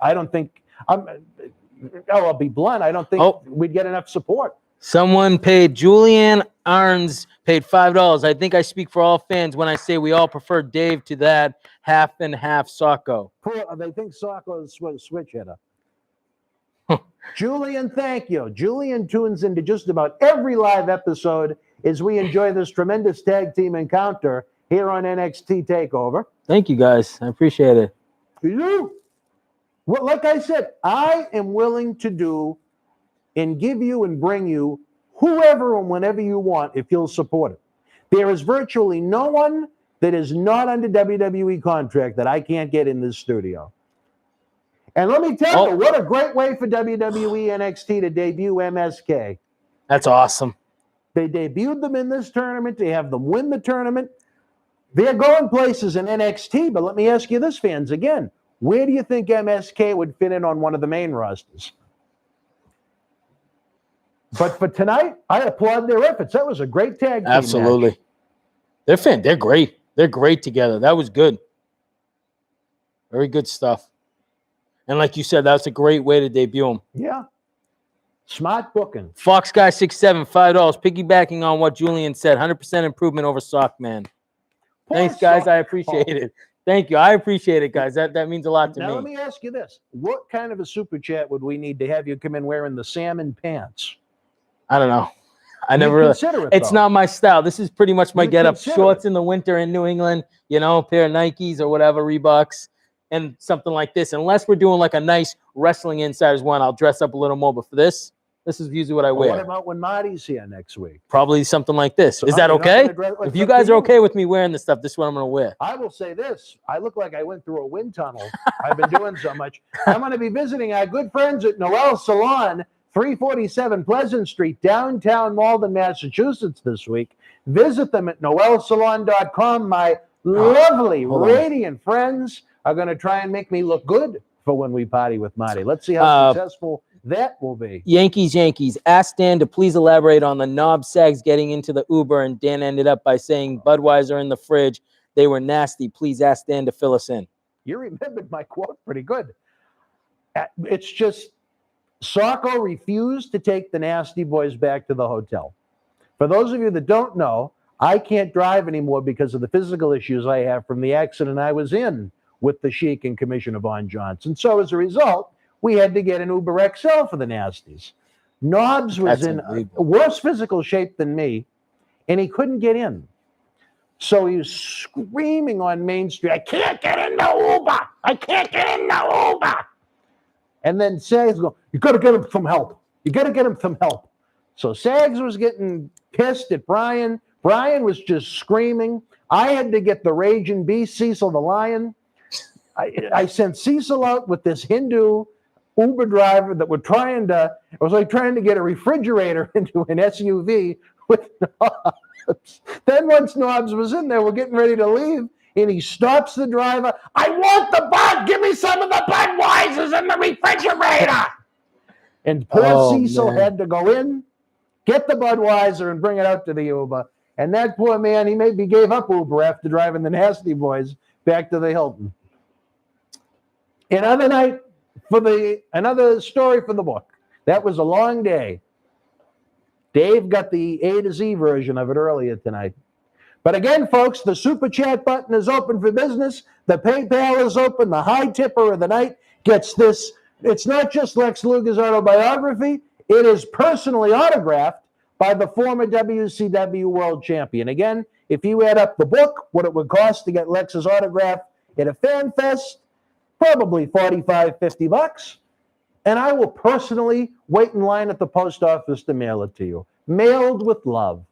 I don't think, I'll be blunt, I don't think we'd get enough support. Someone paid, Julianne Arns paid $5. I think I speak for all fans when I say we all prefer Dave to that half and half Socko. They think Socko is a switch hitter. Julian, thank you. Julian tunes into just about every live episode as we enjoy this tremendous tag team encounter here on NXT TakeOver. Thank you, guys. I appreciate it. Well, like I said, I am willing to do and give you and bring you whoever and whenever you want if you'll support it. There is virtually no one that is not under WWE contract that I can't get in this studio. And let me tell you, what a great way for WWE NXT to debut MSK. That's awesome. They debuted them in this tournament. They have them win the tournament. They're going places in NXT, but let me ask you this, fans, again. Where do you think MSK would fit in on one of the main rosters? But for tonight, I applaud their efforts. That was a great tag team Absolutely. match. They're great. They're great together. That was good. Very good stuff. And like you said, that's a great way to debut them. Yeah. Smart booking. Fox Guy 67, $5. Piggybacking on what Julian said, 100% improvement over Sockman. Thanks, guys. I appreciate it. Thank you. I appreciate it, guys. That means a lot to me. Now, let me ask you this. What kind of a super chat would we need to have you come in wearing the salmon pants? I don't know. I never really. It's not my style. This is pretty much my get-up. Shorts in the winter in New England, you know, a pair of Nikes or whatever, Reeboks, and something like this. Unless we're doing like a nice Wrestling Insiders one, I'll dress up a little more. But for this is usually what I wear. What about when Marty's here next week? Probably something like this. Is that okay? If you guys are okay with me wearing this stuff, this is what I'm going to wear. I will say this. I look like I went through a wind tunnel. I've been doing so much. I'm going to be visiting our good friends at Noel Salon, 347 Pleasant Street, downtown Malden, Massachusetts this week. Visit them at noelsalon.com. My lovely, radiant friends are going to try and make me look good for when we party with Marty. Let's see how successful that will be. Yankees. Ask Dan to please elaborate on the knob sags getting into the Uber, and Dan ended up by saying Budweiser in the fridge. They were nasty. Please ask Dan to fill us in. You remembered my quote pretty good. It's just Socko refused to take the nasty boys back to the hotel. For those of you that don't know, I can't drive anymore because of the physical issues I have from the accident I was in with the Sheik and Commissioner Von Johnson. So as a result, we had to get an Uber XL for the nasties. Nobbs was in worse physical shape than me, and he couldn't get in. So he was screaming on Main Street, I can't get in the Uber! I can't get in the Uber! And then Sags go, you got to get him some help. You got to get him some help. So Sags was getting pissed at Brian. Brian was just screaming. I had to get the raging beast, Cecil the Lion. I sent Cecil out with this Hindu Uber driver that were it was like trying to get a refrigerator into an SUV with Nobbs. Then once Nobbs was in there, we're getting ready to leave, and he stops the driver. I want the Bud. Give me some of the Budweisers in the refrigerator. And poor Cecil had to go in, get the Budweiser, and bring it out to the Uber. And that poor man, he maybe gave up Uber after driving the Nasty Boys back to the Hilton. Another night another story for the book. That was a long day. Dave got the A to Z version of it earlier tonight. But again, folks, the Super Chat button is open for business. The PayPal is open. The high tipper of the night gets this. It's not just Lex Luger's autobiography. It is personally autographed by the former WCW World Champion. Again, if you add up the book, what it would cost to get Lex's autograph at a fan fest, probably $45, $50. And I will personally wait in line at the post office to mail it to you. Mailed with love.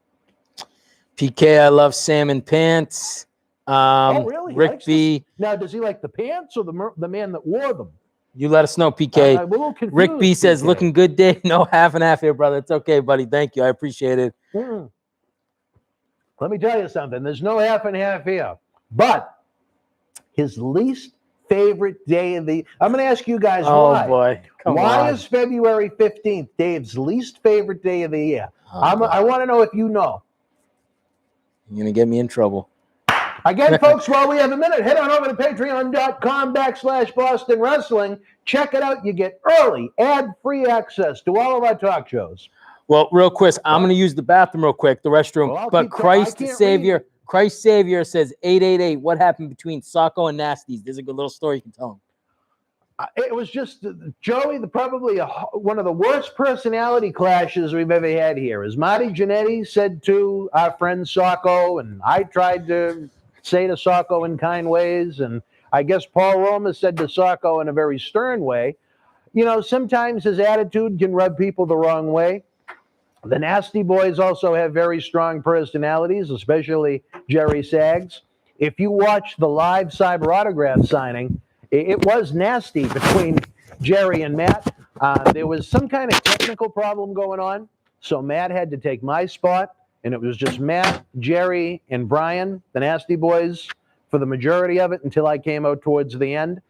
PK, I love salmon pants. Oh, really? Rick B. Now, does he like the pants or the man that wore them? You let us know, PK. I'm a little confused, Rick B says, PK. looking good, Dave. No, half and half here, brother. It's okay, buddy. Thank you. I appreciate it. Let me tell you something. There's no half and half here. But his least favorite day of the... I'm going to ask you guys why. Oh, boy. Come why on. is February 15th Dave's least favorite day of the year? I want to know if you know. You're going to get me in trouble. Again, folks, while we have a minute, head on over to patreon.com/Boston Wrestling. Check it out. You get early, ad-free access to all of our talk shows. Well, real quick, I'm going to use the bathroom real quick, the restroom. Well, but Christ Savior says 888. What happened between Socko and Nasties? There's a good little story you can tell him. It was just Joey, probably one of the worst personality clashes we've ever had here. As Marty Jannetty said to our friend Socko, and I tried to say to Socko in kind ways, and I guess Paul Roma said to Socko in a very stern way. You know, sometimes his attitude can rub people the wrong way. The Nasty Boys also have very strong personalities, especially Jerry Saggs. If you watch the live Cyber autograph signing, it was nasty between Jerry and Matt. There was some kind of technical problem going on, so Matt had to take my spot, and it was just Matt, Jerry, and Brian, the Nasty Boys, for the majority of it until I came out towards the end.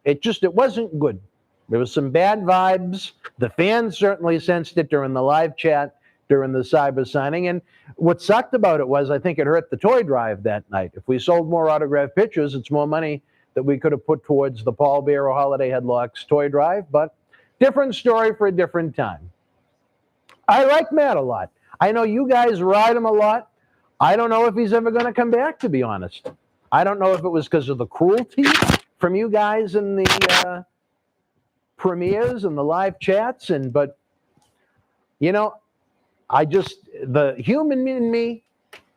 It wasn't good. There was some bad vibes. The fans certainly sensed it during the live chat during the Cyber signing. And what sucked about it was I think it hurt the toy drive that night. If we sold more autographed pictures, it's more money that we could have put towards the Paul Bearer Holiday Headlocks toy drive. But different story for a different time. I like Matt a lot. I know you guys ride him a lot. I don't know if he's ever going to come back, to be honest. I don't know if it was because of the cruelty from you guys in the premieres and the live chats. But, you know, the human in me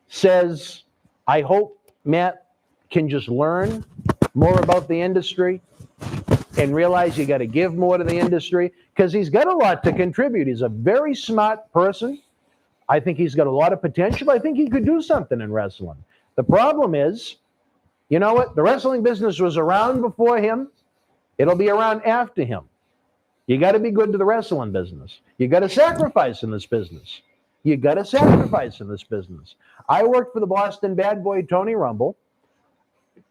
says, I hope Matt can just learn more about the industry and realize you got to give more to the industry because he's got a lot to contribute. He's a very smart person. I think he's got a lot of potential. I think he could do something in wrestling. The problem is, you know what? The wrestling business was around before him. It'll be around after him. You got to be good to the wrestling business. You got to sacrifice in this business. You got to sacrifice in this business. I worked for the Boston Bad Boy Tony Rumble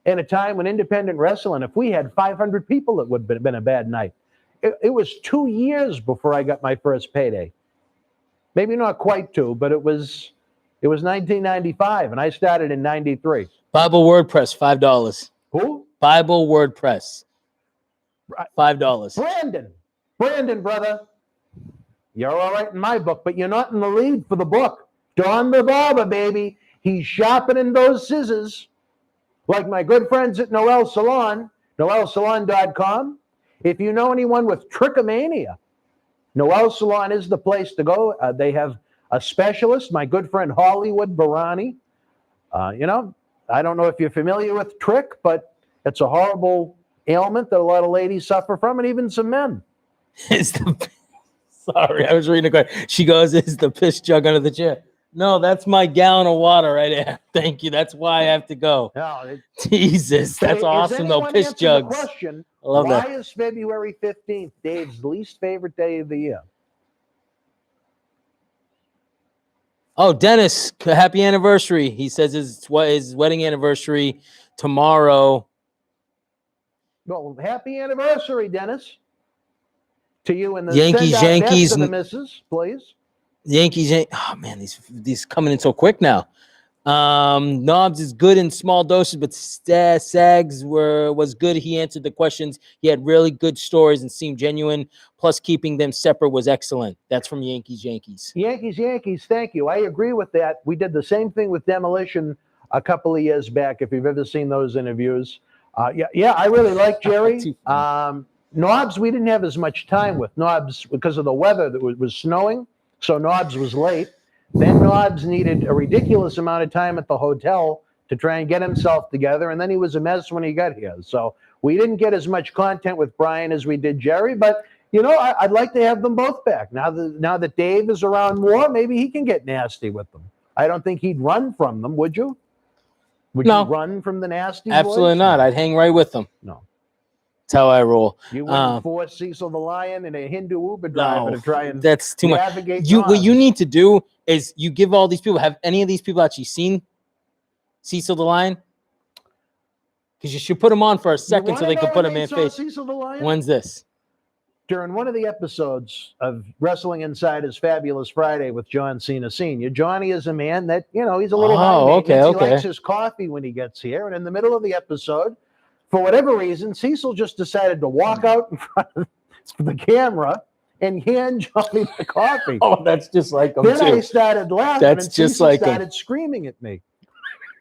in a time when independent wrestling, if we had 500 people, it would have been a bad night. It was 2 years before I got my first payday. Maybe not quite 2, but it was 1995, and I started in 93. Bible WordPress, $5. Who? Bible WordPress, $5. Brandon, brother, you're all right in my book, but you're not in the lead for the book. Don the Barber, baby. He's sharpening those scissors like my good friends at Noel Salon, noelsalon.com. If you know anyone with trichomania, Noel Salon is the place to go. They have a specialist, my good friend Hollywood Barani. You know, I don't know if you're familiar with trick, but it's a horrible ailment that a lot of ladies suffer from, and even some men. Sorry, I was reading a question. She goes, is the piss jug under the chair? No, that's my gallon of water right there. Thank you. That's why I have to go. No, Jesus, that's awesome, though. Piss jugs. Question, I love that. why is February 15th Dave's least favorite day of the year? Oh, Dennis, happy anniversary. He says his wedding anniversary tomorrow. Well, happy anniversary, Dennis. To you and the Yankees, send out best Yankees, to the missus, please. Oh man, these coming in so quick now. Knobs is good in small doses, but Sags was good. He answered the questions. He had really good stories and seemed genuine. Plus, keeping them separate was excellent. That's from Yankees. Yankees, thank you. I agree with that. We did the same thing with Demolition a couple of years back, if you've ever seen those interviews. I really like Jerry. Knobs, we didn't have as much time with. Knobs, because of the weather that was snowing, so Knobs was late. Then Knobs needed a ridiculous amount of time at the hotel to try and get himself together, and then he was a mess when he got here. So we didn't get as much content with Brian as we did Jerry, but I'd like to have them both back. Now that Dave is around more, maybe he can get nasty with them. I don't think he'd run from them, would you? Would you run from the nasty Absolutely boys? not. I'd hang right with them. No. That's how I roll. You wouldn't force Cecil the Lion and a Hindu Uber driver to try and that's too much. navigate What you need to do is you give all these people. Have any of these people actually seen Cecil the Lion? Because you should put him on for a second so they can put him in face. Cecil the Lion? When's this? During one of the episodes of Wrestling Insider's Fabulous Friday with John Cena Sr., Johnny is a man that, he's a little high maintenance. He likes his coffee when he gets here. And in the middle of the episode, for whatever reason, Cecil just decided to walk out in front of the camera and hand Johnny the coffee. Oh, that's just like him, then too. I started laughing, that's and just Cecil like started screaming at me.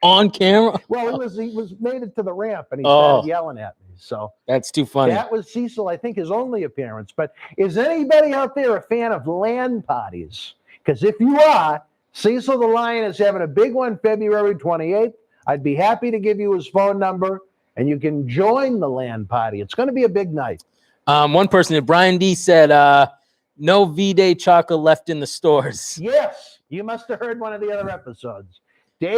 On camera? Well, he was made it to the ramp, and he started yelling at me. So that's too funny. That was Cecil, I think, his only appearance. But is anybody out there a fan of LAN parties? Because if you are, Cecil the Lion is having a big one February 28th. I'd be happy to give you his phone number, and you can join the LAN party. It's going to be a big night. One person, Brian D, said, no V-Day chocolate left in the stores. Yes, you must have heard one of the other episodes.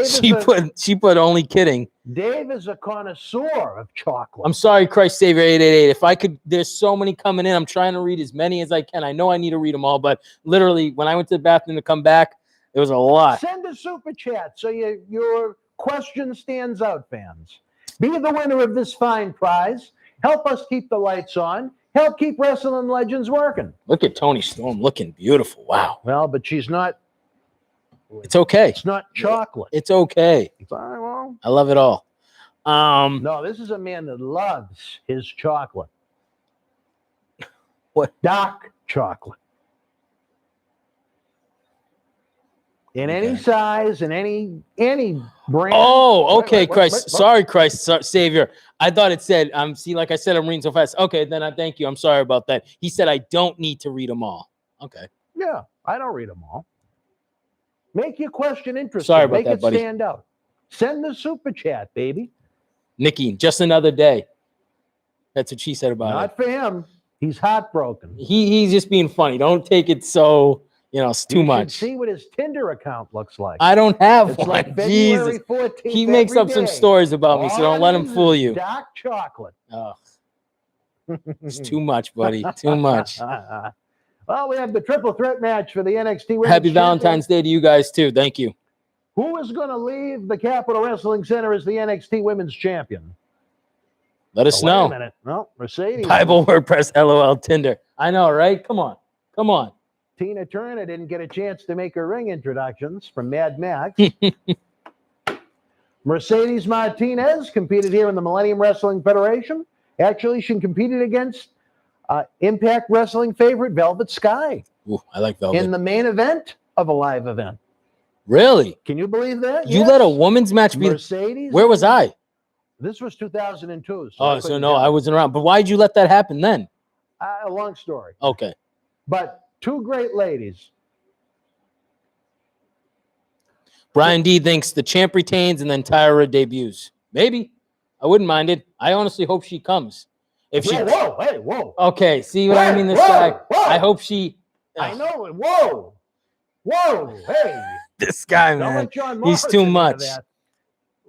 She put only kidding. Dave is a connoisseur of chocolate. I'm sorry, Christ Savior 888. If I could, there's so many coming in. I'm trying to read as many as I can. I know I need to read them all, but literally, when I went to the bathroom to come back, there was a lot. Send a super chat so your question stands out, fans. Be the winner of this fine prize. Help us keep the lights on. Help keep Wrestling Legends working. Look at Toni Storm looking beautiful. Wow. Well, but she's not. It's okay. It's not chocolate. It's okay. Sorry, well, I love it all. No, this is a man that loves his chocolate. What? Dark chocolate. In any size, in any brand. Oh, okay, Christ. What? Sorry, Christ Savior. I thought it said, see, like I said, I'm reading so fast. Okay, then I thank you. I'm sorry about that. He said I don't need to read them all. Okay. Yeah, I don't read them all. Make your question interesting. Sorry about Make that, it buddy. Stand out. Send the super chat, baby. Nikki, just another day. That's what she said about it. Not for him. He's heartbroken. He's just being funny. Don't take it so, it's too much. See what his Tinder account looks like. I don't have It's one. like February Jesus. 14th. He makes up some day. stories about me, so don't let him fool you. Dark chocolate. Oh. It's too much, buddy. Too much. Well, we have the triple threat match for the NXT Women's Happy Valentine's Day to you guys, too. Thank you. Who is going to leave the Capitol Wrestling Center as the NXT Women's Champion? Let us Wait know. a minute. No, Mercedes. Bible, WordPress, LOL, Tinder. I know, right? Come on. Come on. Tina Turner didn't get a chance to make her ring introductions from Mad Max. Mercedes Martinez competed here in the Millennium Wrestling Federation. Actually, she competed against Impact Wrestling favorite Velvet Sky. Ooh, I like Velvet. In the main event of a live event. Really? Can you believe that? You Yes. let a woman's match be... Mercedes? Where was I? This was 2002. So no, I wasn't around. But why'd you let that happen then? A long story. Okay. But two great ladies. Brian D thinks the champ retains and then Tyra debuts. Maybe. I wouldn't mind it. I honestly hope she comes. If she... Whoa, hey, whoa. Okay, see what I mean? This guy. I hope she... I know it. Whoa, hey. This guy, Don't man. let John He's Morrison too into much. that.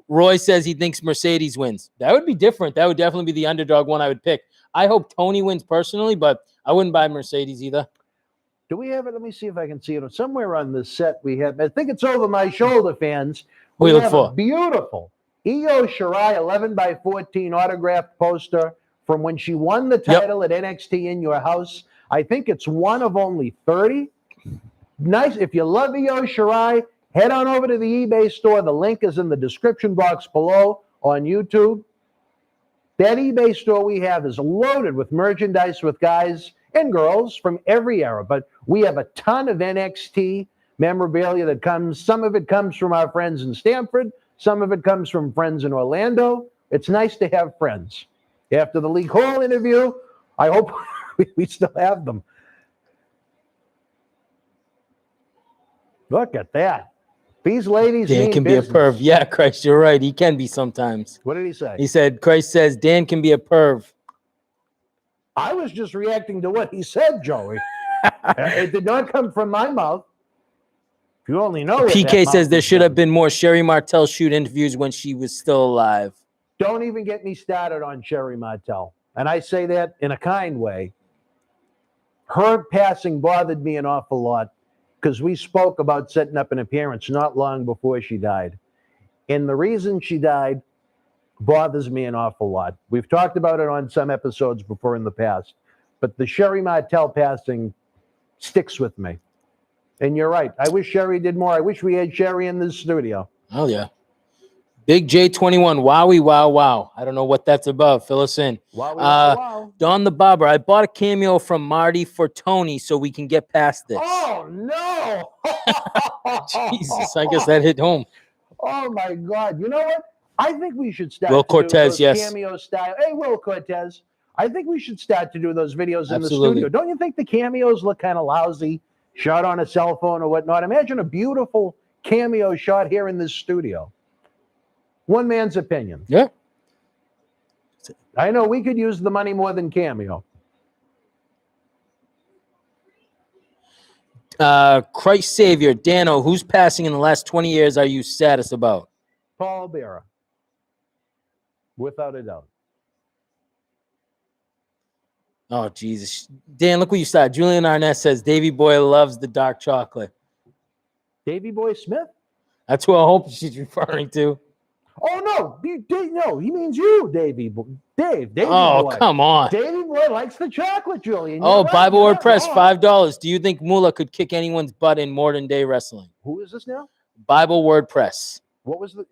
Roy says he thinks Mercedes wins. That would be different. That would definitely be the underdog one I would pick. I hope Tony wins personally, but I wouldn't buy Mercedes either. Do we have it? Let me see if I can see it. Somewhere on this set we have, I think it's over my shoulder, fans. What We you look have for? a beautiful Io Shirai 11x14 autographed poster from when she won the title at NXT in your house. I think it's one of only 30. Nice. If you love Io Shirai, head on over to the eBay store. The link is in the description box below on YouTube. That eBay store we have is loaded with merchandise with guys and girls from every era. But we have a ton of NXT memorabilia that comes. Some of it comes from our friends in Stamford. Some of it comes from friends in Orlando. It's nice to have friends. After the Lee Cole interview, I hope we still have them. Look at that. These ladies Dan mean can business. be a perv. Yeah, Christ, you're right. He can be sometimes. What did he say? He said, Christ says Dan can be a perv. I was just reacting to what he said, Joey. It did not come from my mouth. If you only know what that PK says mouth there is should have doing. been more Sherry Martel shoot interviews when she was still alive. Don't even get me started on Sherry Martel. And I say that in a kind way. Her passing bothered me an awful lot because we spoke about setting up an appearance not long before she died. And the reason she died bothers me an awful lot. We've talked about it on some episodes before in the past, but the Sherry Martel passing sticks with me. And you're right. I wish Sherry did more. I wish we had Sherry in this studio. Oh, yeah. Big J21, wowie, wow, wow. I don't know what that's about. Fill us in. Wow. Don the Barber, I bought a cameo from Marty for Tony so we can get past this. Oh, no. Jesus, I guess that hit home. Oh, my God. You know what? I think we should start Will to do Cortez, those yes. cameo style. Hey, Will Cortez. I think we should start to do those videos in the Absolutely. studio. Don't you think the cameos look kind of lousy, shot on a cell phone or whatnot? Imagine a beautiful cameo shot here in this studio. One man's opinion. Yeah. I know we could use the money more than cameo. Christ Savior, Dano, who's passing in the last 20 years are you saddest about? Paul Bearer. Without a doubt. Oh, Jesus. Dan, look what you started. Julian Arnett says Davey Boy loves the dark chocolate. Davey Boy Smith? That's who I hope she's referring to. Oh, no. No, he means you, Davey. Davey Oh, Boy. come on. Davey Boy likes the chocolate, Julian. Oh, You're right. Bible You're Word not Press, wrong. $5. Do you think Moolah could kick anyone's butt in modern day wrestling? Who is this now? Bible Word Press. What was the...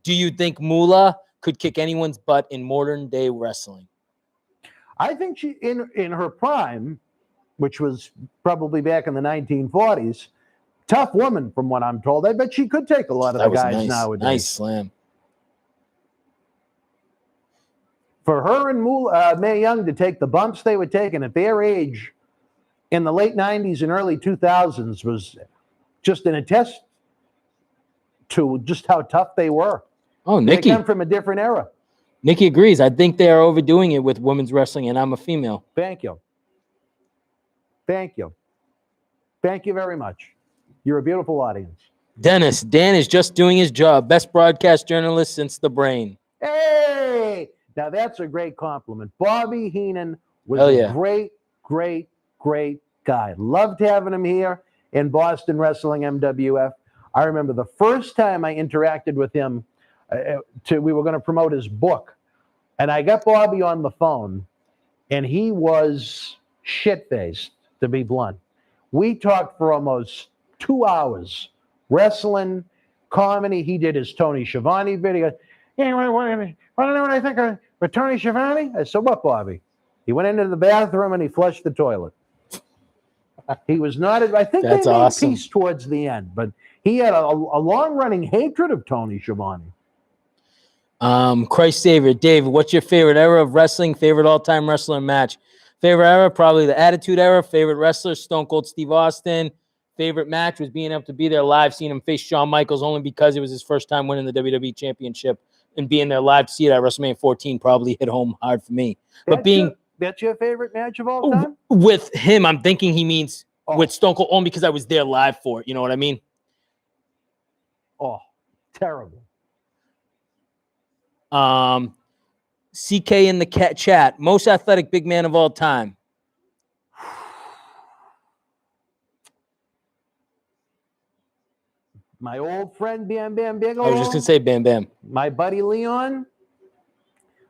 Do you think Moolah could kick anyone's butt in modern day wrestling? I think she, in her prime, which was probably back in the 1940s, tough woman from what I'm told. I bet she could take a lot of the guys nowadays. Nice slam. For her and Mae Young to take the bumps they were taking at their age in the late 90s and early 2000s was just an attest to just how tough they were. Oh, They Nikki. come from a different era. Nikki agrees. I think they are overdoing it with women's wrestling, and I'm a female. Thank you. Thank you. Thank you very much. You're a beautiful audience. Dennis, Dan is just doing his job. Best broadcast journalist since the brain. Hey! Now that's a great compliment. Bobby Heenan was Hell a yeah. great guy. Loved having him here in Boston Wrestling MWF. I remember the first time I interacted with him, we were going to promote his book. And I got Bobby on the phone, and he was shit-faced, to be blunt. We talked for almost 2 hours, wrestling, comedy. He did his Tony Schiavone video. Yeah, want to know what I think of Tony Schiavone? I said, what, Bobby? He went into the bathroom and he flushed the toilet. He was not, I think That's they made awesome. peace towards the end, but he had a long-running hatred of Tony Schiavone. Christ Savior, Dave, what's your favorite era of wrestling? Favorite all-time wrestler match? Favorite era, probably the Attitude Era. Favorite wrestler, Stone Cold Steve Austin. Favorite match was being able to be there live, seeing him face Shawn Michaels only because it was his first time winning the WWE Championship, and being there live to see it at WrestleMania 14 probably hit home hard for me. But That's your favorite match of all time? with him, I'm thinking he means Oh. with Stone Cold only because I was there live for it. You know what I mean? Oh, terrible. CK in the chat, most athletic big man of all time. my old friend Bam Bam I Bigelow. was just gonna say Bam Bam. My buddy Leon.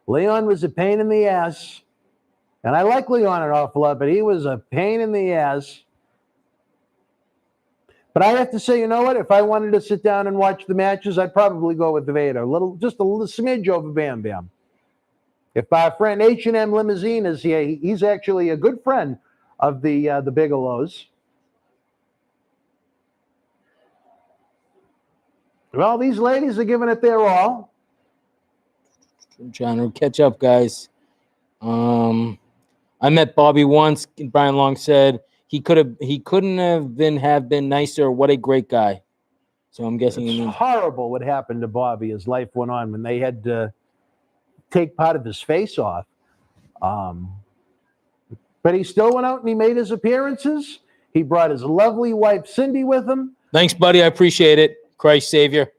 Leon was a pain in the ass. And I like Leon an awful lot, but he was a pain in the ass. But I have to say, you know what? If I wanted to sit down and watch the matches, I'd probably go with Vader. Just a little smidge over Bam Bam. If our friend H&M Limousine is here, he's actually a good friend of the Bigelows. Well, these ladies are giving it their all. John, we'll catch up, guys. I met Bobby once. Brian Long said he couldn't have been nicer. What a great guy. So I'm guessing It's horrible what happened to Bobby as life went on when they had to take part of his face off. But he still went out and he made his appearances. He brought his lovely wife Cindy with him. Thanks, buddy. I appreciate it. Christ Savior.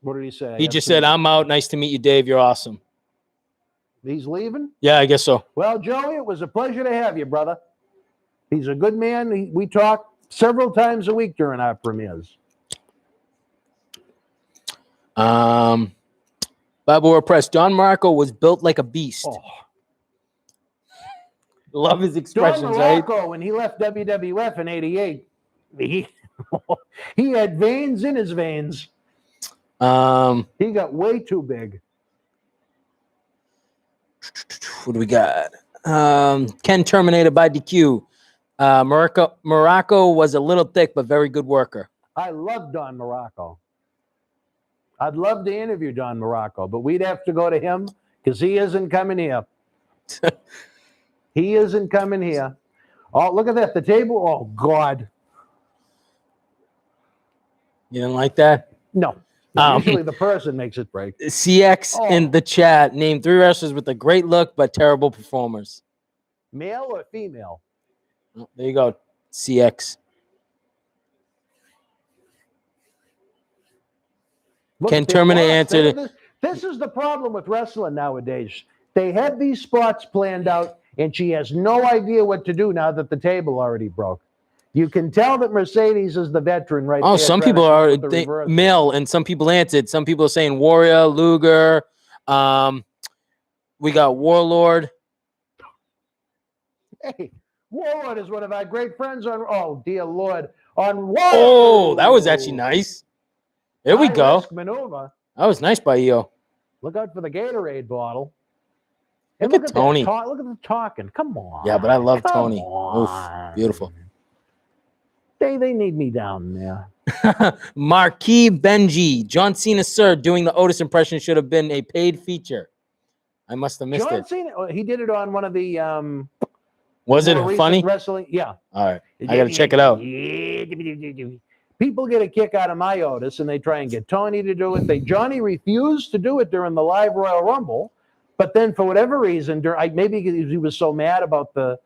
What did he say? He just said, "I'm out. Nice to meet you, Dave. You're awesome." He's leaving? Yeah, I guess so. Well, Joey, it was a pleasure to have you, brother. He's a good man. We talk several times a week during our premieres. Bible Word Press. Don Morocco was built like a beast. Oh. Love his expressions, Don right? Morocco, when he left WWF in '88, he had veins in his veins. He got way too big. What do we got? Ken Terminator by DQ. Morocco was a little thick, but very good worker. I love Don Morocco. I'd love to interview Don Morocco, but we'd have to go to him because he isn't coming here. He isn't coming here. Oh, look at that. The table. Oh, God. You didn't like that? No. Usually the person makes it break. CX in the chat named 3 wrestlers with a great look but terrible performers. Male or female? Oh, there you go. CX. Look, Can Terminator answer? This is the problem with wrestling nowadays. They have these spots planned out, and she has no idea what to do now that the table already broke. You can tell that Mercedes is the veteran right there. Some people are male, and some people answered. Some people are saying Warrior, Luger. We got Warlord. Hey, Warlord is one of our great friends on. Oh, dear Lord. On what? Oh, that was actually nice. There we go. Maneuver. That was nice by EO. Look out for the Gatorade bottle. And look at Tony. Look at the talking. Come on. Yeah, but I love Tony. Oof, beautiful. They need me down there. Marquis Benji. John Cena, sir, doing the Otis impression should have been a paid feature. I must have missed John Cena, he did it on one of the was it funny? Wrestling? Yeah. All right. I got to check it out. People get a kick out of my Otis, and they try and get Tony to do it. Johnny refused to do it during the live Royal Rumble, but then for whatever reason, maybe he was so mad about the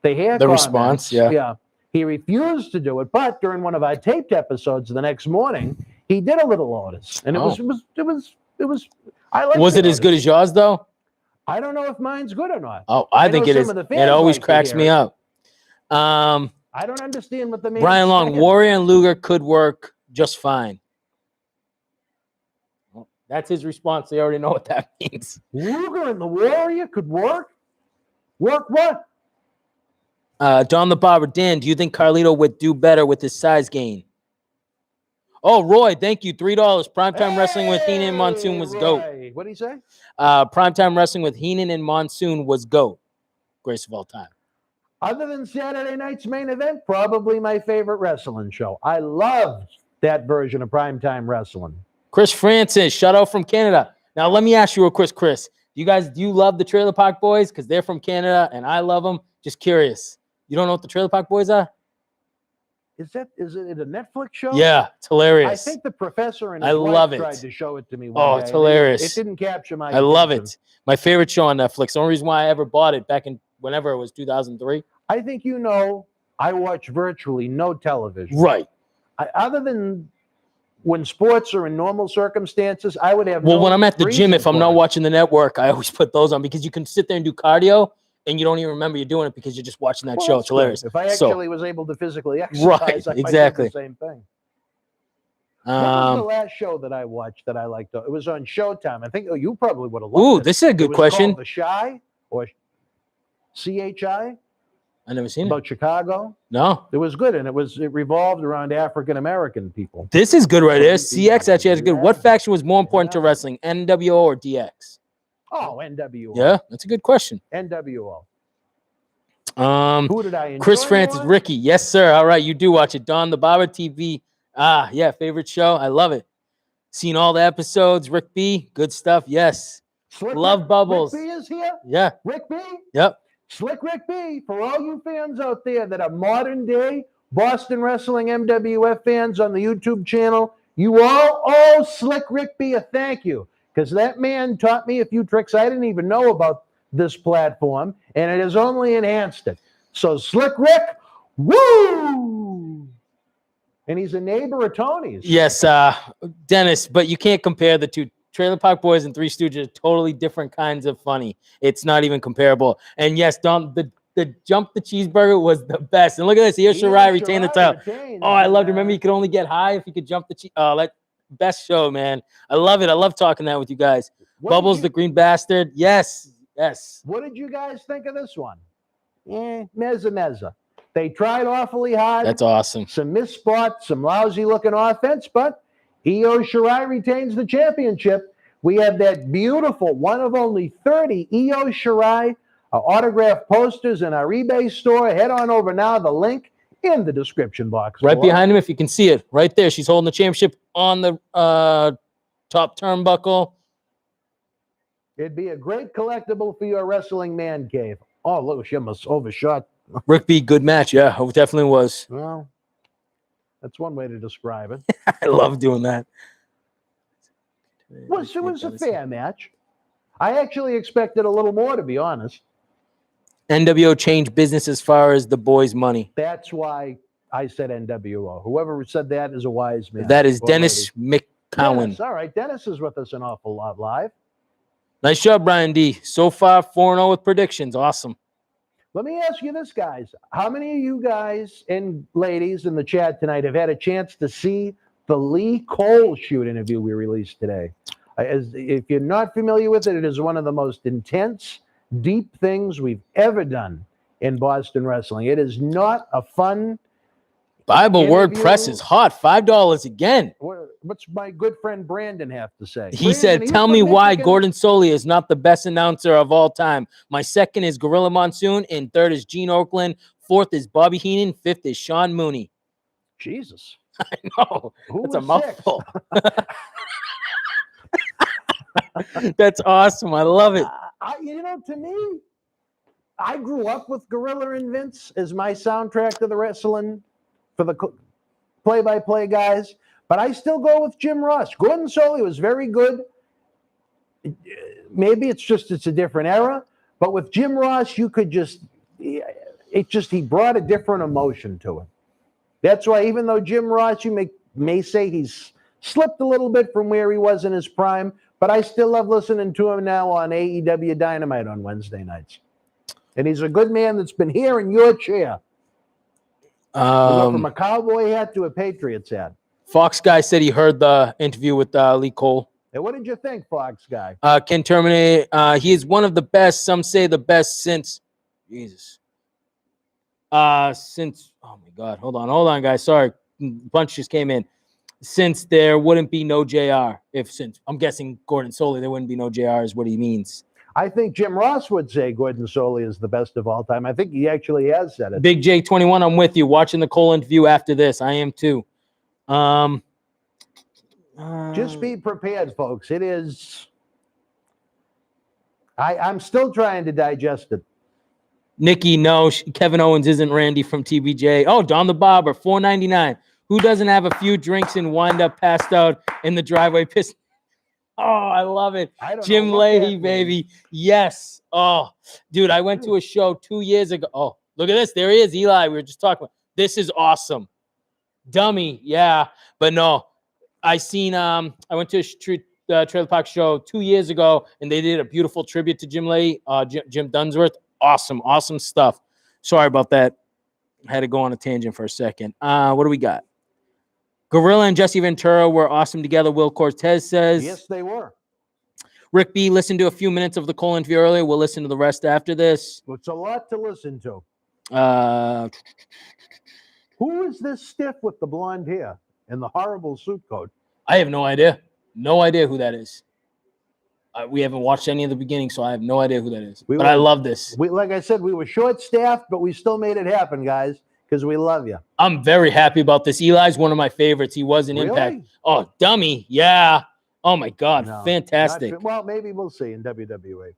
hair the response, yeah, he refused to do it. But during one of our taped episodes the next morning, he did a little Otis, and it was. I like. Was it as good as yours though? I don't know if mine's good or not. Oh, I think it is. It always cracks me up. I don't understand what the man. Brian Long, Warrior and Luger could work just fine. Well, that's his response. They already know what that means. Luger and the Warrior could work? Work what? Don the Barber, Dan, do you think Carlito would do better with his size gain? Oh, Roy, thank you. $3. Primetime Wrestling with Heenan and Monsoon was GOAT. What did he say? Primetime Wrestling with Heenan and Monsoon was GOAT. Greatest of all time. Other than Saturday night's main event, probably my favorite wrestling show. I loved that version of Primetime Wrestling. Chris Francis, shout out from Canada. Now, let me ask you real quick, Chris. Do you love the Trailer Park Boys? Because they're from Canada, and I love them. Just curious. You don't know what the Trailer Park Boys are? Is it a Netflix show? Yeah, it's hilarious. I think the professor and his wife tried to show it to me one day. It's hilarious. It didn't capture my attention. Love it. My favorite show on Netflix. The only reason why I ever bought it back in whenever it was 2003. I think I watch virtually no television. Right. Other than when sports are in normal circumstances, I would have. Well, when I'm at the gym, if I'm not watching the network, I always put those on because you can sit there and do cardio. And you don't even remember you're doing it because you're just watching that show. It's hilarious. If I actually was able to physically exercise, I might do the same thing. What was the last show that I watched that I liked? It was on Showtime. I think you probably would have loved Ooh, it. this is a It good was question. called The Chi, or CHI, I never seen it. about Chicago. No. It was good, and it revolved around African American people. This is good right here. CX actually has good. What faction was more important to wrestling, NWO or DX? Oh, NWO. Yeah, that's a good question. NWO. Who did I enjoy Chris Francis, more? Ricky. Yes, sir. All right, you do watch it. Don the Barber TV. Ah, yeah, favorite show. I love it. Seen all the episodes. Rick B, good stuff. Yes. Love Bubbles. Rick B is here? Yeah. Rick B? Yep. Slick Rick B, for all you fans out there that are modern day Boston Wrestling MWF fans on the YouTube channel, you all owe Slick Rick B a thank you, because that man taught me a few tricks I didn't even know about this platform, and it has only enhanced it. So Slick Rick, woo! And he's a neighbor of Tony's. Yes, Dennis, but you can't compare the two. Trailer Park Boys and Three Stooges are totally different kinds of funny. It's not even comparable. And yes, Don, the jump the cheeseburger was the best. And look at this. Io Shirai retained the title. Oh, I loved it. Remember, you could only get high if you could jump the cheese. Oh, that best show, man. I love it. I love talking that with you guys. Bubbles, the Green Bastard. Yes. Yes. What did you guys think of this one? Mezza. They tried awfully hard. That's awesome. Some missed spots, some lousy looking offense, but Io Shirai retains the championship. We have that beautiful, one of only 30 Io Shirai autographed posters in our eBay store. Head on over now. The link in the description box. Right behind him, if you can see it. Right there. She's holding the championship on the top turnbuckle. It'd be a great collectible for your wrestling man cave. Oh, look, she almost overshot. Rick B, good match. Yeah, it definitely was. Well, that's one way to describe it. I love doing that. It was a fair match. I actually expected a little more, to be honest. NWO changed business as far as the boys' money. That's why I said NWO. Whoever said that is a wise man. That is Dennis McCowan. Dennis, all right, Dennis is with us an awful lot live. Nice job, Brian D. So far, 4-0 with predictions. Awesome. Let me ask you this, guys. How many of you guys and ladies in the chat tonight have had a chance to see the Lee Cole shoot interview we released today? If you're not familiar with it, it is one of the most intense, deep things we've ever done in Boston wrestling. It is not a fun Bible interview. WordPress is hot. $5 again. What's my good friend Brandon have to say? He said, tell me why Gordon Solie is not the best announcer of all time. My second is Gorilla Monsoon, and third is Gene Oakland. Fourth is Bobby Heenan. Fifth is Sean Mooney. Jesus. I know. That's a mouthful. That's awesome. I love it. To me, I grew up with Gorilla and Vince as my soundtrack to the wrestling for the play-by-play guys, but I still go with Jim Ross. Gordon Solie was very good. Maybe it's a different era, but with Jim Ross, he brought a different emotion to it. That's why, even though Jim Ross, you may say he's slipped a little bit from where he was in his prime, but I still love listening to him now on AEW Dynamite on Wednesday nights. And he's a good man that's been here in your chair. From a cowboy hat to a Patriots hat. Fox guy said he heard the interview with Lee Cole. Hey, what did you think, Fox guy? Ken Terminator, he is one of the best. Some say the best since Jesus. Since, oh my God, hold on, guys. Sorry, bunch just came in. Since there wouldn't be no JR, since I'm guessing Gordon Solie, there wouldn't be no JR is what he means. I think Jim Ross would say Gordon Solie is the best of all time. I think he actually has said it. Big J21, I'm with you. Watching the Cole interview after this. I am too. Just be prepared, folks. It is. I'm still trying to digest it. Nikki, no, Kevin Owens isn't Randy from TBJ. Oh, Don the Barber, $4.99. Who doesn't have a few drinks and wind up passed out in the driveway pissing? Oh, I love it. Jim Leahy, baby. Yes. Oh, dude, I went to a show 2 years ago. Oh, look at this. There he is, Eli. We were just talking about. This is awesome. Dummy, yeah. But no, I went to a Trailer Park show 2 years ago, and they did a beautiful tribute to Jim Leahy, Jim Dunsworth. Awesome stuff. Sorry about that. I had to go on a tangent for a second. What do we got? Gorilla and Jesse Ventura were awesome together, Will Cortez says. Yes, they were. Rick B listened to a few minutes of the Cole interview earlier. We'll listen to the rest after this. It's a lot to listen to. Who is this stiff with the blonde hair and the horrible suit coat? I have no idea. No idea who that is. We haven't watched any of the beginning, so I have no idea who that is. I love this. Like I said, we were short-staffed, but we still made it happen, guys, because we love you. I'm very happy about this. Eli's one of my favorites. He was an Impact. Oh, dummy. Yeah. Oh, my God. No, fantastic. Well, maybe we'll see in WWE.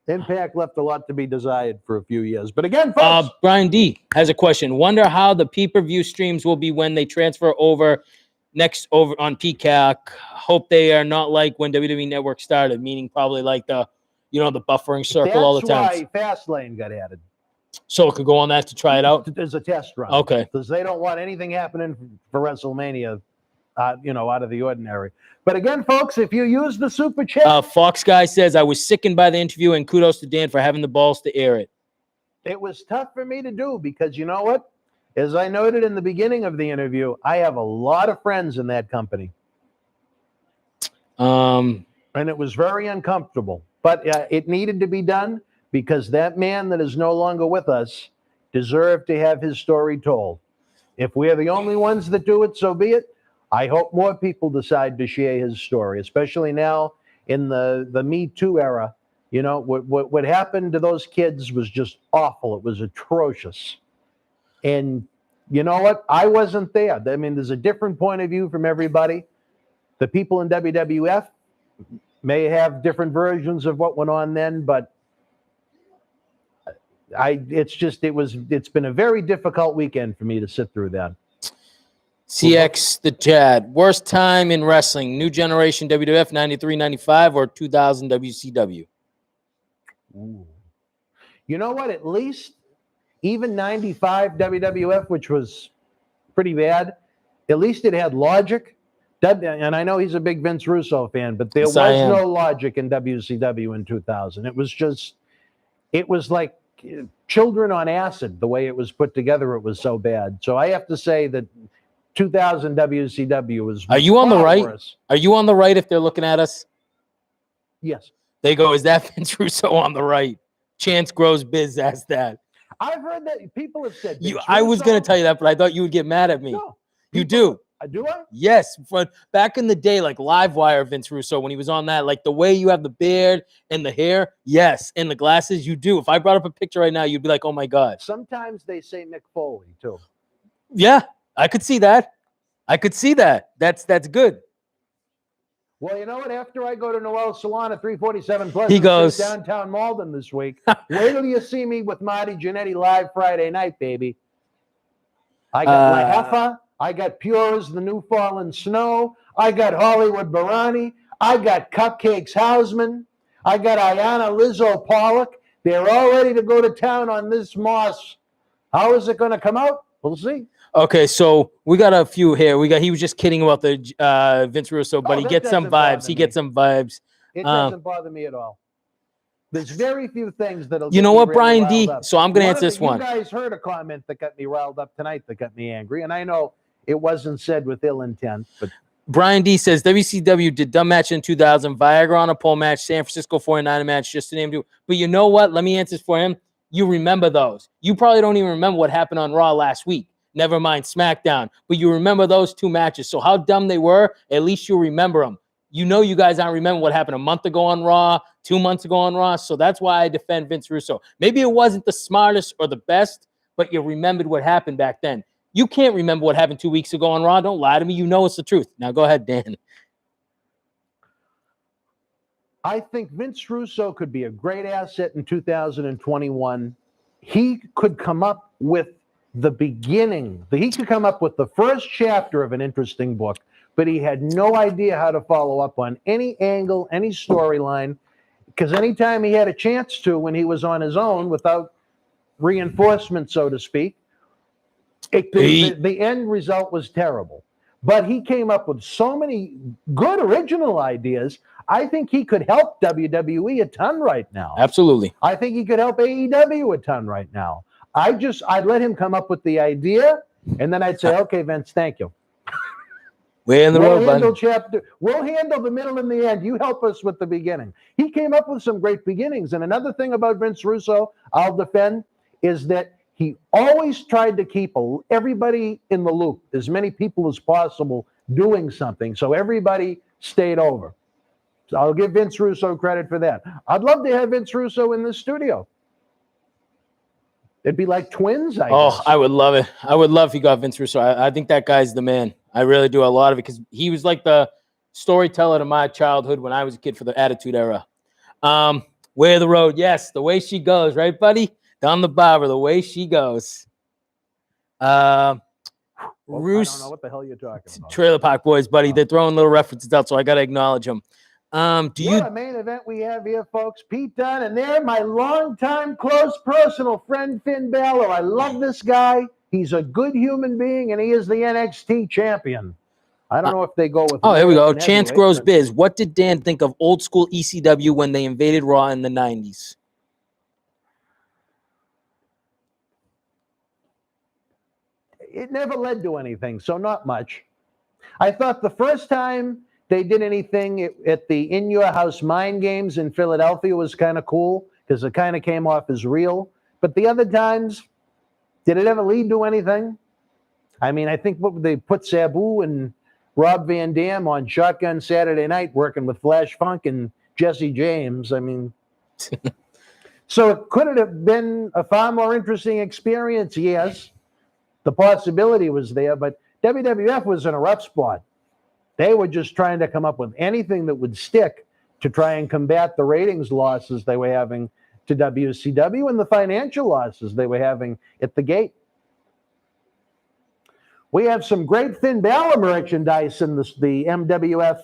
Impact left a lot to be desired for a few years. But again, folks. Brian D has a question. Wonder how the pay-per-view streams will be when they transfer over over on Peacock. Hope they are not like when WWE Network started, meaning probably like the buffering circle all the time. That's why Fastlane got added. So it could go on that to try it out? There's a test run. Okay. Because they don't want anything happening for WrestleMania, out of the ordinary. But again, folks, if you use the super chat. Fox Guy says, I was sickened by the interview, and kudos to Dan for having the balls to air it. It was tough for me to do because you know what? As I noted in the beginning of the interview, I have a lot of friends in that company. And it was very uncomfortable. But it needed to be done because that man that is no longer with us deserved to have his story told. If we are the only ones that do it, so be it. I hope more people decide to share his story, especially now in the Me Too era. You know, what happened to those kids was just awful. It was atrocious. And you know what? I wasn't there. I mean, there's a different point of view from everybody. The people in WWF may have different versions of what went on then, but it's been a very difficult weekend for me to sit through that. CX the Chad. Worst time in wrestling, New Generation WWF 93, 95, or 2000 WCW? Ooh. You know what? At least even 95 WWF, which was pretty bad, at least it had logic. And I know he's a big Vince Russo fan, but there was no logic in WCW in 2000. It was like children on acid, the way it was put together. It was so bad. So I have to say that 2000 WCW was. Are you on the right? Worse. Are you on the right if they're looking at us? Yes. They go, is that Vince Russo on the right? Chance Grows Biz asked that. I've heard that people have said I was going to tell you that, but I thought you would get mad at me. No. You do. Do I? Yes. Back in the day, like Livewire Vince Russo, when he was on that, like the way you have the beard and the hair, yes, and the glasses, you do. If I brought up a picture right now, you'd be like, oh my God. Sometimes they say Mick Foley, too. Yeah, I could see that. That's good. Well, you know what? After I go to Noel's Salon at 347 Pleasant he goes downtown Malden this week, wait till you see me with Marty Jannetty live Friday night, baby. I got La Heffa. I got Pure as the New Fallen Snow. I got Hollywood Barani. I got Cupcakes Hausman. I got Ayanna Lizzo Pollock. They're all ready to go to town on this moss. How is it going to come out? We'll see. Okay, so we got a few here. He was just kidding about the Vince Russo, but he gets some vibes. He gets some vibes. It doesn't bother me at all. There's very few things that'll. You know what, Brian D? So I'm going to answer this one. You guys heard a comment that got me riled up tonight, that got me angry, and I know it wasn't said with ill intent, but. Brian D says WCW did dumb match in 2000, Viagra on a pole match, San Francisco 49 match, just to name two. But you know what? Let me answer this for him. You remember those. You probably don't even remember what happened on Raw last week. Never mind SmackDown. But you remember those two matches. So how dumb they were, at least you remember them. You know you guys aren't remember what happened a month ago on Raw, 2 months ago on Raw. So that's why I defend Vince Russo. Maybe it wasn't the smartest or the best, but you remembered what happened back then. You can't remember what happened 2 weeks ago on Raw. Don't lie to me. You know it's the truth. Now go ahead, Dan. I think Vince Russo could be a great asset in 2021. He could come up with the beginning. He could come up with the first chapter of an interesting book, but he had no idea how to follow up on any angle, any storyline, because anytime he had a chance to, when he was on his own without reinforcement, so to speak, the end result was terrible. But he came up with so many good original ideas. I think he could help WWE a ton right now. Absolutely. I think he could help AEW a ton right now. I'd let him come up with the idea, and then I'd say, okay, Vince, thank you. We're in the road, We'll handle the middle and the end. You help us with the beginning. He came up with some great beginnings. And another thing about Vince Russo, I'll defend, is that he always tried to keep everybody in the loop, as many people as possible doing something, so everybody stayed over. So I'll give Vince Russo credit for that. I'd love to have Vince Russo in this studio. It'd be like twins, I guess. I would love it. I would love if he got Vince Russo. I think that guy's the man. I really do. A lot of it, because he was like the storyteller to my childhood when I was a kid for the Attitude Era. Way of the road. Yes, the way she goes, right, buddy? Down the barber, the way she goes. I don't know what the hell you're talking about. Trailer Park Boys, buddy. They're throwing little references out, so I got to acknowledge them. What a main event we have here, folks. Pete Dunne, and there, my longtime close personal friend, Finn Balor. I love this guy. He's a good human being, and he is the NXT champion. I don't know if they go with... here we go. Chance Grows Biz. What did Dan think of old school ECW when they invaded Raw in the 90s? It never led to anything, so not much. I thought the first time they did anything at the In Your House Mind Games in Philadelphia was kind of cool, because it kind of came off as real. But the other times, did it ever lead to anything? I mean, I think they put Sabu and Rob Van Dam on Shotgun Saturday Night working with Flash Funk and Jesse James. I mean, so could it have been a far more interesting experience? Yes. The possibility was there, but WWF was in a rough spot. They were just trying to come up with anything that would stick to try and combat the ratings losses they were having to WCW and the financial losses they were having at the gate. We have some great Finn Balor merchandise in the MWF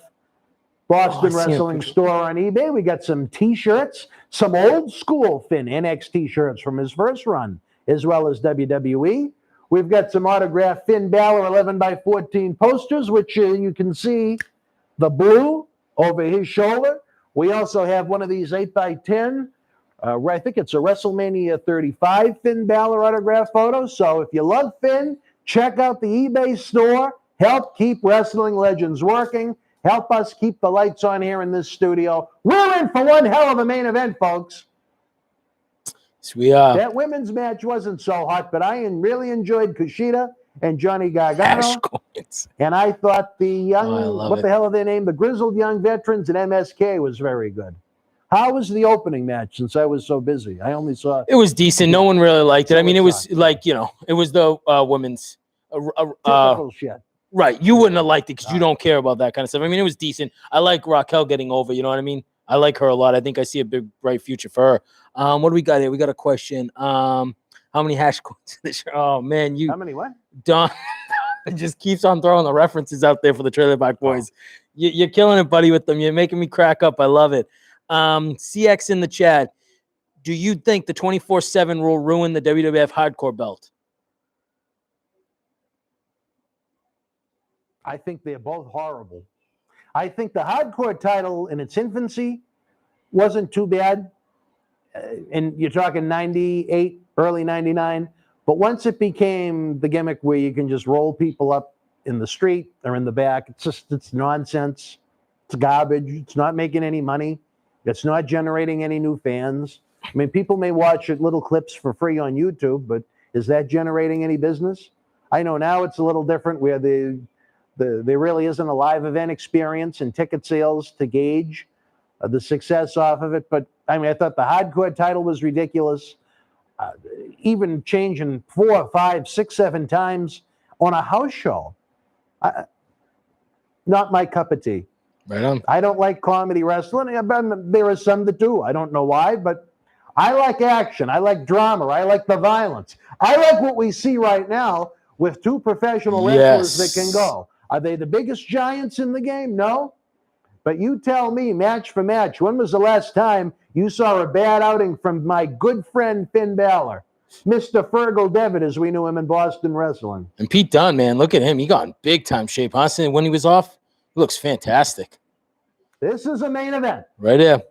Boston Wrestling store on eBay. We got some T-shirts, some old school Finn NXT shirts from his first run, as well as WWE. We've got some autographed Finn Balor 11x14 posters, which you can see the blue over his shoulder. We also have one of these 8x10. I think it's a WrestleMania 35 Finn Balor autograph photo. So if you love Finn, check out the eBay store. Help keep Wrestling Legends working. Help us keep the lights on here in this studio. We're in for one hell of a main event, folks. We are. That women's match wasn't so hot, but I really enjoyed Kushida and Johnny Gargano. And I thought the young, what the hell are they named? The grizzled young veterans at MSK was very good. How was the opening match, since I was so busy? I only saw... It was decent. No one really liked it. I mean, it was like, you know, it was the women's... typical shit. Right. You wouldn't have liked it because you don't care about that kind of stuff. I mean, it was decent. I like Raquel getting over, you know what I mean? I like her a lot. I think I see a big, bright future for her. What do we got here? We got a question. How many hash coins? Oh, man. How many what? Don just keeps on throwing the references out there for the Trailer Park Boys. You're killing it, buddy, with them. You're making me crack up. I love it. CX in the chat. Do you think the 24/7 rule ruin the WWF hardcore belt? I think they're both horrible. I think the hardcore title in its infancy wasn't too bad. And you're talking 98, early 99. But once it became the gimmick where you can just roll people up in the street or in the back, it's nonsense. It's garbage. It's not making any money. It's not generating any new fans. I mean, people may watch little clips for free on YouTube, but is that generating any business? I know now it's a little different where there really isn't a live event experience and ticket sales to gauge the success off of it. But I mean, I thought the hardcore title was ridiculous. Even changing 4, 5, 6, 7 times on a house show. Not my cup of tea. Right on. I don't like comedy wrestling. There are some that do. I don't know why, but I like action. I like drama. I like the violence. I like what we see right now with 2 professional wrestlers that can go. Are they the biggest giants in the game? No. But you tell me, match for match, when was the last time you saw a bad outing from my good friend Finn Balor? Mr. Fergal Devitt, as we knew him in Boston wrestling. And Pete Dunne, man, look at him. He got in big-time shape. Honestly, when he was off, he looks fantastic. This is a main event. Right there.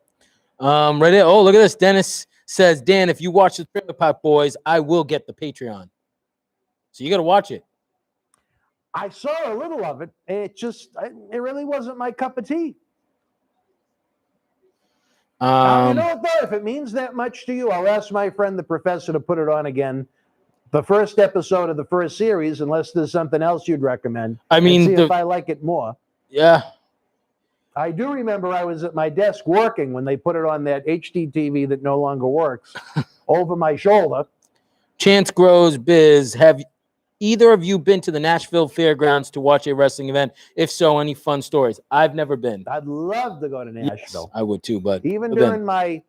Right there. Oh, look at this. Dennis says, Dan, if you watch the Trailer Park Boys, I will get the Patreon. So you got to watch it. I saw a little of it. It really wasn't my cup of tea. You know what, though? If it means that much to you, I'll ask my friend, the professor, to put it on again. The first episode of the first series, unless there's something else you'd recommend. I mean, and see if I like it more. Yeah. I do remember I was at my desk working when they put it on that HD TV that no longer works over my shoulder. Chance Grows Biz, have either of you been to the Nashville Fairgrounds to watch a wrestling event? If so, any fun stories? I've never been. I'd love to go to Nashville. Yes, I would too, but even during my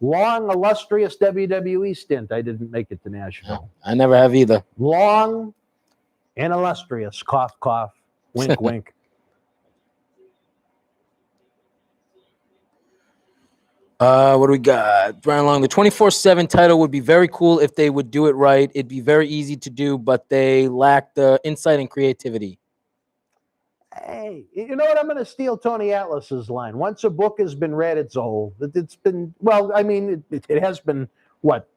long, illustrious WWE stint, I didn't make it to Nashville. I never have either. Long and illustrious. Cough, cough. Wink, wink. What do we got? Brian Long, the 24/7 title would be very cool if they would do it right. It'd be very easy to do, but they lack the insight and creativity. Hey, you know what? I'm going to steal Tony Atlas's line. Once a book has been read, it's old. It's been, well, I mean, it has been, what,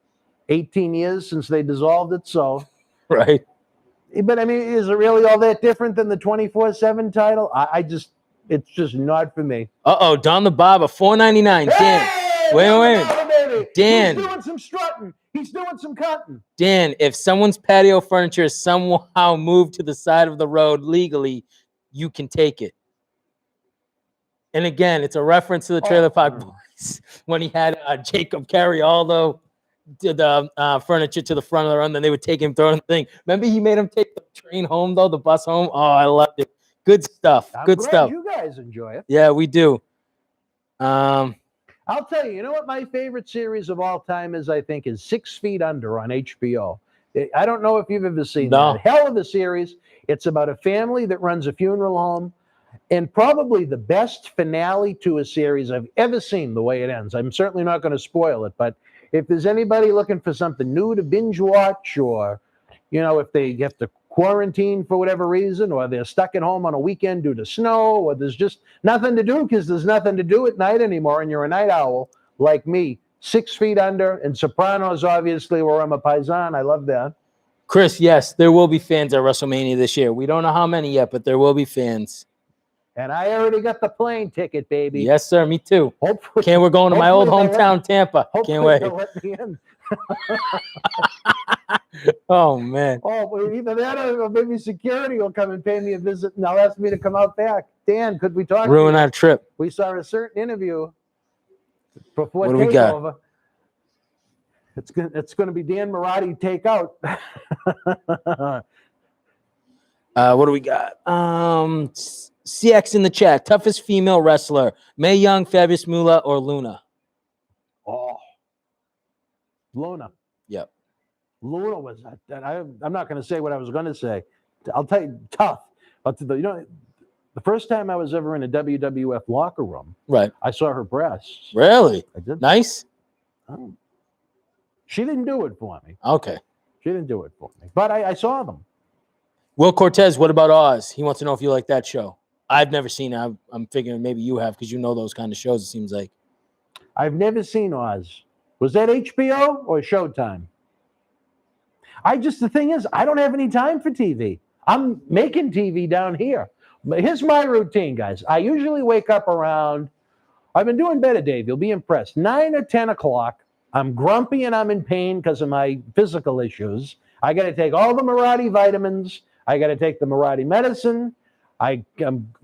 18 years since they dissolved it, so. Right. But, I mean, is it really all that different than the 24/7 title? It's just not for me. Uh-oh, Don the Barber, $4.99. Dan, hey, wait. Dan. He's doing some strutting. He's doing some cutting. Dan, if someone's patio furniture is somehow moved to the side of the road legally, you can take it. And again, it's a reference to the Trailer Park Boys when he had Jacob carry all the furniture to the front of the run, then they would take him, throw it in the thing. Remember, he made him take the train home, though, the bus home? Oh, I loved it. Good stuff. I'm glad you guys enjoy it. Yeah, we do. I'll tell you, you know what my favorite series of all time is, I think, is 6 Feet Under on HBO. I don't know if you've ever seen that. Hell of a series. It's about a family that runs a funeral home, and probably the best finale to a series I've ever seen, the way it ends. I'm certainly not going to spoil it, but if there's anybody looking for something new to binge watch, or, you know, if they have to quarantine for whatever reason, or they're stuck at home on a weekend due to snow, or there's just nothing to do because there's nothing to do at night anymore, and you're a night owl like me, 6 Feet Under, and Sopranos, obviously, where I'm a paisan. I love that. Chris, yes, there will be fans at WrestleMania this year. We don't know how many yet, but there will be fans. And I already got the plane ticket, baby. Yes, sir. Me too. Hopefully, we're going to my old hometown, Tampa. Can't wait. They'll let me in. Oh, man. Oh, either that or maybe security will come and pay me a visit, and they'll ask me to come out back. Dan, could we talk? Ruin our trip. We saw a certain interview before What do we got? TakeOver. It's going to be Dan Marty takeout. What do we got? CX in the chat. Toughest female wrestler: Mae Young, Fabulous Moolah, or Luna? Oh, Luna. Yep. Luna was. I'm not going to say what I was going to say. I'll tell you, tough. But you know, the first time I was ever in a WWF locker room, right, I saw her breasts. Really? I did. Nice. She didn't do it for me. Okay. She didn't do it for me. But I saw them. Will Cortez, what about Oz? He wants to know if you like that show. I've never seen it. I'm figuring maybe you have because you know those kind of shows, it seems like. I've never seen Oz. Was that HBO or Showtime? The thing is, I don't have any time for TV. I'm making TV down here. But here's my routine, guys. I usually wake up around, I've been doing better, Dave. You'll be impressed. 9 or 10 o'clock. I'm grumpy and I'm in pain because of my physical issues. I got to take all the Mirati vitamins. I got to take the Mirati medicine. I'm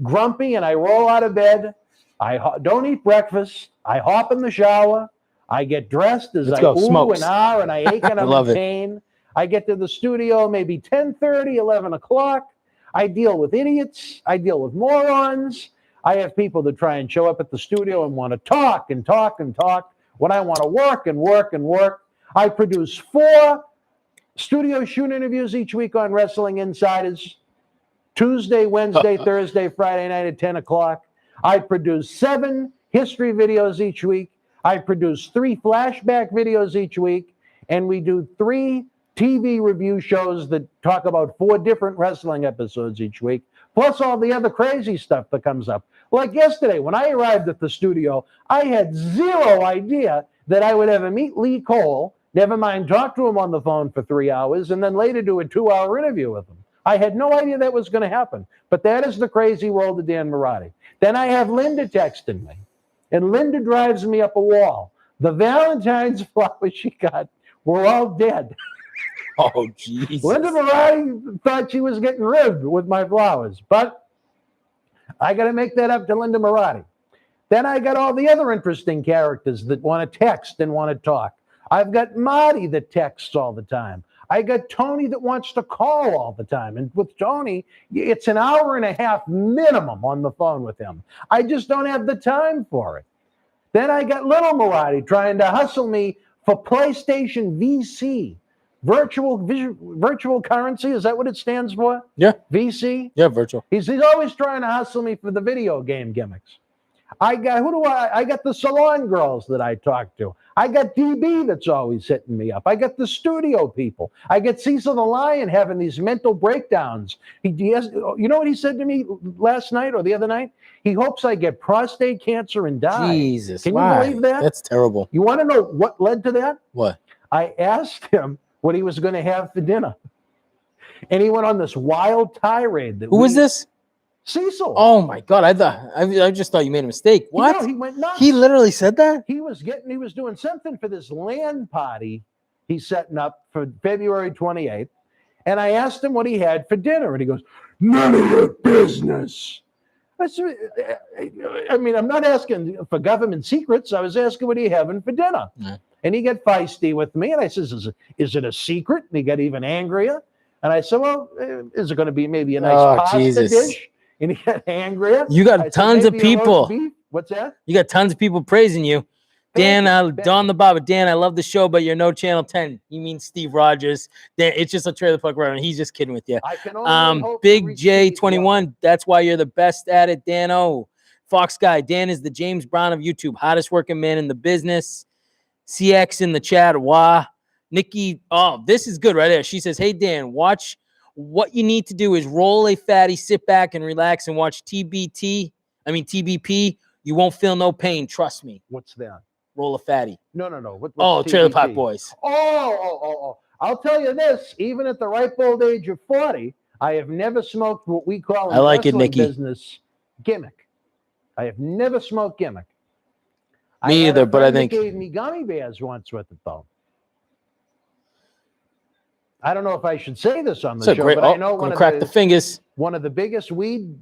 grumpy and I roll out of bed. I don't eat breakfast. I hop in the shower. I get dressed as I ooh and ah and I ache and I'm in pain. I get to the studio maybe 10:30, 11 o'clock. I deal with idiots. I deal with morons. I have people that try and show up at the studio and want to talk and talk and talk when I want to work and work and work. I produce 4 studio shoot interviews each week on Wrestling Insiders. Tuesday, Wednesday, Thursday, Friday night at 10 o'clock. I produce 7 history videos each week. I produce 3 flashback videos each week. And we do 3 TV review shows that talk about 4 different wrestling episodes each week, plus all the other crazy stuff that comes up. Like yesterday, when I arrived at the studio, I had 0 idea that I would ever meet Lee Cole, never mind talk to him on the phone for 3 hours, and then later do a 2-hour interview with him. I had no idea that was going to happen. But that is the crazy world of Dan Marati. Then I have Linda texting me, and Linda drives me up a wall. The Valentine's flowers she got were all dead. Oh, Jesus. Linda Marati thought she was getting ribbed with my flowers, but I got to make that up to Linda Marati. Then I got all the other interesting characters that want to text and want to talk. I've got Marty that texts all the time. I got Tony that wants to call all the time. And with Tony, it's an hour and a half minimum on the phone with him. I just don't have the time for it. Then I got little Marty trying to hustle me for PlayStation VC. Virtual currency, is that what it stands for? Yeah. VC? Yeah, virtual. He's always trying to hustle me for the video game gimmicks. I got the salon girls that I talk to. I got DB that's always hitting me up. I got the studio people. I get Cecil the Lion having these mental breakdowns. He has, you know what he said to me last night or the other night? He hopes I get prostate cancer and die. Jesus, Can why? you believe that? That's terrible. You want to know what led to that? What? I asked him what he was going to have for dinner. And he went on this wild tirade. Who was this? Cecil. Oh my God! I just thought you made a mistake. What? No, he went nuts. He literally said that? He was doing something for this land party he's setting up for February 28th. And I asked him what he had for dinner. And he goes, none of your business. I mean, I'm not asking for government secrets. I was asking what are you having for dinner? Yeah. And he got feisty with me. And I says, is it a secret? And he got even angrier. And I said, well, is it going to be maybe a nice pasta dish? And he got angrier. You got tons of people. What's that? You got tons of people praising you. Dan, Don the Baba. Dan, I love the show, but you're no Channel 10. You mean Steve Rogers. Dan, it's just a trailer park ride, and he's just kidding with you. I can only hope Big J21, that's why you're the best at it, Dan O. Fox Guy, Dan is the James Brown of YouTube, hottest working man in the business. CX in the chat, wah. Nikki, oh, this is good right there. She says, hey, Dan, watch. What you need to do is roll a fatty, sit back and relax and watch TBP. You won't feel no pain. Trust me. What's that? Roll a fatty. No. What's Trailer Park Boys. Oh. I'll tell you this. Even at the ripe old age of 40, I have never smoked what we call in the wrestling business gimmick. I have never smoked gimmick. Me either, but I think. He gave me gummy bears once with it, though. I don't know if I should say this on the show, but I know one of the biggest weed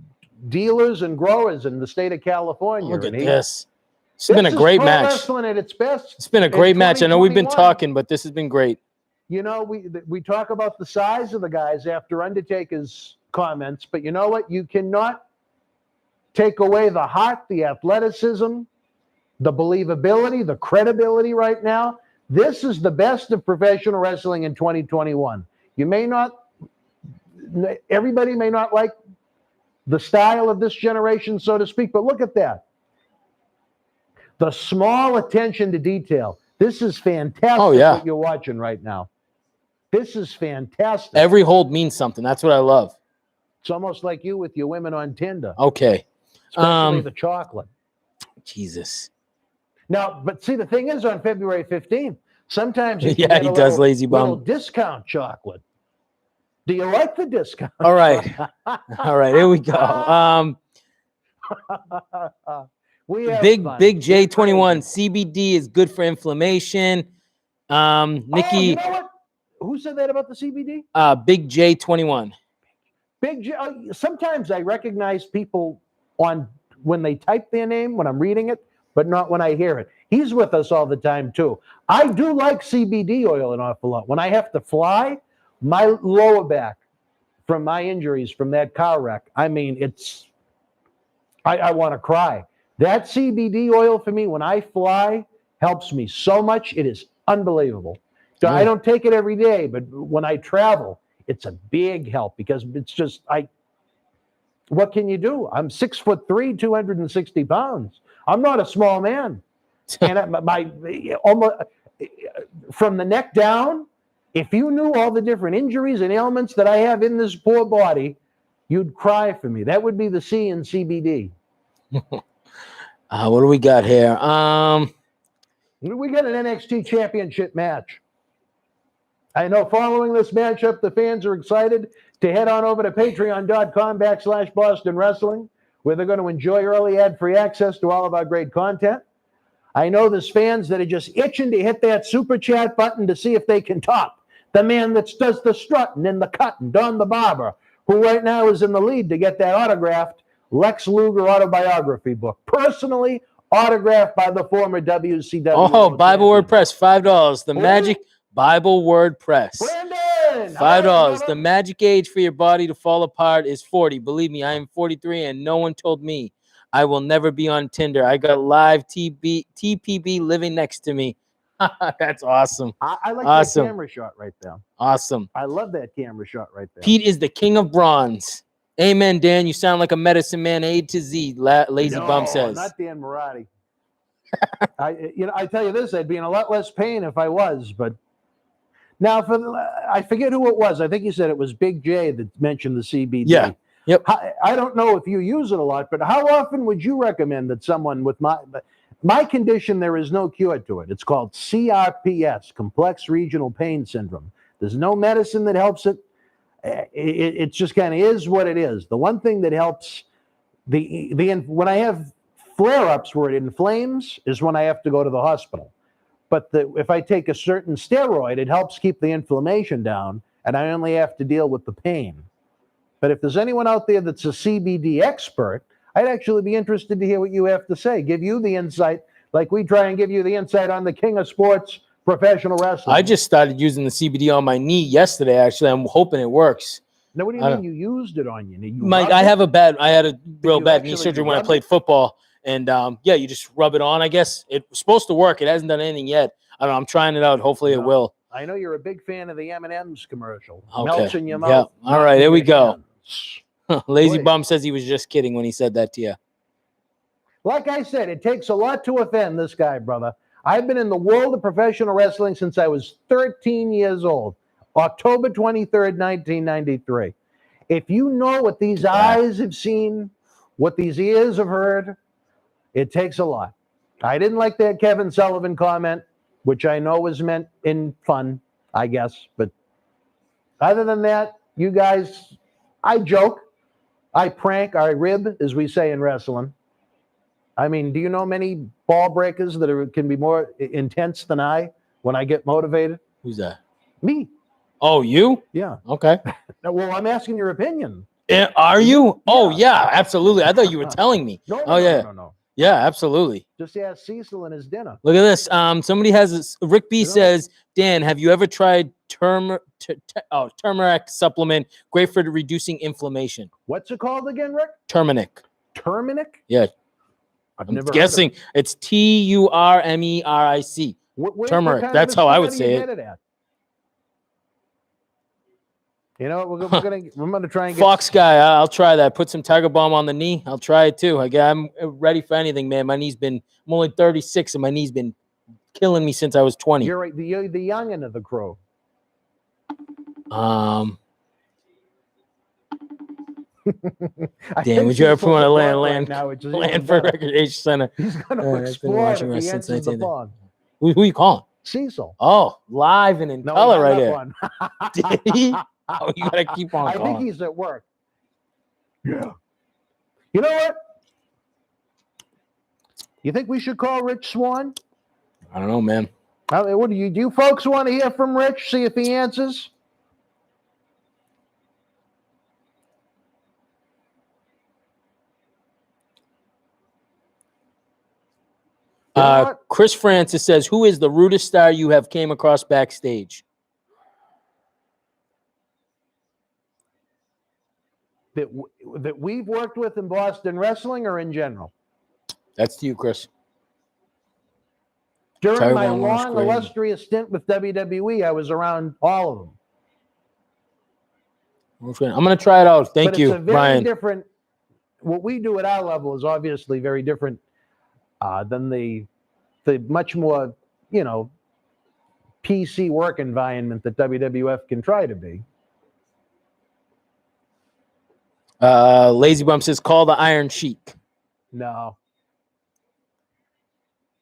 dealers and growers in the state of California. Look at this. It's been a great match. Wrestling at its best. It's been a great match. I know we've been talking, but this has been great. You know, we talk about the size of the guys after Undertaker's comments, but you know what? You cannot take away the heart, the athleticism, the believability, the credibility right now. This is the best of professional wrestling in 2021. Everybody may not like the style of this generation, so to speak, but look at that. The small attention to detail. This is fantastic what you're watching right now. This is fantastic. Every hold means something. That's what I love. It's almost like you with your women on Tinder. Okay. Especially the chocolate. Jesus. Now, but see, the thing is, on February 15th, sometimes you he does lazy bum. Little discount chocolate. Do you like the discount? All right. All right, here we go. Big J21, CBD is good for inflammation. Nikki. You know what? Who said that about the CBD? Big J21. Big J. Sometimes I recognize people when they type their name, when I'm reading it, but not when I hear it. He's with us all the time, too. I do like CBD oil an awful lot. When I have to fly, my lower back from my injuries from that car wreck, I mean, I want to cry. That CBD oil for me, when I fly, helps me so much. It is unbelievable. So I don't take it every day, but when I travel, it's a big help because it's just, what can you do? I'm 6'3", 260 pounds. I'm not a small man. And almost from the neck down, if you knew all the different injuries and ailments that I have in this poor body, you'd cry for me. That would be the C in CBD. What do we got here? We got an NXT championship match. I know following this matchup, the fans are excited to head on over to patreon.com/Boston Wrestling, where they're going to enjoy early ad-free access to all of our great content. I know there's fans that are just itching to hit that super chat button to see if they can top the man that does the strutting and the cutting, Don the Barber, who right now is in the lead to get that autographed Lex Luger autobiography book, personally autographed by the former WCW. Oh, Bible Word Press, $5. The Magic Bible Word Press. Brandon! $5. The magic age for your body to fall apart is 40. Believe me, I am 43, and no one told me I will never be on Tinder. I got live TPB living next to me. That's awesome. I like Awesome. that camera shot right there. Awesome. I love that camera shot right there. Pete is the king of bronze. Amen, Dan. You sound like a medicine man, A to Z. Lazy Bum says. Not Dan Marati. I tell you this, I'd be in a lot less pain if I was. But now, I forget who it was. I think you said it was Big J that mentioned the CBD. Yeah. Yep. I don't know if you use it a lot, but how often would you recommend that someone with my condition, there is no cure to it. It's called CRPS, Complex Regional Pain Syndrome. There's no medicine that helps it. It just kind of is what it is. The one thing that helps when I have flare-ups where it inflames is when I have to go to the hospital. But if I take a certain steroid, it helps keep the inflammation down, and I only have to deal with the pain. But if there's anyone out there that's a CBD expert, I'd actually be interested to hear what you have to say. Give you the insight, like we try and give you the insight on the king of sports, professional wrestling. I just started using the CBD on my knee yesterday. Actually, I'm hoping it works. Now, what do you mean you used it on your knee? I had a real bad knee surgery when I played football, and you just rub it on. I guess it was supposed to work. It hasn't done anything yet. I don't know. I'm trying it out. Hopefully, it will. I know you're a big fan of the M&M's commercial. Okay. Melts in your mouth. Yeah. All right, here we go. Lazy Boy. Bum says he was just kidding when he said that to you. Like I said, it takes a lot to offend this guy, brother. I've been in the world of professional wrestling since I was 13 years old. October 23rd, 1993. If you know what these eyes have seen, what these ears have heard, it takes a lot. I didn't like that Kevin Sullivan comment, which I know was meant in fun, I guess. But other than that, you guys, I joke, I prank, I rib, as we say in wrestling. I mean, do you know many ball breakers that can be more intense than I when I get motivated? Who's that? Me. Oh, you? Yeah. Okay. Well, I'm asking your opinion. Are you? Oh, yeah, absolutely. I thought you were telling me. No. Yeah, absolutely. Just ask Cecil and his dinner. Look at this. Somebody has this. Rick B says, Dan, have you ever tried turmeric supplement? Great for reducing inflammation. What's it called again, Rick? Turmeric. Turmeric? Yeah. I've I'm never guessing it's TURMERIC. Turmeric. That's how I would say it. You know, we're gonna try and get Fox guy. I'll try that. Put some Tiger Balm on the knee. I'll try it too. I'm ready for anything, man. I'm only 36, and my knee's been killing me since I was 20. You're right. You're the youngin' of the crew. Dan, would you ever want to land for right Recreation Center? He's gonna explore if he answers the phone. Who you calling? Cecil. Oh, live and in color right here. Did he? Oh, you gotta keep on. I think he's at work. Yeah. You know what? You think we should call Rich Swann? I don't know, man. What do you folks want to hear from Rich? See if he answers. Chris Francis says, "Who is the rudest star you have came across backstage?" That we've worked with in Boston wrestling, or in general? That's to you, Chris. During my long, illustrious stint with WWE, I was around all of them. I'm going to try it out. Thank you, it's a very Brian. Different. What we do at our level is obviously very different than the much more, PC work environment that WWF can try to be. Lazy Bum says, "Call the Iron Sheik." No.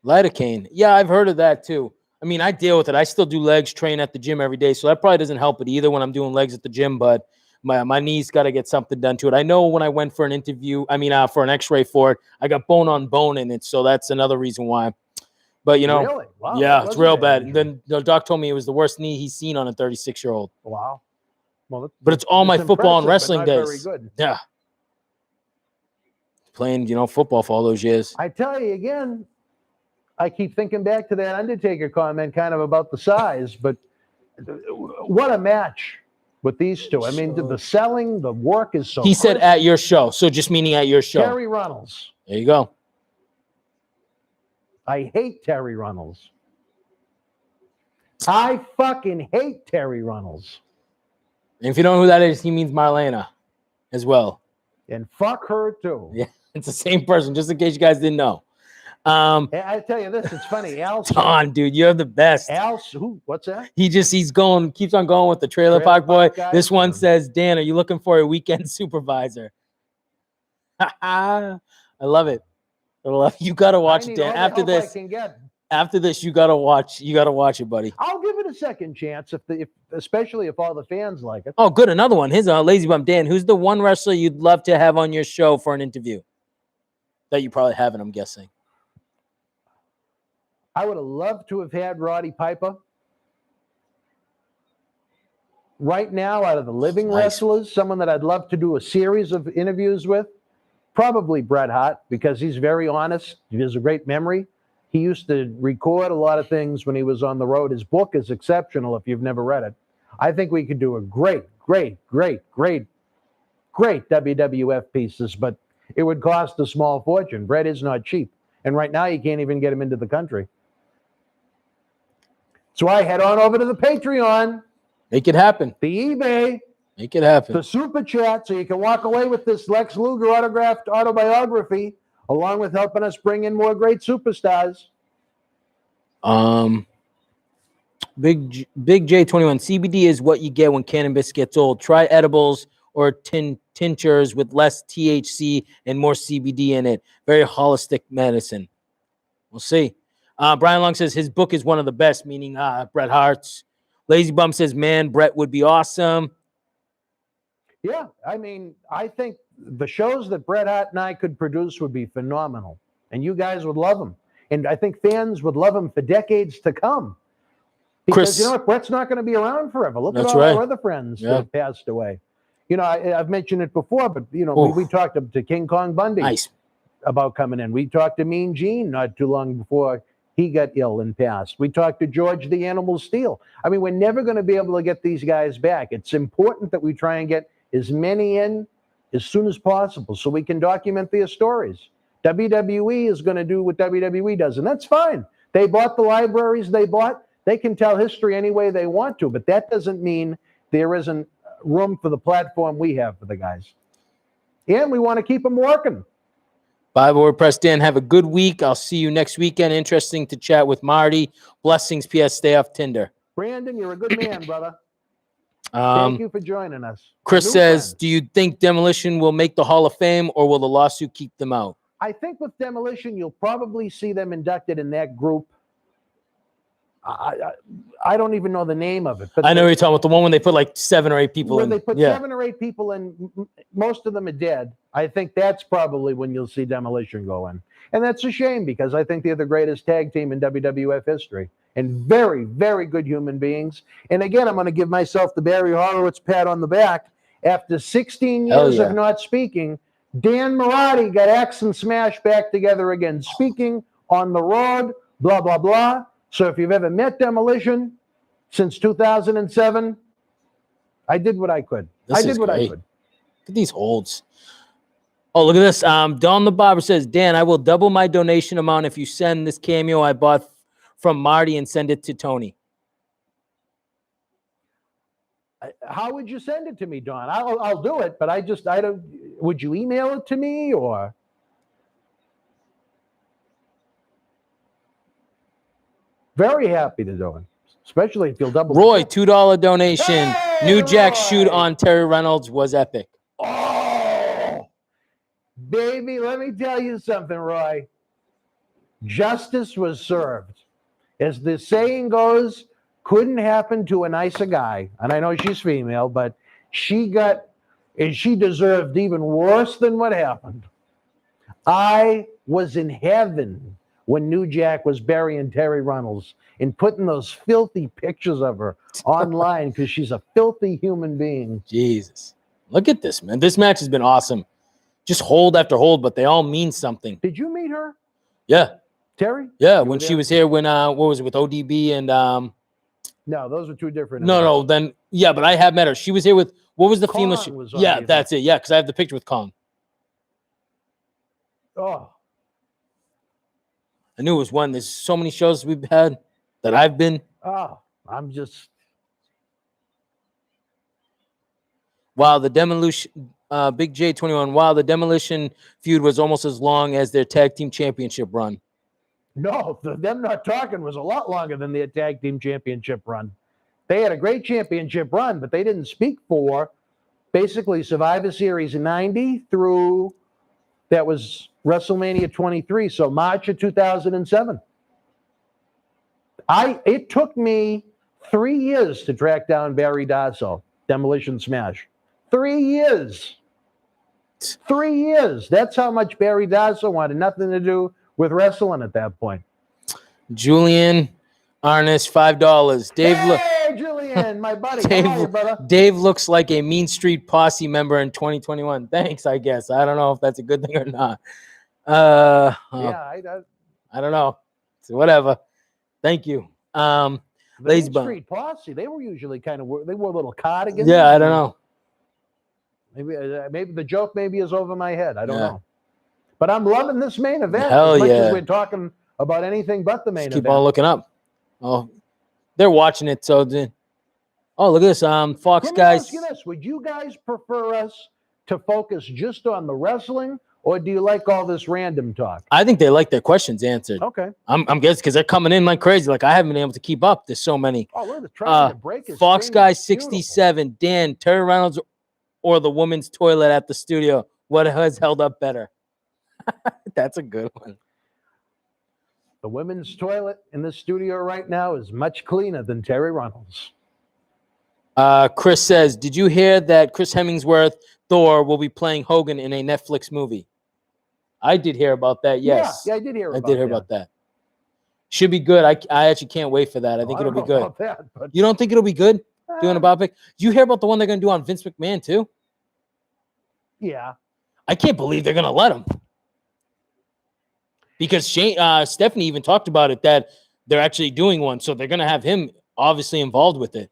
Lidocaine. Yeah, I've heard of that too. I mean, I deal with it. I still do legs, train at the gym every day, so that probably doesn't help it either when I'm doing legs at the gym. But my knee's got to get something done to it. I know when I went for an interview, for an X-ray for it, I got bone on bone in it, so that's another reason why. But Really? Wow, yeah, that it's wasn't real bad bad. injury. And then the doc told me it was the worst knee he's seen on a 36-year-old. Wow. Well, But it's all my football and impressive, but wrestling not days. Very good. Yeah, playing football for all those years. I tell you again, I keep thinking back to that Undertaker comment, kind of about the size, but what a match with these two. I mean, the selling, the work is so. He said crisp. at your show, so just meaning at your show. Terry Runnels. There you go. I hate Terry Runnels. I fucking hate Terry Runnels. And if you don't know who that is, he means Marlena as well. And fuck her too. Yeah, it's the same person, just in case you guys didn't know. I tell you this, it's funny. Don, dude, you're the best. Who? What's that? Keeps on going with the trailer park boy. guy? This one says, Dan, are you looking for a weekend supervisor? I love it. You gotta watch it, Dan. After this, you gotta watch it, buddy. I'll give it a second chance especially if all the fans like it. Oh, good. Another one. Here's a Lazy Bum. Dan, who's the one wrestler you'd love to have on your show for an interview? That you probably haven't, I'm guessing. I would have loved to have had Roddy Piper. Right now, out of the living wrestlers, someone that I'd love to do a series of interviews with, probably Bret Hart, because he's very honest. He has a great memory. He used to record a lot of things when he was on the road. His book is exceptional if you've never read it. I think we could do a great WWF pieces, but it would cost a small fortune. Bret is not cheap. And right now, you can't even get him into the country. So I head on over to the Patreon. Make it happen. The eBay. Make it happen. The Super Chat, so you can walk away with this Lex Luger autographed autobiography, along with helping us bring in more great superstars. Big J21. CBD is what you get when cannabis gets old. Try edibles or tinctures with less THC and more CBD in it. Very holistic medicine. We'll see. Brian Long says his book is one of the best, meaning Bret Hart's. Lazy Bum says, man, Bret would be awesome. Yeah, I mean, I think the shows that Bret Hart and I could produce would be phenomenal, and you guys would love them. And I think fans would love them for decades to come. Because you know what? Bret's not going to be around forever. Look at all our other friends that have passed away. You know, I've mentioned it before, but, you know, we talked to King Kong Bundy about coming in. We talked to Mean Gene not too long before he got ill and passed. We talked to George the Animal Steel. I mean, we're never going to be able to get these guys back. It's important that we try and get as many in as soon as possible so we can document their stories. WWE is going to do what WWE does, and that's fine. They bought the libraries they bought. They can tell history any way they want to, but that doesn't mean there isn't room for the platform we have for the guys. And we want to keep them working. Bible WordPress. Dan, have a good week. I'll see you next weekend. Interesting to chat with Marty. Blessings. P.S. Stay off Tinder. Brandon, you're a good man, brother. Thank you for joining us. Chris says, do you think Demolition will make the Hall of Fame, or will the lawsuit keep them out? I think with Demolition, you'll probably see them inducted in that group. I don't even know the name of it. But I know you're talking about the one when they put like 7 or 8 people in. When they put 7 or 8 people in, most of them are dead. I think that's probably when you'll see Demolition go in. And that's a shame because I think they're the greatest tag team in WWF history. And very, very good human beings. And again, I'm going to give myself the Barry Horowitz pat on the back. After 16 years of not speaking, Dan Marty got Axe and Smash back together again, speaking on the road, blah, blah, blah. So if you've ever met Demolition since 2007, I did what I could. I did what I could. Look at these holds. Oh, look at this. Don the Barber says, Dan, I will double my donation amount if you send this cameo I bought from Marty and send it to Tony. How would you send it to me, Don? I'll do it, but I don't. Would you email it to me or? Very happy to do it, especially if you'll double. Roy, $2 donation. Hey, New Jack Roy! shoot on Terry Reynolds was epic. Oh, baby, let me tell you something, Roy. Justice was served. As the saying goes, couldn't happen to a nicer guy. And I know she's female, but she got and she deserved even worse than what happened. I was in heaven when New Jack was burying Terry Runnels and putting those filthy pictures of her online because she's a filthy human being. Jesus. Look at this, man. This match has been awesome. Just hold after hold, but they all mean something. Did you meet her, Yeah. Terry? Yeah, You when were she there? was here, when what was it, with ODB and No, those are two different. no, events. then yeah, but I have met her. She was here with what was the female? Kong was on Yeah, the that's it. Yeah, because I have the picture with Kong. Oh, I knew it was one. There's so many shows we've had that I've been. I'm just. Wow, the Demolition, Big J21. Wow, the Demolition feud was almost as long as their tag team championship run. No, them not talking was a lot longer than their tag team championship run. They had a great championship run, but they didn't speak for basically Survivor Series 90 through that was WrestleMania 23, so March of 2007. It took me 3 years to track down Barry Darsow, Demolition Smash. 3 years. 3 years. That's how much Barry Darsow wanted nothing to do with wrestling at that point. Julian Arnis, $5. Dave, Hey, Julian, my buddy. How are you, brother? Dave looks like a Mean Street Posse member in 2021. Thanks, I guess. I don't know if that's a good thing or not. Yeah, I don't know. So whatever. Thank you. the Lazy Main Bone. Street Posse, they were usually they wore little cardigans. Yeah, I don't know. Maybe the joke is over my head. I don't Yeah. know. But I'm loving this main event Hell as much yeah. as we're talking about anything but the main Just keep event. on looking up. Oh, they're watching it. So, oh, look at this. Fox Let me guys. ask you this. Would you guys prefer us to focus just on the wrestling, or do you like all this random talk? I think they like their questions answered. Okay. I'm guessing because they're coming in like crazy. Like I haven't been able to keep up. There's so many. Oh, look, they're trying to break his Fox finger. guy It's beautiful. 67. Dan, Terry Reynolds, or the woman's toilet at the studio. What has held up better? That's a good one. The women's toilet in the studio right now is much cleaner than Terry Runnels. Chris says, did you hear that Chris Hemsworth, Thor, will be playing Hogan in a Netflix movie? I did hear about that, yes. Yeah, I did hear about that. Should be good. I actually can't wait for that. I think it'll be good. You don't think it'll be good doing a biopic? Do you hear about the one they're going to do on Vince McMahon too? Yeah. I can't believe they're going to let him. Because Stephanie even talked about it, that they're actually doing one. So they're going to have him obviously involved with it.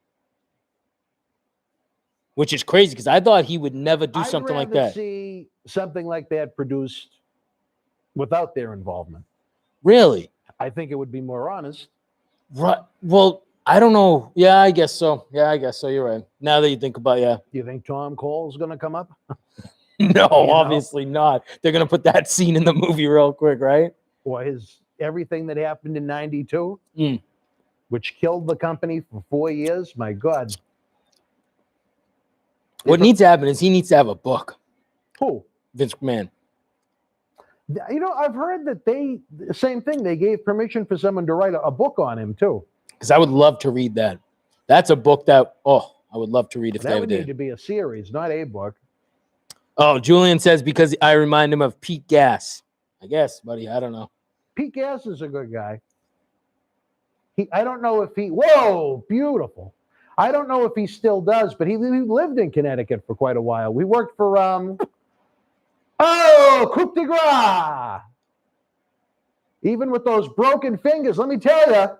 Which is crazy because I thought he would never do something like that. I'd rather see something like that produced without their involvement. Really? I think it would be more honest. Right. Well, I don't know. Yeah, I guess so. You're right. Now that you think about it, yeah. You think Tom Cole is going to come up? No, obviously not. They're going to put that scene in the movie real quick, right? Or everything that happened in 92, which killed the company for 4 years. My God. What needs to happen is he needs to have a book. Who? Vince McMahon. You know, I've heard that the same thing. They gave permission for someone to write a book on him, too. Because I would love to read that. That's a book that, I would love to read if that they would did. need to be a series, not a book. Oh, Julian says because I remind him of Pete Gas. I guess, buddy. I don't know. Pete Gas is a good guy. I don't know if whoa, beautiful. I don't know if he still does, but he lived in Connecticut for quite a while. We worked for, coup de grace. Even with those broken fingers, let me tell you,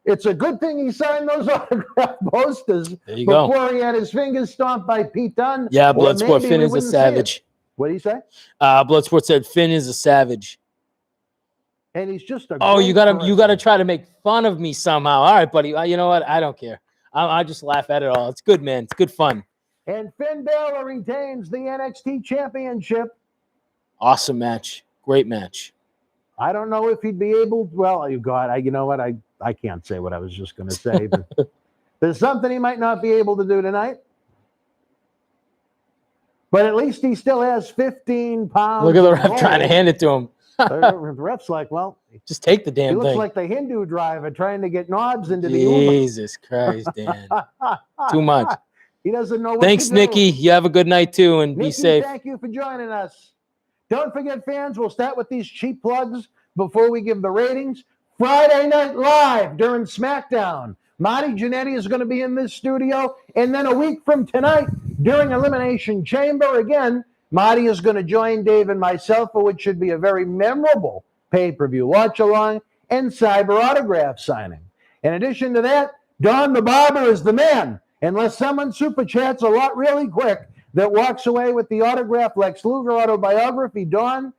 it's a good thing he signed those autograph posters before he had his fingers stomped by Pete Dunne. Yeah, Bloodsport, Finn is a savage. What did he say? Bloodsport said Finn is a savage. And he's just a you gotta try to make fun of me somehow. All right, buddy. You know what? I don't care. I just laugh at it all. It's good, man. It's good fun. And Finn Balor retains the NXT Championship. Awesome match. Great match. I don't know if he'd be able. Well, you know what? I can't say what I was just going to say. But there's something he might not be able to do tonight. But at least he still has 15 pounds. Look at the ref trying to hand it to him. The ref's like, well, just take the damn thing. He looks like the Hindu driver trying to get knobs into the Uber. Jesus Christ, Dan. Too much. He doesn't know what Thanks, to do. Nikki. You have a good night too, and be Nikki, safe. thank you for joining us. Don't forget, fans, we'll start with these cheap plugs before we give the ratings. Friday Night Live during SmackDown. Marty Jannetty is going to be in this studio. And then a week from tonight, during Elimination Chamber, again, Marty is going to join Dave and myself for what should be a very memorable pay-per-view watch-along and cyber autograph signing. In addition to that, Don the Barber is the man. Unless someone super chats a lot really quick that walks away with the autograph Lex Luger autobiography, Don,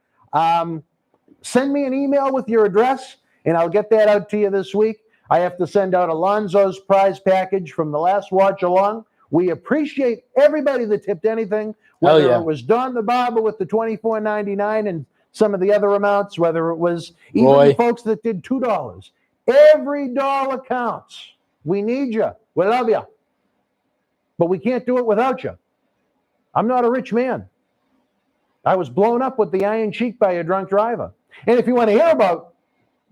send me an email with your address, and I'll get that out to you this week. I have to send out Alonzo's prize package from the last watch-along. We appreciate everybody that tipped anything, whether it was Don the Barber with the $24.99 and some of the other amounts, whether it was even the folks that did $2. Every dollar counts. We need you. We love you. But we can't do it without you. I'm not a rich man. I was blown up with the Iron Sheik by a drunk driver. And if you want to hear about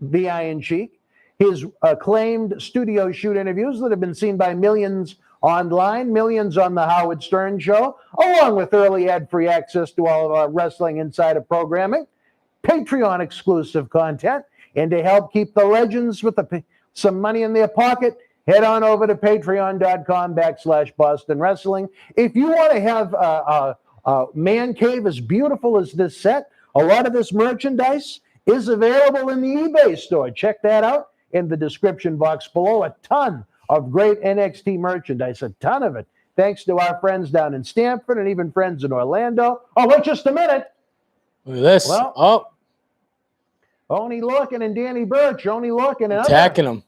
the Iron Sheik, his acclaimed studio shoot interviews that have been seen by millions online, millions on the Howard Stern Show, along with early ad-free access to all of our Wrestling Insider programming, Patreon exclusive content, and to help keep the legends with some money in their pocket, head on over to patreon.com/Boston Wrestling. If you want to have a man cave as beautiful as this set, a lot of this merchandise is available in the eBay store. Check that out in the description box below. A ton of great NXT merchandise, a ton of it, thanks to our friends down in Stamford and even friends in Orlando. Oh, wait just a minute. Look at this. Well, Oney Lorcan and Danny Burch. Oney Lorcan, attacking him.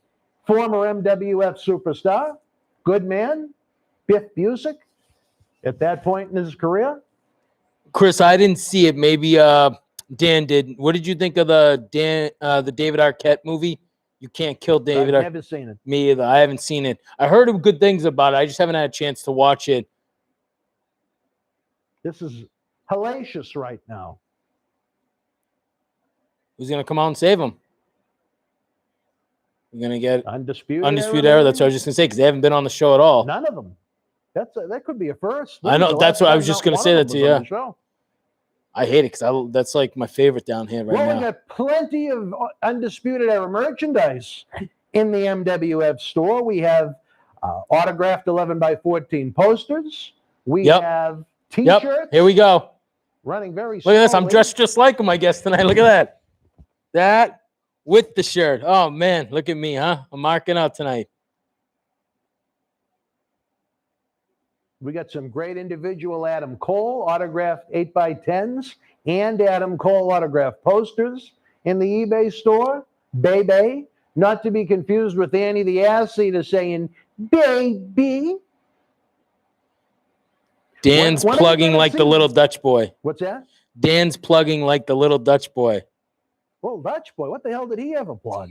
Former MWF superstar, good man, Biff Busick at that point in his career. Chris, I didn't see it. Maybe Dan did. What did you think of the David Arquette movie? You Can't Kill David. I've never seen it. Me either. I haven't seen it. I heard good things about it. I just haven't had a chance to watch it. This is hellacious right now. Who's going to come out and save him? You're going to get Undisputed Era? That's what I was just going to say, because they haven't been on the show at all. None of them. That could be a first. I know. That's what I was just going to say that to you. Show. I hate it because that's like my favorite down here right now. We got plenty of Undisputed Era merchandise in the MWF store. We have autographed 11x14 posters. We have T-shirts. Yep. Here we go. Running very slowly. Look at this. I'm dressed just like him, I guess, tonight. Look at that. That with the shirt. Oh, man. Look at me, huh? I'm marking out tonight. We got some great individual Adam Cole autographed 8x10s and Adam Cole autographed posters in the eBay store. Baby. Not to be confused with Annie the Ass Eater saying, baby. Dan's plugging like the little Dutch boy. What's that? Dan's plugging like the little Dutch boy. Little Dutch boy? What the hell did he ever plug?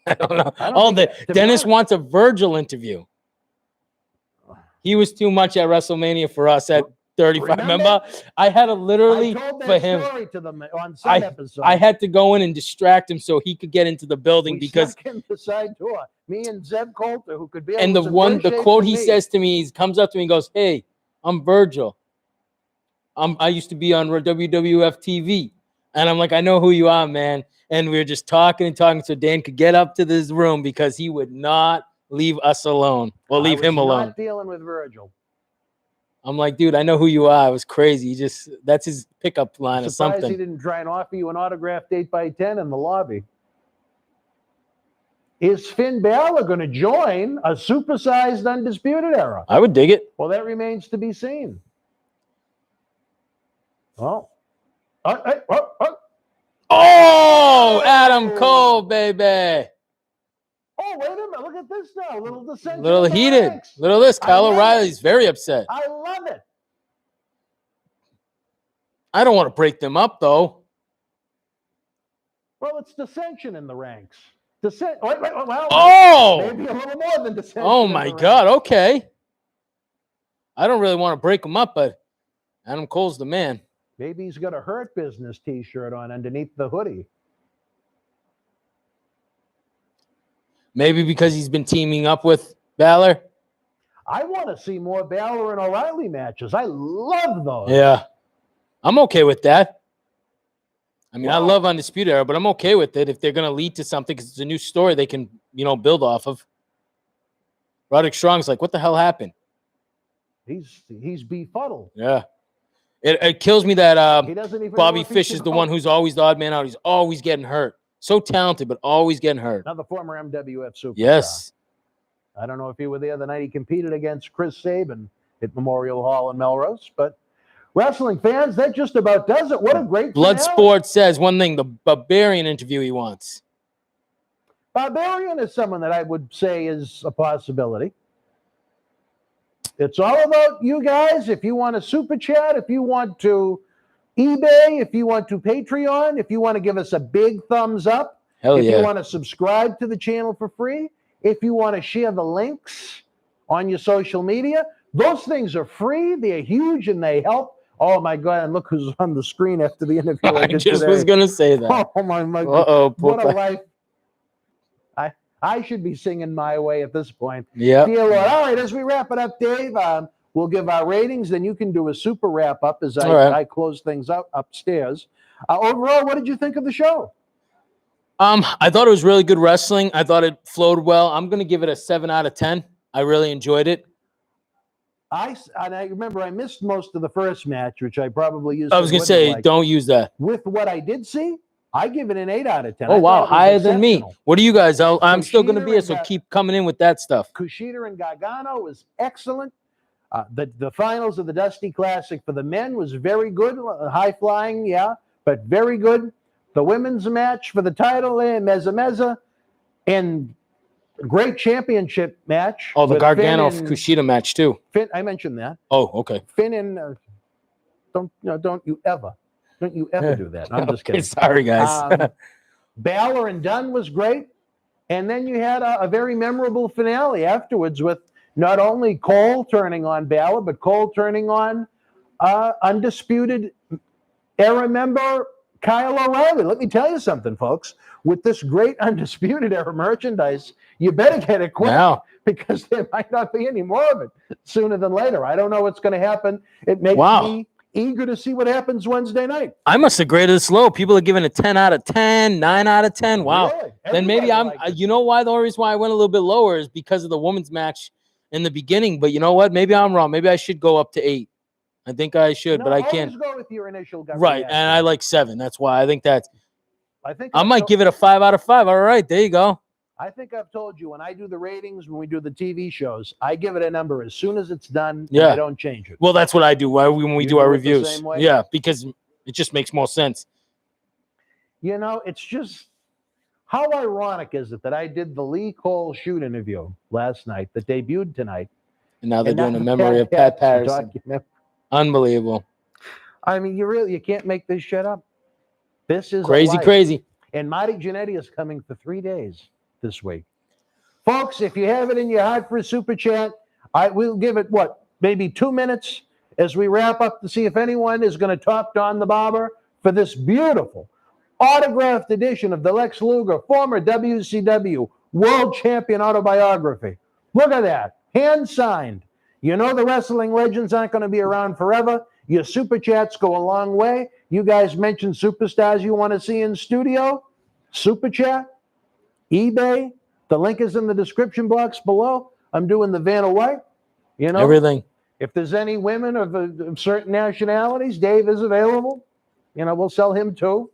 I don't know. Dennis wants a Virgil interview. He was too much at WrestleMania for us at 35. Remember? I had to literally I told that for him. Story to them on some episode. I had to go in and distract him so he could get into the building because snuck in the side door. Me and Zeb Coulter, who could be. And the quote he says to me, he comes up to me and goes, "Hey, I'm Virgil. I used to be on WWF TV." And I'm like, "I know who you are, man." And we were just talking and talking so Dan could get up to this room because he would not leave us alone or leave him alone. Not dealing with Virgil. I'm like, dude, I know who you are. It was crazy. That's his pickup line or something. He didn't try and offer you an autographed 8x10 in the lobby. Is Finn Balor going to join a supersized Undisputed Era? I would dig it. Well, that remains to be seen. Well, Adam Cole, baby. Oh, wait a minute. Look at this now. Little dissension. Little heated. Ranks. Little this. Kyle O'Reilly's very upset. I love it. I don't want to break them up, though. Well, it's dissension in the ranks. Well, maybe a little more than dissension. Oh, my God. Okay. I don't really want to break them up, but Adam Cole's the man. Maybe he's got a Hurt Business T-shirt on underneath the hoodie. Maybe because he's been teaming up with Balor. I want to see more Balor and O'Reilly matches. I love those. Yeah. I'm okay with that. I mean, I Wow. love Undisputed Era, but I'm okay with it if they're going to lead to something because it's a new story they can, build off of. Roderick Strong's like, what the hell happened? He's befuddled. Yeah. It kills me that He doesn't even know Bobby if he Fish should is the go. one who's always the odd man out. He's always getting hurt. So talented, but always getting hurt. Now the former MWF superstar. Yes. I don't know if you were there the night he competed against Chris Sabin at Memorial Hall in Melrose, but wrestling fans, that just about does it. What a great finale. Bloodsport says one thing, the Barbarian interview he wants. Barbarian is someone that I would say is a possibility. It's all about you guys. If you want to super chat, if you want to eBay, if you want to Patreon, if you want to give us a big thumbs up, if you want to subscribe to the channel for free, if you want to share the links on your social media, those things are free. They're huge and they help. Oh my God! And look who's on the screen after the interview. I just was gonna say that. Oh my! Uh-oh, what a life! I should be singing My Way at this point. Yeah. Dear Lord. All right, as we wrap it up, Dave, we'll give our ratings. Then you can do a super wrap up as I close things up upstairs. Overall, what did you think of the show? I thought it was really good wrestling. I thought it flowed well. I'm gonna give it a 7 out of 10. I really enjoyed it. I remember I missed most of the first match, which I probably used. I was gonna say, don't use that. With what I did see, I give it an 8 out of 10. Oh wow, higher than me. What do you guys? I'm still gonna be here, so keep coming in with that stuff. Kushida and Gargano was excellent. The finals of the Dusty Classic for the men was very good. High flying, yeah, but very good. The women's match for the title, Meza, and great championship match. Oh, the Gargano Kushida match too. Finn, I mentioned that. Oh, okay. Finn and don't you ever do that. I'm just kidding. Sorry, guys. Balor and Dunn was great, and then you had a very memorable finale afterwards with not only Cole turning on Balor, but Cole turning on Undisputed Era member Kyle O'Reilly. Let me tell you something, folks. With this great Undisputed Era merchandise, you better get it quick because there might not be any more of it sooner than later. I don't know what's going to happen. It makes me eager to see what happens Wednesday night. I must have graded this low. People are giving it 10 out of 10, 9 out of 10. Wow. Really? Then maybe you know why the only reason why I went a little bit lower is because of the women's match in the beginning. But you know what? Maybe I'm wrong. Maybe I should go up to 8. I think I should, but I can't. Always go with your initial gut right, reaction. and I like 7. That's why I think that's. I might give it a 5 out of 5. All right, there you go. I think I've told you when I do the ratings, when we do the TV shows, I give it a number as soon as it's done. Yeah, I don't change it. Well, that's what I do when we do our reviews. The same way? Yeah, because it just makes more sense. You know, it's just how ironic is it that I did the Lee Cole shoot interview last night that debuted tonight, and now they're doing a memory of Pat Patterson. Unbelievable. I mean, you can't make this shit up. This is crazy. And Marty Jannetty is coming for 3 days this week. Folks, if you have it in your heart for a super chat, I will give it, maybe 2 minutes as we wrap up to see if anyone is going to top Don the Barber for this beautiful autographed edition of the Lex Luger former WCW World Champion autobiography. Look at that. Hand signed. You know the wrestling legends aren't going to be around forever. Your super chats go a long way. You guys mentioned superstars you want to see in studio. Super chat, eBay. The link is in the description box below. I'm doing the Vanna White. You know everything. If there's any women of certain nationalities, Dave is available. You know, we'll sell him too.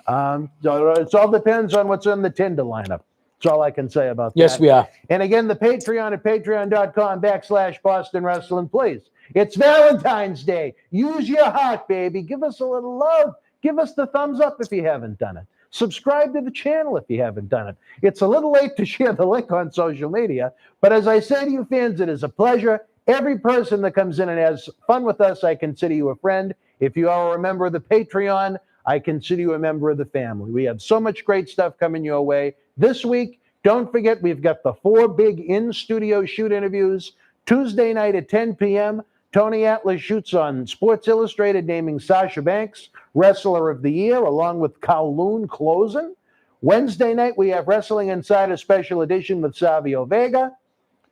It all depends on what's in the Tinder lineup. That's all I can say about that. Yes, we are. And again, the Patreon at patreon.com/Boston Wrestling, please. It's Valentine's Day. Use your heart, baby. Give us a little love. Give us the thumbs up if you haven't done it. Subscribe to the channel if you haven't done it. It's a little late to share the link on social media, but as I say to you fans, it is a pleasure. Every person that comes in and has fun with us, I consider you a friend. If you are a member of the Patreon, I consider you a member of the family. We have so much great stuff coming your way. This week, don't forget, we've got the 4 big in-studio shoot interviews. Tuesday night at 10 p.m., Tony Atlas shoots on Sports Illustrated, naming Sasha Banks Wrestler of the Year, along with Kowloon closing. Wednesday night, we have Wrestling Insider Special Edition with Savio Vega.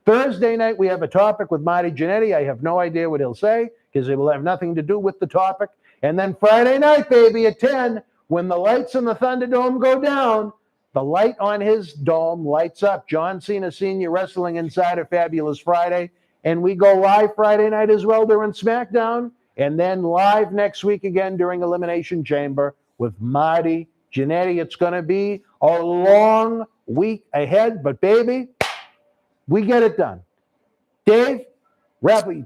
Thursday night, we have a topic with Marty Jannetty. I have no idea what he'll say because it will have nothing to do with the topic. And then Friday night, baby, at 10, when the lights in the Thunderdome go down, the light on his dome lights up. John Cena Sr. Wrestling Insider Fabulous Friday. And we go live Friday night as well during SmackDown. And then live next week again during Elimination Chamber with Marty Jannetty. It's going to be a long week ahead. But, baby, we get it done. Dave,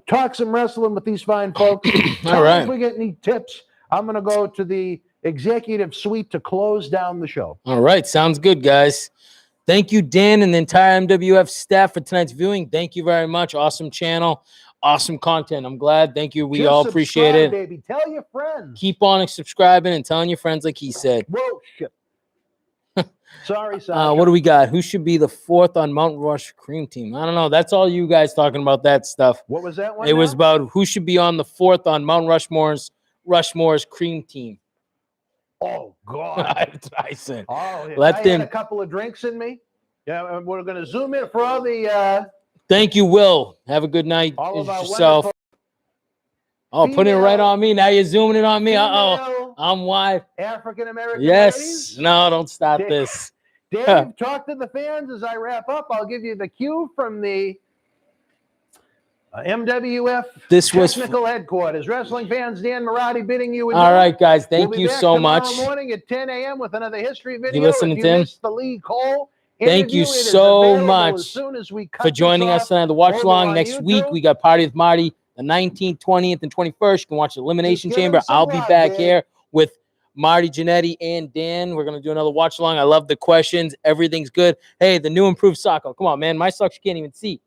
talk some wrestling with these fine folks. All right. If we get any tips, I'm going to go to the executive suite to close down the show. All right. Sounds good, guys. Thank you, Dan, and the entire MWF staff for tonight's viewing. Thank you very much. Awesome channel. Awesome content. I'm glad. Thank you. We Just all appreciate it. Baby. Tell your friends. Keep on subscribing and telling your friends like he said. Whoa, shit. Sorry, Sasha. What do we got? Who should be the 4th on Mount Rush Cream Team? I don't know. That's all you guys talking about that stuff. What was that one? It was about who should be on the 4th on Mount Rushmore's Cream Team. Oh, God. That's what I said. Oh, yeah. Let I them. had a couple of drinks in me. Yeah, and we're going to zoom in for all the... Thank you, Will. Have a good night. all of our yourself. Oh, putting it right on me. Now you're zooming it on me. female I'm wide. African-American Yes. ladies. No, don't start Dave- this. Dave, talk to the fans as I wrap up. I'll give you the cue from the MWF This was technical headquarters. Wrestling fans, Dan Marati bidding you adieu. all right, guys. Thank We'll be you back so tomorrow much. morning at 10 a.m. with another history video. listening if you to him? missed the Lee Cole Thank you interview, it is so available much as soon as we cut for this joining us off tonight. The watch over along on next week. YouTube. We got Party with Marty the 19th, 20th, and 21st. You can watch the Elimination Just give Chamber. him some I'll be love, back Dave. here with Marty Jannetty and Dan. We're gonna do another watch along. I love the questions. Everything's good. Hey, the new improved Socko. Come on, man. My socks you can't even see.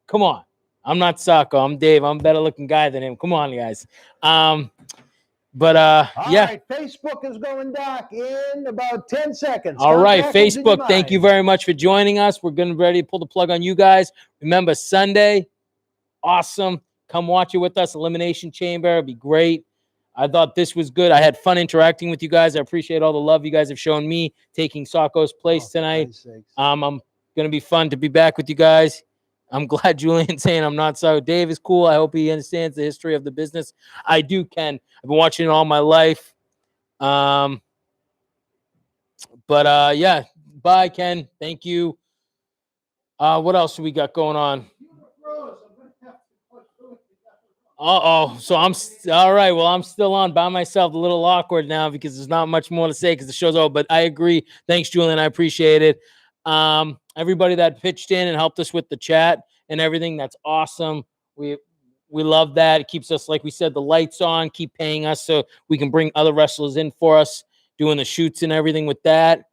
Come on. I'm not Socko. I'm Dave. I'm a better looking guy than him. Come on, guys. All Yeah. right, Facebook is going dark in about 10 seconds. All Count right, backwards in your Facebook, thank you mind. very much for joining us. We're getting ready to pull the plug on you guys. Remember, Sunday, awesome. Come watch it with us. Elimination Chamber. It'd be great. I thought this was good. I had fun interacting with you guys. I appreciate all the love you guys have shown me taking Socko's place tonight. I'm going to be fun to be back with you guys. I'm glad Julian's saying I'm not so. Dave is cool. I hope he understands the history of the business. I do, Ken. I've been watching it all my life. Yeah. Bye, Ken. Thank you. What else do we got going on? So all right. Well, I'm still on by myself. A little awkward now because there's not much more to say because the show's over. But I agree. Thanks, Julian. I appreciate it. Everybody that pitched in and helped us with the chat and everything. That's awesome. We love that. It keeps us, like we said, the lights on, keep paying us so we can bring other wrestlers in for us, doing the shoots and everything with that.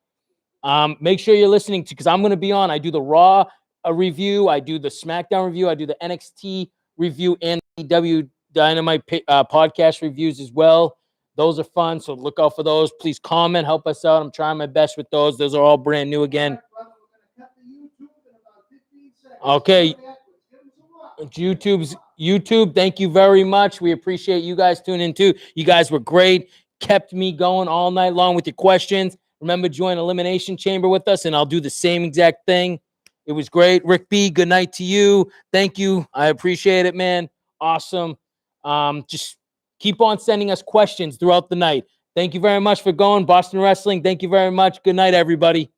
Make sure you're listening to, because I'm going to be on. I do the Raw review. I do the SmackDown review. I do the NXT review and the W Dynamite podcast reviews as well. Those are fun. So look out for those. Please comment, help us out. I'm trying my best with those. Those are all brand new again. Okay. YouTube, thank you very much. We appreciate you guys tuning in too. You guys were great. Kept me going all night long with your questions. Remember, join Elimination Chamber with us, and I'll do the same exact thing. It was great. Rick B, good night to you. Thank you. I appreciate it, man. Awesome. Just keep on sending us questions throughout the night. Thank you very much for going. Boston Wrestling, thank you very much. Good night, everybody.